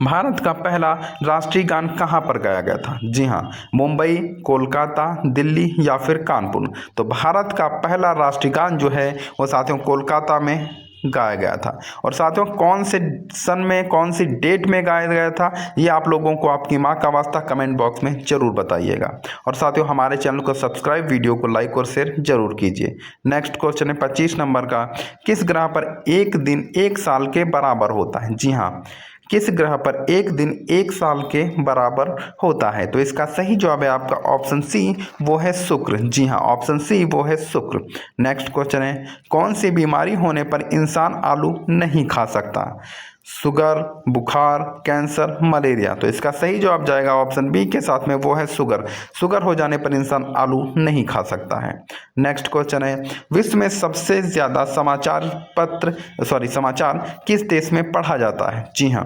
भारत का पहला राष्ट्रीय गान कहाँ पर गाया गया था? जी हाँ, मुंबई, कोलकाता, दिल्ली या फिर कानपुर। तो भारत का पहला राष्ट्रीय गान जो है वो साथियों कोलकाता में गाया गया था। और साथियों कौन से सन में, कौन सी डेट में गाया गया था, ये आप लोगों को आपकी माँ का वास्ता कमेंट बॉक्स में ज़रूर बताइएगा। और साथियों हमारे चैनल को सब्सक्राइब, वीडियो को लाइक और शेयर जरूर कीजिए। नेक्स्ट क्वेश्चन है 25 नंबर का, किस ग्रह पर एक दिन 1 साल के बराबर होता है? जी हाँ, किस ग्रह पर एक दिन 1 साल के बराबर होता है? तो इसका सही जवाब है आपका ऑप्शन सी, वो है शुक्र। जी हाँ, ऑप्शन सी वो है शुक्र। नेक्स्ट क्वेश्चन है, कौन सी बीमारी होने पर इंसान आलू नहीं खा सकता? शुगर, बुखार, कैंसर, मलेरिया। तो इसका सही जवाब जाएगा ऑप्शन बी के साथ में, वो है शुगर। शुगर हो जाने पर इंसान आलू नहीं खा सकता है। नेक्स्ट क्वेश्चन है, विश्व में सबसे ज़्यादा समाचार किस देश में पढ़ा जाता है? जी हाँ,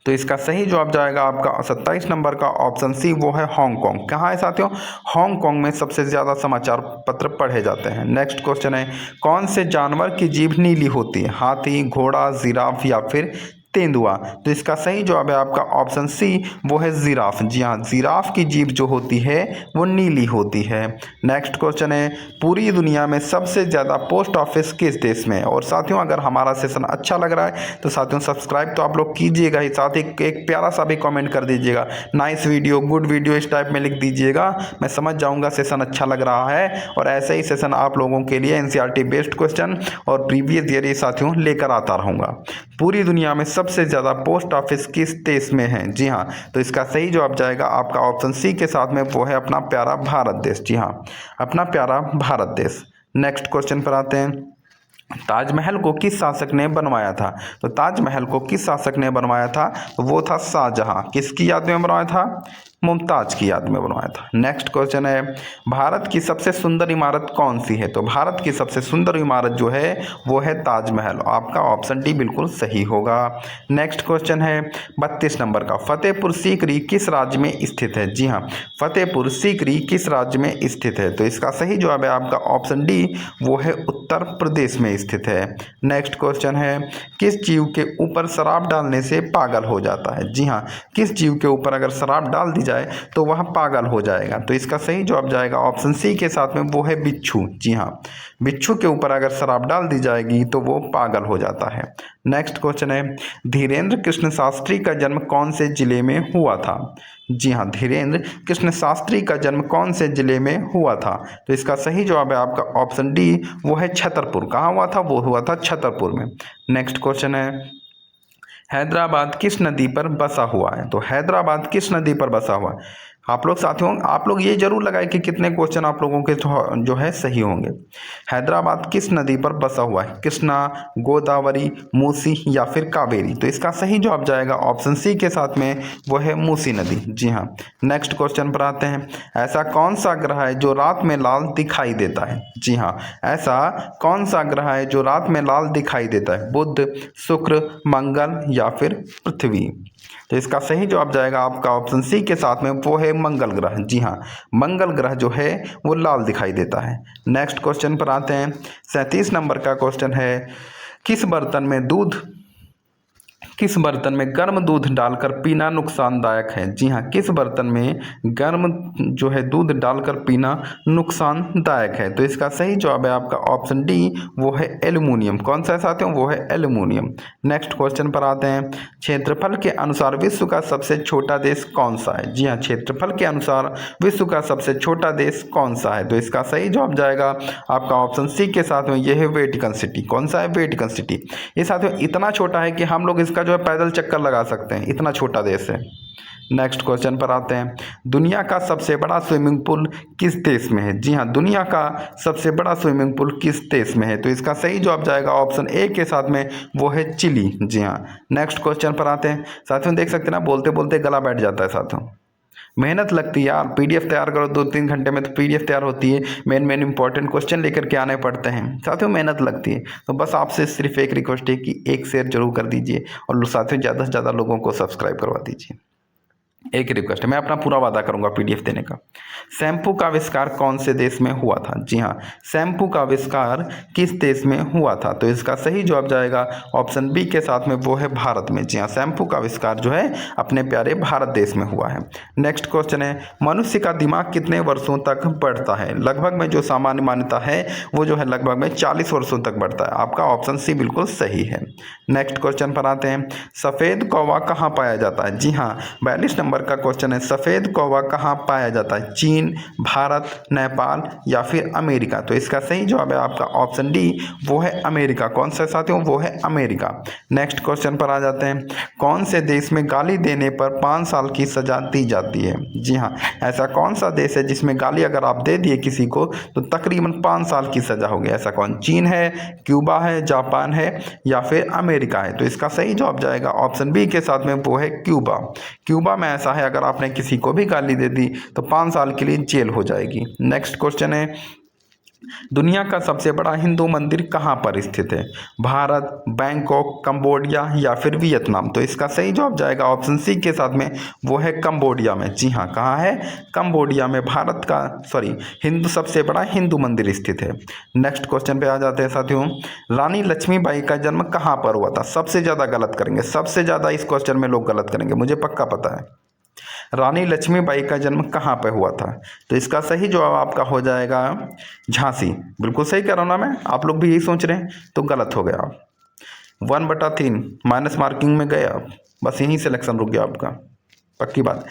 तो इसका सही जवाब जाएगा आपका 27 नंबर का ऑप्शन सी, वो है हांगकांग। कहाँ है साथियों? हांगकांग में सबसे ज़्यादा समाचार पत्र पढ़े जाते हैं। नेक्स्ट क्वेश्चन है, कौन से जानवर की जीभ नीली होती है? हाथी, घोड़ा, जिराफ या फिर तेंदुआ? तो इसका सही जवाब है आपका ऑप्शन सी, वो है जिराफ। जी हाँ, जिराफ की जीभ जो होती है वो नीली होती है। नेक्स्ट क्वेश्चन है, पूरी दुनिया में सबसे ज़्यादा पोस्ट ऑफिस किस देश में है? और साथियों अगर हमारा सेशन अच्छा लग रहा है तो साथियों सब्सक्राइब तो आप लोग कीजिएगा ही, साथ ही एक प्यारा सा भी कमेंट कर दीजिएगा, नाइस वीडियो, गुड वीडियो, इस टाइप में लिख दीजिएगा। मैं समझ जाऊँगा सेशन अच्छा लग रहा है। और ऐसे ही सेशन आप लोगों के लिए एनसीईआरटी बेस्ड क्वेश्चन और प्रीवियस ईयर ये साथियों लेकर आता रहूँगा। पूरी दुनिया में सबसे ज़्यादा पोस्ट ऑफिस किस देश में है? जी हाँ, तो इसका सही जवाब जाएगा आपका ऑप्शन सी के साथ में, वो है अपना प्यारा भारत देश। जी हाँ, अपना प्यारा भारत देश। नेक्स्ट क्वेश्चन पर आते हैं, ताजमहल को किस शासक ने बनवाया था? तो ताजमहल को किस शासक ने बनवाया था? तो वो था शाहजहां। किसकी याद में बनवाया था? मुमताज की याद में बनवाया था। नेक्स्ट क्वेश्चन है, भारत की सबसे सुंदर इमारत कौन सी है? तो भारत की सबसे सुंदर इमारत जो है वो है ताजमहल। आपका ऑप्शन डी बिल्कुल सही होगा। नेक्स्ट क्वेश्चन है 32 नंबर का, फतेहपुर सीकरी किस राज्य में स्थित है? जी हाँ, फतेहपुर सीकरी किस राज्य में स्थित है? तो इसका सही जवाब है आपका ऑप्शन डी, वो है उत्तर प्रदेश में स्थित है। नेक्स्ट क्वेश्चन है, किस जीव के ऊपर शराब डालने से पागल हो जाता है? जी हाँ, किस जीव के ऊपर अगर शराब डाल दी जाए तो वह पागल हो जाएगा? तो इसका सही जवाब जाएगा ऑप्शन सी के साथ में, वो है बिच्छू। जी हाँ, बिच्छू के ऊपर अगर शराब डाल दी जाएगी तो वो पागल हो जाता है। नेक्स्ट क्वेश्चन है, धीरेन्द्र कृष्ण शास्त्री का जन्म कौन से जिले में हुआ था? जी हाँ, धीरेन्द्र कृष्ण शास्त्री का जन्म कौन से जिले में हुआ था? तो इसका सही जवाब है आपका ऑप्शन डी, वो है छतरपुर। कहाँ हुआ था? वो हुआ था छतरपुर में। नेक्स्ट क्वेश्चन है, हैदराबाद किस नदी पर बसा हुआ है? तो हैदराबाद किस नदी पर बसा हुआ है? आप लोग साथियों आप लोग ये जरूर लगाए कि कितने क्वेश्चन आप लोगों के जो है सही होंगे। हैदराबाद किस नदी पर बसा हुआ है? कृष्णा, गोदावरी, मूसी या फिर कावेरी? तो इसका सही जवाब जाएगा ऑप्शन सी के साथ में, वो है मूसी नदी। जी हाँ। नेक्स्ट क्वेश्चन पर आते हैं, ऐसा कौन सा ग्रह है जो रात में लाल दिखाई देता है? जी हाँ, ऐसा कौन सा ग्रह है जो रात में लाल दिखाई देता है? बुध, शुक्र, मंगल या फिर पृथ्वी? तो इसका सही जवाब जाएगा आपका ऑप्शन सी के साथ में, वो है मंगल ग्रह। जी हाँ, मंगल ग्रह जो है वो लाल दिखाई देता है। नेक्स्ट क्वेश्चन पर आते हैं, 37 नंबर का क्वेश्चन है, किस बर्तन में गर्म दूध डालकर पीना नुकसानदायक है? जी हाँ, किस बर्तन में गर्म जो है दूध डालकर पीना नुकसानदायक है? तो इसका सही जवाब है आपका ऑप्शन डी, वो है एल्युमिनियम। कौन सा है साथियों? वो है एल्युमिनियम। नेक्स्ट क्वेश्चन पर आते हैं, क्षेत्रफल के अनुसार विश्व का सबसे छोटा देश कौन सा है? जी हाँ, क्षेत्रफल के अनुसार विश्व का सबसे छोटा देश कौन सा है? तो इसका सही जवाब जाएगा आपका ऑप्शन सी के साथ में, यह है वेटिकन सिटी। कौन सा है? Vatican city. ये साथियों इतना छोटा है कि हम लोग इसका जो है पैदल चक्कर लगा सकते हैं, इतना छोटा देश है। नेक्स्ट क्वेश्चन पर आते हैं, दुनिया का सबसे बड़ा स्विमिंग पूल किस देश में है? जी हाँ, दुनिया का सबसे बड़ा स्विमिंग पूल किस देश में है? तो इसका सही जवाब जाएगा ऑप्शन ए के साथ में, वो है चिली। जी हाँ। नेक्स्ट क्वेश्चन पर आते हैं, साथियों देख सकते हैं ना, बोलते बोलते गला बैठ जाता है साथियों। मेहनत लगती है यार, पीडीएफ तैयार करो 2-3 घंटे में तो पीडीएफ तैयार होती है। मेन इंपॉर्टेंट क्वेश्चन लेकर के आने पड़ते हैं साथियों, मेहनत लगती है। तो बस आपसे सिर्फ एक रिक्वेस्ट है कि एक शेयर जरूर कर दीजिए और साथियों ज़्यादा से ज़्यादा लोगों को सब्सक्राइब करवा दीजिए। एक रिक्वेस्ट है, मैं अपना पूरा वादा करूंगा पीडीएफ देने का। शैम्पू का आविष्कार कौन से देश में हुआ था? जी हाँ, शैम्पू का आविष्कार किस देश में हुआ था? तो इसका सही जवाब जाएगा ऑप्शन बी के साथ में, वो है भारत में। जी हाँ, शैम्पू का आविष्कार जो है अपने प्यारे भारत देश में हुआ है। नेक्स्ट क्वेश्चन है, मनुष्य का दिमाग कितने वर्षों तक बढ़ता है? लगभग में जो सामान्य मान्यता है वो जो है लगभग में 40 वर्षों तक बढ़ता है। आपका ऑप्शन सी बिल्कुल सही है। नेक्स्ट क्वेश्चन पर आते हैं, सफ़ेद कौवा कहाँ पाया जाता है? जी हाँ, 42 नंबर का क्वेश्चन है, सफ़ेद कौवा कहाँ पाया जाता है? चीन, भारत, नेपाल या फिर अमेरिका? तो इसका सही जवाब है आपका ऑप्शन डी, वो है अमेरिका। कौन सा साथियों? वो है अमेरिका। नेक्स्ट क्वेश्चन पर आ जाते हैं, कौन से देश में गाली देने पर 5 साल की सजा दी जाती है? जी हाँ, ऐसा कौन सा देश है जिसमें गाली अगर आप दे दिए किसी को तो तकरीबन 5 साल की सजा होगी? ऐसा कौन? चीन है, क्यूबा है, जापान है या फिर अमेरिका है? तो इसका सही जवाब जाएगा ऑप्शन बी के साथ में, वो है क्यूबा। क्यूबा में ऐसा है अगर आपने किसी को भी गाली दे दी तो 5 साल के लिए जेल हो जाएगी। नेक्स्ट क्वेश्चन है, दुनिया का सबसे बड़ा हिंदू मंदिर कहाँ पर स्थित है? भारत, बैंकॉक, कंबोडिया या फिर वियतनाम? तो इसका सही जवाब जाएगा ऑप्शन सी के साथ में, वो है कंबोडिया में। जी हाँ, कहाँ है? कंबोडिया में भारत का हिंदू सबसे बड़ा हिंदू मंदिर स्थित है। नेक्स्ट क्वेश्चन पे आ जाते हैं साथियों। रानी लक्ष्मीबाई का जन्म कहाँ पर हुआ था? सबसे ज़्यादा गलत करेंगे, सबसे ज़्यादा इस क्वेश्चन में लोग गलत करेंगे, मुझे पक्का पता है। रानी लक्ष्मीबाई का जन्म कहाँ पर हुआ था? तो इसका सही जवाब आपका हो जाएगा झांसी। बिल्कुल सही कह रहा हूँ ना मैं? आप लोग भी यही सोच रहे हैं, तो गलत हो गया आप। 1/3 माइनस मार्किंग में गए आप, बस यहीं सिलेक्शन रुक गया आपका, पक्की बात।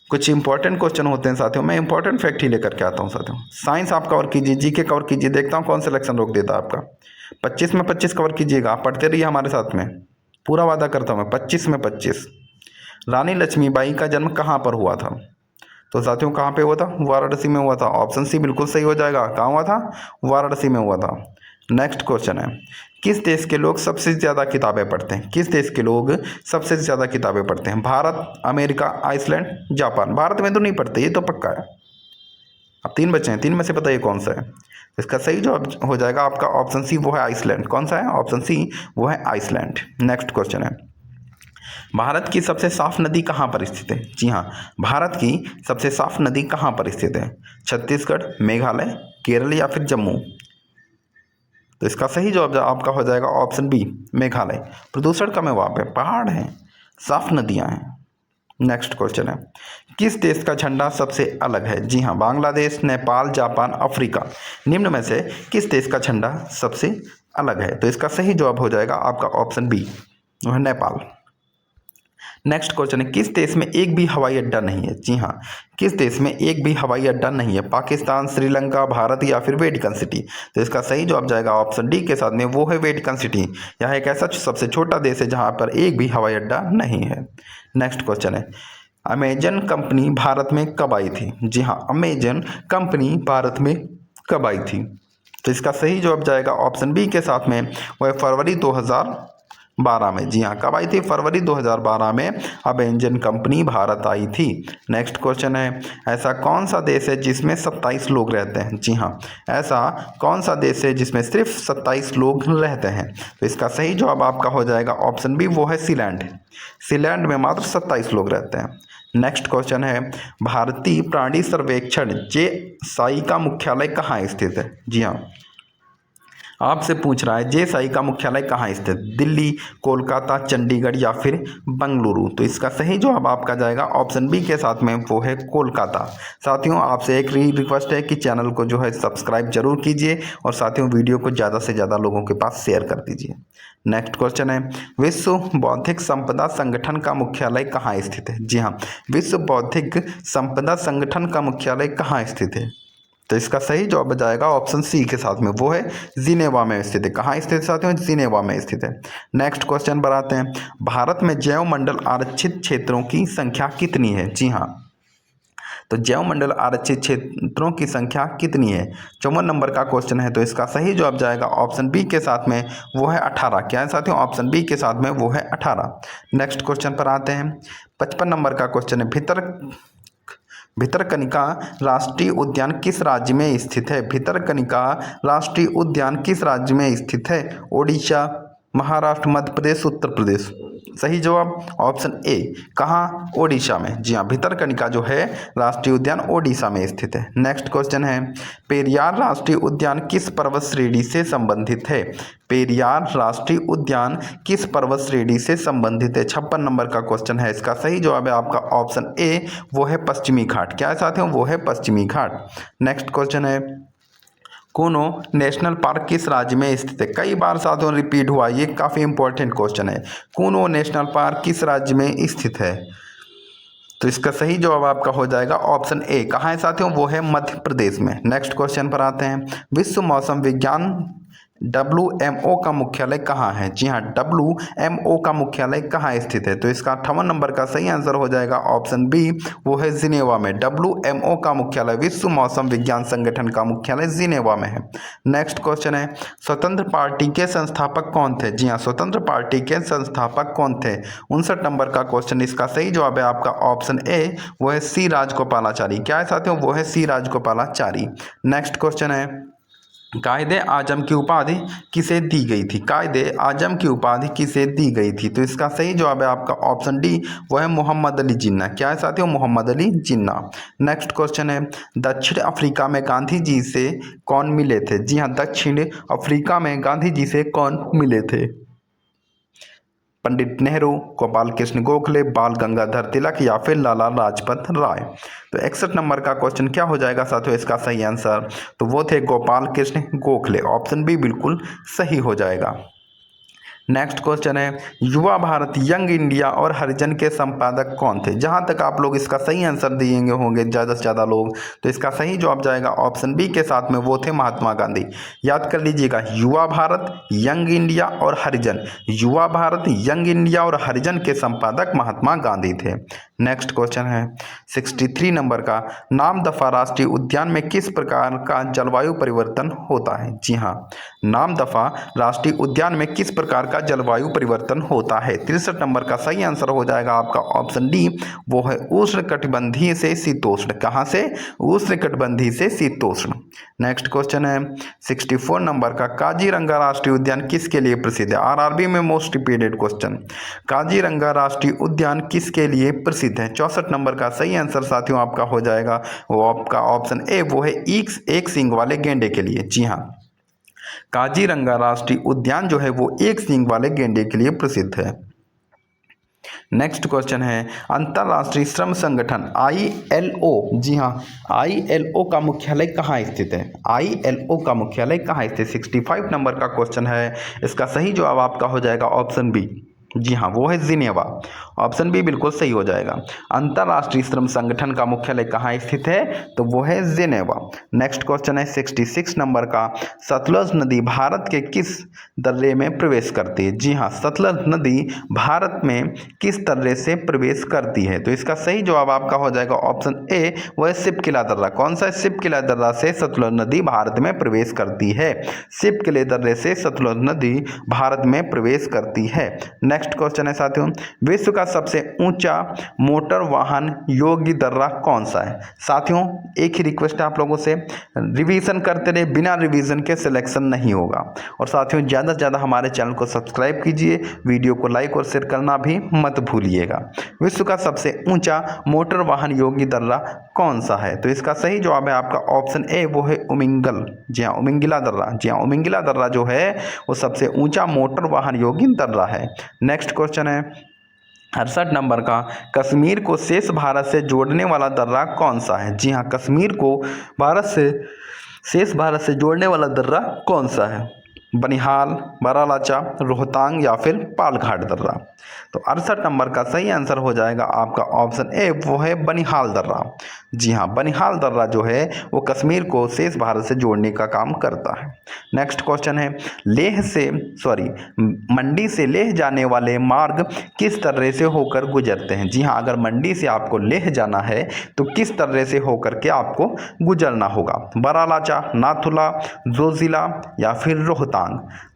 कुछ इंपॉर्टेंट क्वेश्चन होते हैं साथियों, मैं इंपॉर्टेंट फैक्ट ही लेकर के आता हूँ साथियों। साइंस आप कवर कीजिए, जीके कवर कीजिए, देखता हूँ कौन सिलेक्शन रोक देता है आपका। 25 में 25 कवर कीजिएगा, आप पढ़ते रहिए हमारे साथ में, पूरा वादा करता हूँ मैं। 25 में 25। रानी लक्ष्मीबाई का जन्म कहाँ पर हुआ था? तो साथियों कहाँ पे हुआ था? वाराणसी में हुआ था। ऑप्शन सी बिल्कुल सही हो जाएगा। कहाँ हुआ था? वाराणसी में हुआ था। नेक्स्ट क्वेश्चन है, किस देश के लोग सबसे ज़्यादा किताबें पढ़ते हैं? किस देश के लोग सबसे ज़्यादा किताबें पढ़ते हैं? Bharat, America, Iceland, Japan? Bharat में तो नहीं पढ़ते, ये तो पक्का है। अब 3 बचे हैं, 3 में से बताइए कौन सा है? इसका सही जवाब हो जाएगा आपका ऑप्शन सी, वो है आइसलैंड। कौन सा है? ऑप्शन सी, वो है आइसलैंड। नेक्स्ट क्वेश्चन है, भारत की सबसे साफ नदी कहाँ पर स्थित है? जी हाँ, भारत की सबसे साफ नदी कहाँ पर स्थित है? छत्तीसगढ़, मेघालय, केरल या फिर जम्मू? तो इसका सही जवाब आपका हो जाएगा ऑप्शन बी, मेघालय। प्रदूषण कम है वहाँ पे, पहाड़ हैं, साफ नदियाँ हैं। नेक्स्ट क्वेश्चन है, किस देश का झंडा सबसे अलग है? जी हाँ, बांग्लादेश, नेपाल, जापान, अफ्रीका? निम्न में से किस देश का झंडा सबसे अलग है? तो इसका सही जवाब हो जाएगा आपका ऑप्शन बी, वह है नेपाल। नेक्स्ट क्वेश्चन है, किस देश में एक भी हवाई अड्डा नहीं है? जी हाँ, किस देश में एक भी हवाई अड्डा नहीं है? पाकिस्तान, श्रीलंका, भारत या फिर वेटिकन सिटी? तो इसका सही जवाब जाएगा ऑप्शन डी के साथ में, वो है वेटिकन सिटी। यह एक ऐसा सबसे छोटा देश है जहाँ पर एक भी हवाई अड्डा नहीं है। नेक्स्ट क्वेश्चन है, अमेजन कंपनी भारत में कब आई थी? जी हाँ, अमेजन कंपनी भारत में कब आई थी? तो इसका सही जवाब जाएगा ऑप्शन बी के साथ में, वह फरवरी 2012 में। जी हाँ, कब आई थी? फरवरी 2012 में अमेजन कंपनी भारत आई थी। नेक्स्ट क्वेश्चन है, ऐसा कौन सा देश है जिसमें 27 लोग रहते हैं? जी हाँ, ऐसा कौन सा देश है जिसमें सिर्फ 27 लोग रहते हैं? तो इसका सही जवाब आपका हो जाएगा ऑप्शन बी, वो है सीलैंड। सीलैंड में मात्र 27 लोग रहते हैं। नेक्स्ट क्वेश्चन है, भारतीय प्राणी सर्वेक्षण जेसाई का मुख्यालय कहाँ स्थित है? जी हाँ, आपसे पूछ रहा है जेसाई का मुख्यालय कहाँ स्थित? दिल्ली, कोलकाता, चंडीगढ़ या फिर बंगलुरु? तो इसका सही जवाब आपका जाएगा ऑप्शन बी के साथ में, वो है कोलकाता। साथियों आपसे एक रिक्वेस्ट है कि चैनल को जो है सब्सक्राइब जरूर कीजिए और साथियों वीडियो को ज़्यादा से ज़्यादा लोगों के पास शेयर कर दीजिए। नेक्स्ट क्वेश्चन है, विश्व बौद्धिक संपदा संगठन का मुख्यालय कहाँ स्थित है? जी हाँ, विश्व बौद्धिक संपदा संगठन का मुख्यालय कहाँ स्थित है? तो इसका सही जवाब जाएगा ऑप्शन सी के साथ में, वो है जिनेवा में स्थित है। कहाँ स्थित साथियों? जिनेवा में स्थित है। नेक्स्ट क्वेश्चन पर आते हैं, भारत में जैव मंडल आरक्षित क्षेत्रों की संख्या कितनी है? जी हाँ, तो जैव मंडल आरक्षित क्षेत्रों की संख्या कितनी है? 54 नंबर का क्वेश्चन है। तो इसका सही जवाब जाएगा ऑप्शन बी के साथ में, वो है 18। क्या है साथियों? ऑप्शन बी के साथ में वो है 18। नेक्स्ट क्वेश्चन पर आते हैं, 55 नंबर का क्वेश्चन है, भितरकनिका राष्ट्रीय उद्यान किस राज्य में स्थित है? भितरकनिका राष्ट्रीय उद्यान किस राज्य में स्थित है? ओडिशा, महाराष्ट्र, मध्य प्रदेश, उत्तर प्रदेश? सही जवाब ऑप्शन ए, कहाँ? ओडिशा में। जी हाँ, भितरकनिका जो है राष्ट्रीय उद्यान ओडिशा में स्थित है। नेक्स्ट क्वेश्चन है, पेरियार राष्ट्रीय उद्यान किस पर्वत श्रेणी से संबंधित है? पेरियार राष्ट्रीय उद्यान किस पर्वत श्रेणी से संबंधित है? 56 नंबर का क्वेश्चन है। इसका सही जवाब है आपका ऑप्शन ए, वो है पश्चिमी घाट। क्या है साथियों? वो है पश्चिमी घाट। नेक्स्ट क्वेश्चन है, कूनो नेशनल पार्क किस राज्य में स्थित है? कई बार साथियों रिपीट हुआ, ये काफ़ी इंपॉर्टेंट क्वेश्चन है। कूनो नेशनल पार्क किस राज्य में स्थित है? तो इसका सही जवाब आपका हो जाएगा ऑप्शन ए। कहाँ है साथियों? वो है मध्य प्रदेश में। नेक्स्ट क्वेश्चन पर आते हैं, विश्व मौसम विज्ञान WMO का मुख्यालय कहाँ है? जी हाँ, WMO का मुख्यालय कहाँ स्थित है? तो इसका 58 नंबर का सही आंसर हो जाएगा ऑप्शन बी, वो है जिनेवा में। WMO का मुख्यालय, विश्व मौसम विज्ञान संगठन का मुख्यालय जिनेवा में है। नेक्स्ट क्वेश्चन है, स्वतंत्र पार्टी के संस्थापक कौन थे? जी हाँ, स्वतंत्र पार्टी के संस्थापक कौन थे? 59 नंबर का क्वेश्चन, इसका सही जवाब है आपका ऑप्शन ए, वो है सी राजगोपालाचारी। क्या है साथियों? वो है सी राजगोपालाचारी। नेक्स्ट क्वेश्चन है, कायदे आजम की उपाधि किसे दी गई थी? कायदे आजम की उपाधि किसे दी गई थी? तो इसका सही जवाब है आपका ऑप्शन डी, वो है मोहम्मद अली जिन्ना। क्या है साथियों? मोहम्मद अली जिन्ना। नेक्स्ट क्वेश्चन है, दक्षिण अफ्रीका में गांधी जी से कौन मिले थे? जी हाँ, दक्षिण अफ्रीका में गांधी जी से कौन मिले थे? पंडित नेहरू, गोपाल कृष्ण गोखले, बाल गंगाधर तिलक या फिर लाला लाजपत राय। तो 61 नंबर का क्वेश्चन क्या हो जाएगा साथियों इसका सही आंसर? तो वो थे गोपाल कृष्ण गोखले। ऑप्शन बी बिल्कुल सही हो जाएगा। नेक्स्ट क्वेश्चन है, युवा भारत यंग इंडिया और हरिजन के संपादक कौन थे? जहां तक आप लोग इसका सही आंसर दिएंगे होंगे ज़्यादा से ज़्यादा लोग, तो इसका सही जवाब जाएगा ऑप्शन बी के साथ में, वो थे महात्मा गांधी। याद कर लीजिएगा, युवा भारत यंग इंडिया और हरिजन। युवा भारत यंग इंडिया और हरिजन के संपादक महात्मा गांधी थे। नेक्स्ट क्वेश्चन है 63 नंबर का, नामदफा राष्ट्रीय उद्यान में किस प्रकार का जलवायु परिवर्तन होता है? जी हाँ, नामदफा राष्ट्रीय उद्यान में किस प्रकार का जलवायु परिवर्तन होता है? 63 नंबर का सही आंसर हो जाएगा आपका ऑप्शन डी, वो है उष्णकटिबंधीय से शीतोष्ण। कहाँ से? उष्णकटिबंधीय से शीतोष्ण। नेक्स्ट क्वेश्चन है 64 नंबर का, काजीरंगा राष्ट्रीय उद्यान किसके लिए प्रसिद्ध है? आरआरबी में मोस्ट रिपीटेड क्वेश्चन, काजीरंगा राष्ट्रीय उद्यान किसके लिए प्रसिद्ध है? 64 नंबर का सही आंसर साथियों आपका हो जाएगा वो आपका ऑप्शन ए, वो है एक सींग वाले गेंडे के लिए। जी हाँ, काजीरंगा राष्ट्रीय उद्यान जो है वो एक सींग वाले गेंडे के लिए प्रसिद्ध है। नेक्स्ट क्वेश्चन है, अंतर्राष्ट्रीय श्रम संगठन ILO, जी हाँ, ILO का मुख्यालय कहाँ स्थित है? ILO का मुख्यालय कहाँ स्थित? 65 नंबर का क्वेश्चन है। इसका सही जवाब आपका हो जाएगा ऑप्शन बी, जी हाँ, वो है जिनेवा। ऑप्शन बी बिल्कुल सही हो जाएगा। अंतर्राष्ट्रीय श्रम संगठन का मुख्यालय कहाँ स्थित है? तो वो है जिनेवा। नेक्स्ट क्वेश्चन है 66 नंबर का, सतलज नदी भारत के किस दर्रे में प्रवेश करती है? जी हाँ, सतलज नदी भारत में किस दर्रे से प्रवेश करती है? तो इसका सही जवाब आपका हो जाएगा ऑप्शन ए, वो है शिपकिला दर्रा। कौन सा? शिपकिला दर्रा से सतलज नदी भारत में प्रवेश करती है। शिपकिले दर्रे से सतलज नदी भारत में प्रवेश करती है। नेक्स्ट क्वेश्चन है साथियों, विश्व का सबसे ऊंचा मोटर वाहन योग्य दर्रा कौन सा है? साथियों एक ही रिक्वेस्ट है आप लोगों से, रिवीजन करते रहे, बिना रिवीजन के सिलेक्शन नहीं होगा। और साथियों ज़्यादा से ज़्यादा हमारे चैनल को सब्सक्राइब कीजिए, वीडियो को लाइक और शेयर करना भी मत भूलिएगा। विश्व का सबसे ऊंचा मोटर वाहन योग्य दर्रा कौन सा है? तो इसका सही जवाब है आपका ऑप्शन ए, वो है उमिंगल। जी हाँ, उमिंगिला दर्रा। जी हाँ, उमिंगिला दर्रा जो है वो सबसे ऊंचा मोटर वाहन योग्य दर्रा है। नेक्स्ट क्वेश्चन है 68 नंबर का, कश्मीर को शेष भारत से जोड़ने वाला दर्रा कौन सा है? जी हाँ, कश्मीर को शेष भारत से जोड़ने वाला दर्रा कौन सा है? बनिहाल, बारालाचा, रोहतांग या फिर पालघाट दर्रा। तो 68 नंबर का सही आंसर हो जाएगा आपका ऑप्शन ए, वो है बनिहाल दर्रा। जी हाँ, बनिहाल दर्रा जो है वो कश्मीर को शेष भारत से जोड़ने का काम करता है। नेक्स्ट क्वेश्चन है, मंडी से लेह जाने वाले मार्ग किस दर्रे से होकर गुजरते हैं? जी हाँ, अगर मंडी से आपको लेह जाना है तो किस दर्रे से होकर के आपको गुजरना होगा? बारालाचा, नाथुला, जोजिला या फिर रोहतांग।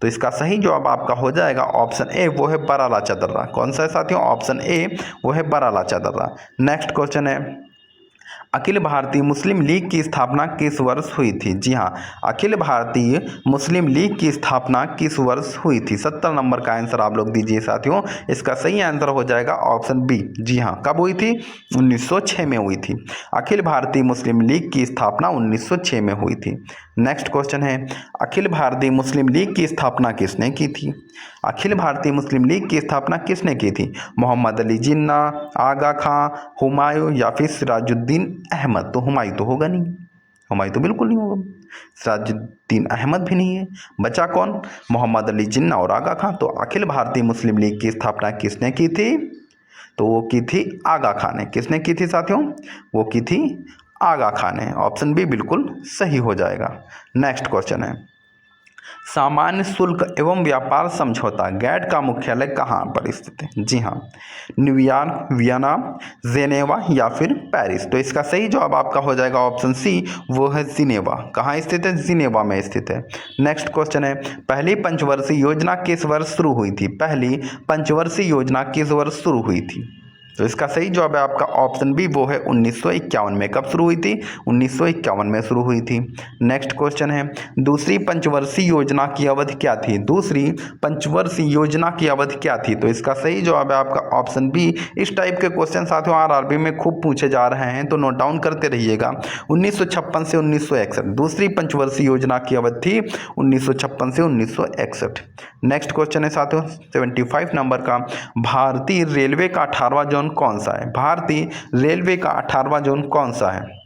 तो इसका सही जवाब आपका हो जाएगा ऑप्शन ए, वो है बारालाचा दर्रा। कौन सा है साथियों? ऑप्शन ए, वो है बारालाचा दर्रा। नेक्स्ट क्वेश्चन है, अखिल भारतीय मुस्लिम लीग की स्थापना किस वर्ष हुई थी? जी हाँ, अखिल भारतीय मुस्लिम लीग की स्थापना किस वर्ष हुई थी? 70 नंबर का आंसर आप लोग दीजिए साथियों। इसका सही आंसर हो जाएगा ऑप्शन बी। जी हाँ, कब हुई थी? 1906 में हुई थी। अखिल भारतीय मुस्लिम लीग की स्थापना 1906 में हुई थी। नेक्स्ट क्वेश्चन है, अखिल भारतीय मुस्लिम लीग की स्थापना किसने की थी? अखिल भारतीय मुस्लिम लीग की स्थापना किसने की थी? मोहम्मद अली जिन्ना, आगा खां, हुमायूं या फिर सिराजुद्दीन अहमद? तो हुमायूं तो होगा नहीं, हुमायूं तो बिल्कुल नहीं होगा, सिराजुद्दीन अहमद भी नहीं है। बचा कौन? मोहम्मद अली जिन्ना और आगा खां। तो अखिल भारतीय मुस्लिम लीग की स्थापना किसने की थी? तो वो की थी आगा खां ने। किसने की थी साथियों? वो की थी आगा खां ने। ऑप्शन बी बिल्कुल सही हो जाएगा। नेक्स्ट क्वेश्चन है, सामान्य शुल्क एवं व्यापार समझौता गैट का मुख्यालय कहाँ पर स्थित है? जी हाँ, न्यूयॉर्क, वियना, जेनेवा या फिर पेरिस। तो इसका सही जवाब आपका हो जाएगा ऑप्शन सी, वो है जिनेवा। कहाँ स्थित है? जिनेवा में स्थित है। नेक्स्ट क्वेश्चन है, पहली पंचवर्षीय योजना किस वर्ष शुरू हुई थी? पहली पंचवर्षीय योजना किस वर्ष शुरू हुई थी? तो इसका सही जवाब है आपका ऑप्शन बी, वो है 1951 में। कब शुरू हुई थी? 1951 में शुरू हुई थी। नेक्स्ट क्वेश्चन है, दूसरी पंचवर्षीय योजना की अवधि क्या थी? दूसरी पंचवर्षीय योजना की अवधि क्या थी? तो इसका सही जवाब है आपका ऑप्शन बी। इस टाइप के क्वेश्चन साथियों आरआरबी में खूब पूछे जा रहे हैं, तो नोट डाउन करते रहिएगा। 1956 से 1961 दूसरी पंचवर्षीय योजना की अवधि थी 1956 से 1961। नेक्स्ट क्वेश्चन है साथियों 75 नंबर का, भारतीय रेलवे का 18वां जोन कौन सा है? भारतीय रेलवे का 18वां जोन कौन सा है?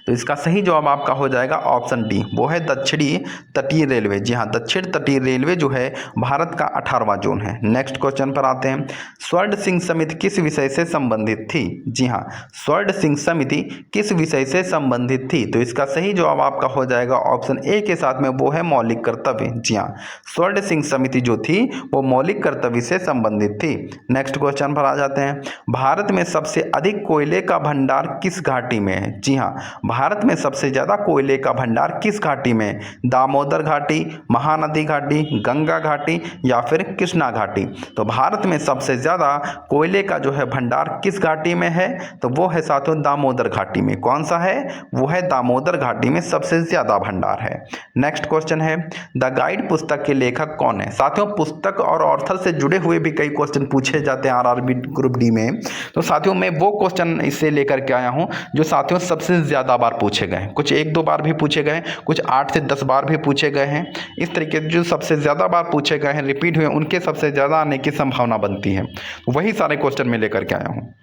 तो इसका सही जवाब आपका हो जाएगा ऑप्शन डी, वो है दक्षिणी तटीय रेलवे। जी हाँ, दक्षिण तटीय रेलवे जो है भारत का 18वां जोन है। नेक्स्ट क्वेश्चन पर आते हैं, स्वर्ण सिंह समिति किस विषय से संबंधित थी? जी हाँ, स्वर्ण सिंह समिति किस विषय से संबंधित थी? तो इसका सही जवाब आपका हो जाएगा ऑप्शन ए के साथ में, वो है मौलिक कर्तव्य। जी हाँ, स्वर्ण सिंह समिति जो थी वो मौलिक कर्तव्य से संबंधित थी। नेक्स्ट क्वेश्चन पर आ जाते हैं, भारत में सबसे अधिक कोयले का भंडार किस घाटी में है? जी हाँ, भारत में सबसे ज़्यादा कोयले का भंडार किस घाटी में? दामोदर घाटी, महानदी घाटी, गंगा घाटी या फिर कृष्णा घाटी? तो भारत में सबसे ज़्यादा कोयले का जो है भंडार किस घाटी में है? तो वो है साथियों दामोदर घाटी में। कौन सा है? वो है दामोदर घाटी में सबसे ज़्यादा भंडार है। नेक्स्ट क्वेश्चन है, द गाइड पुस्तक के लेखक कौन है? साथियों पुस्तक और ऑथर से जुड़े हुए भी कई क्वेश्चन पूछे जाते हैं आरआरबी ग्रुप डी में, तो साथियों मैं वो क्वेश्चन इससे लेकर के आया हूँ जो साथियों सबसे ज़्यादा बार पूछे गए हैं। कुछ 1-2 बार भी पूछे गए हैं, कुछ 8 से 10 बार भी पूछे गए हैं। इस तरीके से जो सबसे ज़्यादा बार पूछे गए हैं, रिपीट हुए, उनके सबसे ज़्यादा आने की संभावना बनती है। वही सारे क्वेश्चन मैं लेकर के आया हूँ।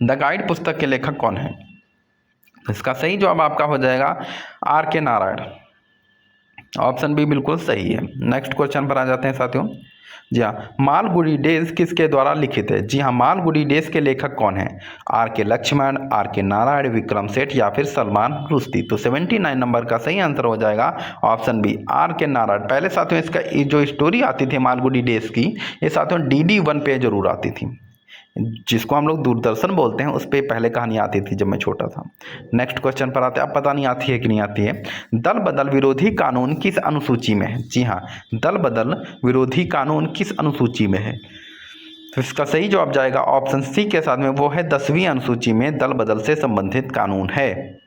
द गाइड पुस्तक के लेखक कौन है? इसका सही जवाब आपका हो जाएगा आर के नारायण। ऑप्शन बी बिल्कुल सही है। नेक्स्ट क्वेश्चन पर आ जाते हैं साथियों। जी हाँ, मालगुडी डेज किसके द्वारा लिखित है? जी हाँ, मालगुडी डेज के लेखक कौन है? आर के लक्ष्मण, आर के नारायण, विक्रम सेठ या फिर सलमान रुश्दी? तो 79 नंबर का सही आंसर हो जाएगा ऑप्शन बी, आर के नारायण। पहले साथियों इसका जो स्टोरी आती थी मालगुडी डेज की, ये साथियों DD1 पे जरूर आती थी, जिसको हम लोग दूरदर्शन बोलते हैं, उस पर पहले कहानी आती थी जब मैं छोटा था। नेक्स्ट क्वेश्चन पर आते हैं, अब पता नहीं आती है कि नहीं आती है। दल बदल विरोधी कानून किस अनुसूची में है? जी हाँ, दल बदल विरोधी कानून किस अनुसूची में है? तो इसका सही जवाब जाएगा ऑप्शन सी के साथ में, वो है 10वीं अनुसूची में दल बदल से संबंधित कानून है।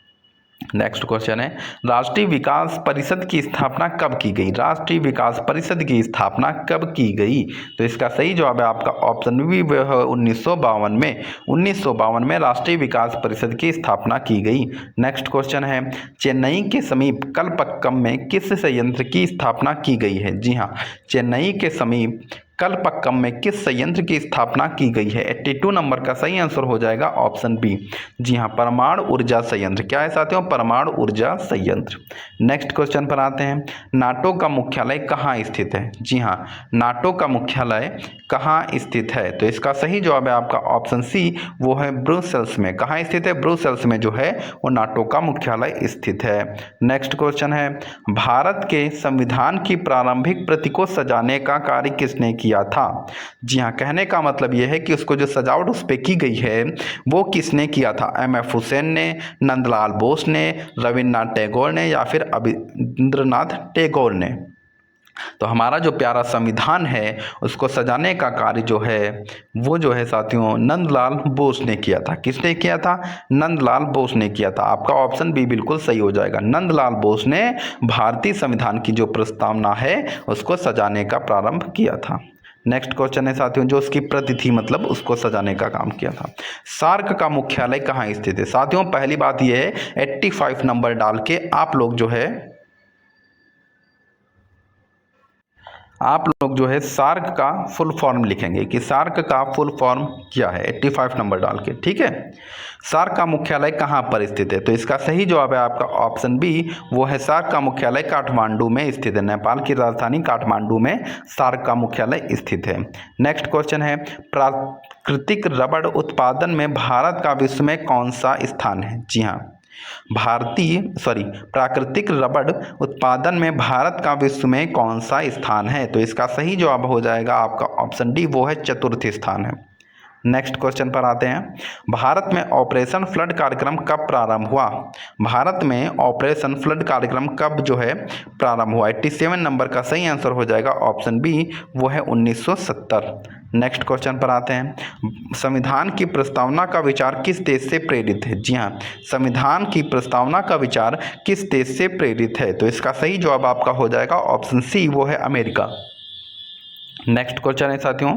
नेक्स्ट क्वेश्चन है, राष्ट्रीय विकास परिषद की स्थापना कब की गई? राष्ट्रीय विकास परिषद की स्थापना कब की गई? तो इसका सही जवाब है आपका ऑप्शन बी, 1952 में। 1952 में राष्ट्रीय विकास परिषद की स्थापना की गई। नेक्स्ट क्वेश्चन है, चेन्नई के समीप कलपक्कम में किस संयंत्र की स्थापना की गई है? जी हाँ, चेन्नई के समीप कलपक्कम में किस संयंत्र की स्थापना की गई है? 82 नंबर का सही आंसर हो जाएगा ऑप्शन बी। जी हाँ, परमाणु ऊर्जा संयंत्र। क्या है साथियों? परमाणु ऊर्जा संयंत्र। नेक्स्ट क्वेश्चन पर आते हैं, नाटो का मुख्यालय कहाँ स्थित है? जी हाँ, नाटो का मुख्यालय कहाँ स्थित है? तो इसका सही जवाब है आपका ऑप्शन सी, वो है ब्रुसेल्स में। कहाँ स्थित है? ब्रुसेल्स में जो है वो नाटो का मुख्यालय स्थित है। नेक्स्ट क्वेश्चन है, भारत के संविधान की प्रारंभिक प्रति को सजाने का कार्य किसने किया था? जी हाँ, कहने का मतलब यह है कि उसको जो सजावट उस पर की गई है वो किसने किया था? MF हुसैन ने, नंदलाल बोस ने, रविन्द्रनाथ टैगोर ने या फिर रविंद्रनाथ टैगोर ने? तो हमारा जो प्यारा संविधान है उसको सजाने का कार्य जो है वो जो है साथियों नंदलाल बोस ने किया था। किसने किया था? नंदलाल बोस ने किया था। आपका ऑप्शन बी बिल्कुल सही हो जाएगा। नंदलाल बोस ने भारतीय संविधान की जो प्रस्तावना है उसको सजाने का प्रारंभ किया था। नेक्स्ट क्वेश्चन है साथियों, जो उसकी प्रति थी मतलब उसको सजाने का काम किया था। सार्क का मुख्यालय कहाँ स्थित है? साथियों पहली बात यह है 85 नंबर डाल के आप लोग जो है सार्क का फुल फॉर्म लिखेंगे कि सार्क का फुल फॉर्म क्या है, 85 नंबर डाल के। ठीक है, सार्क का मुख्यालय कहाँ पर स्थित है? तो इसका सही जवाब है आपका ऑप्शन बी, वो है सार्क का मुख्यालय काठमांडू में स्थित है। नेपाल की राजधानी काठमांडू में सार्क का मुख्यालय स्थित है। नेक्स्ट क्वेश्चन है, प्राकृतिक रबड़ उत्पादन में भारत का विश्व में कौन सा स्थान है? जी हाँ, प्राकृतिक रबड़ उत्पादन में भारत का विश्व में कौन सा स्थान है? तो इसका सही जवाब हो जाएगा आपका ऑप्शन डी, वो है चतुर्थ स्थान है। नेक्स्ट क्वेश्चन पर आते हैं। भारत में ऑपरेशन फ्लड कार्यक्रम कब प्रारंभ हुआ? भारत में ऑपरेशन फ्लड कार्यक्रम कब जो है प्रारंभ हुआ? 87 नंबर का सही आंसर हो जाएगा ऑप्शन बी, वो है 1970। नेक्स्ट क्वेश्चन पर आते हैं। संविधान की प्रस्तावना का विचार किस देश से प्रेरित है? जी हाँ, संविधान की प्रस्तावना का विचार किस देश से प्रेरित है? तो इसका सही जवाब आपका हो जाएगा ऑप्शन सी, वो है अमेरिका। नेक्स्ट क्वेश्चन है साथियों,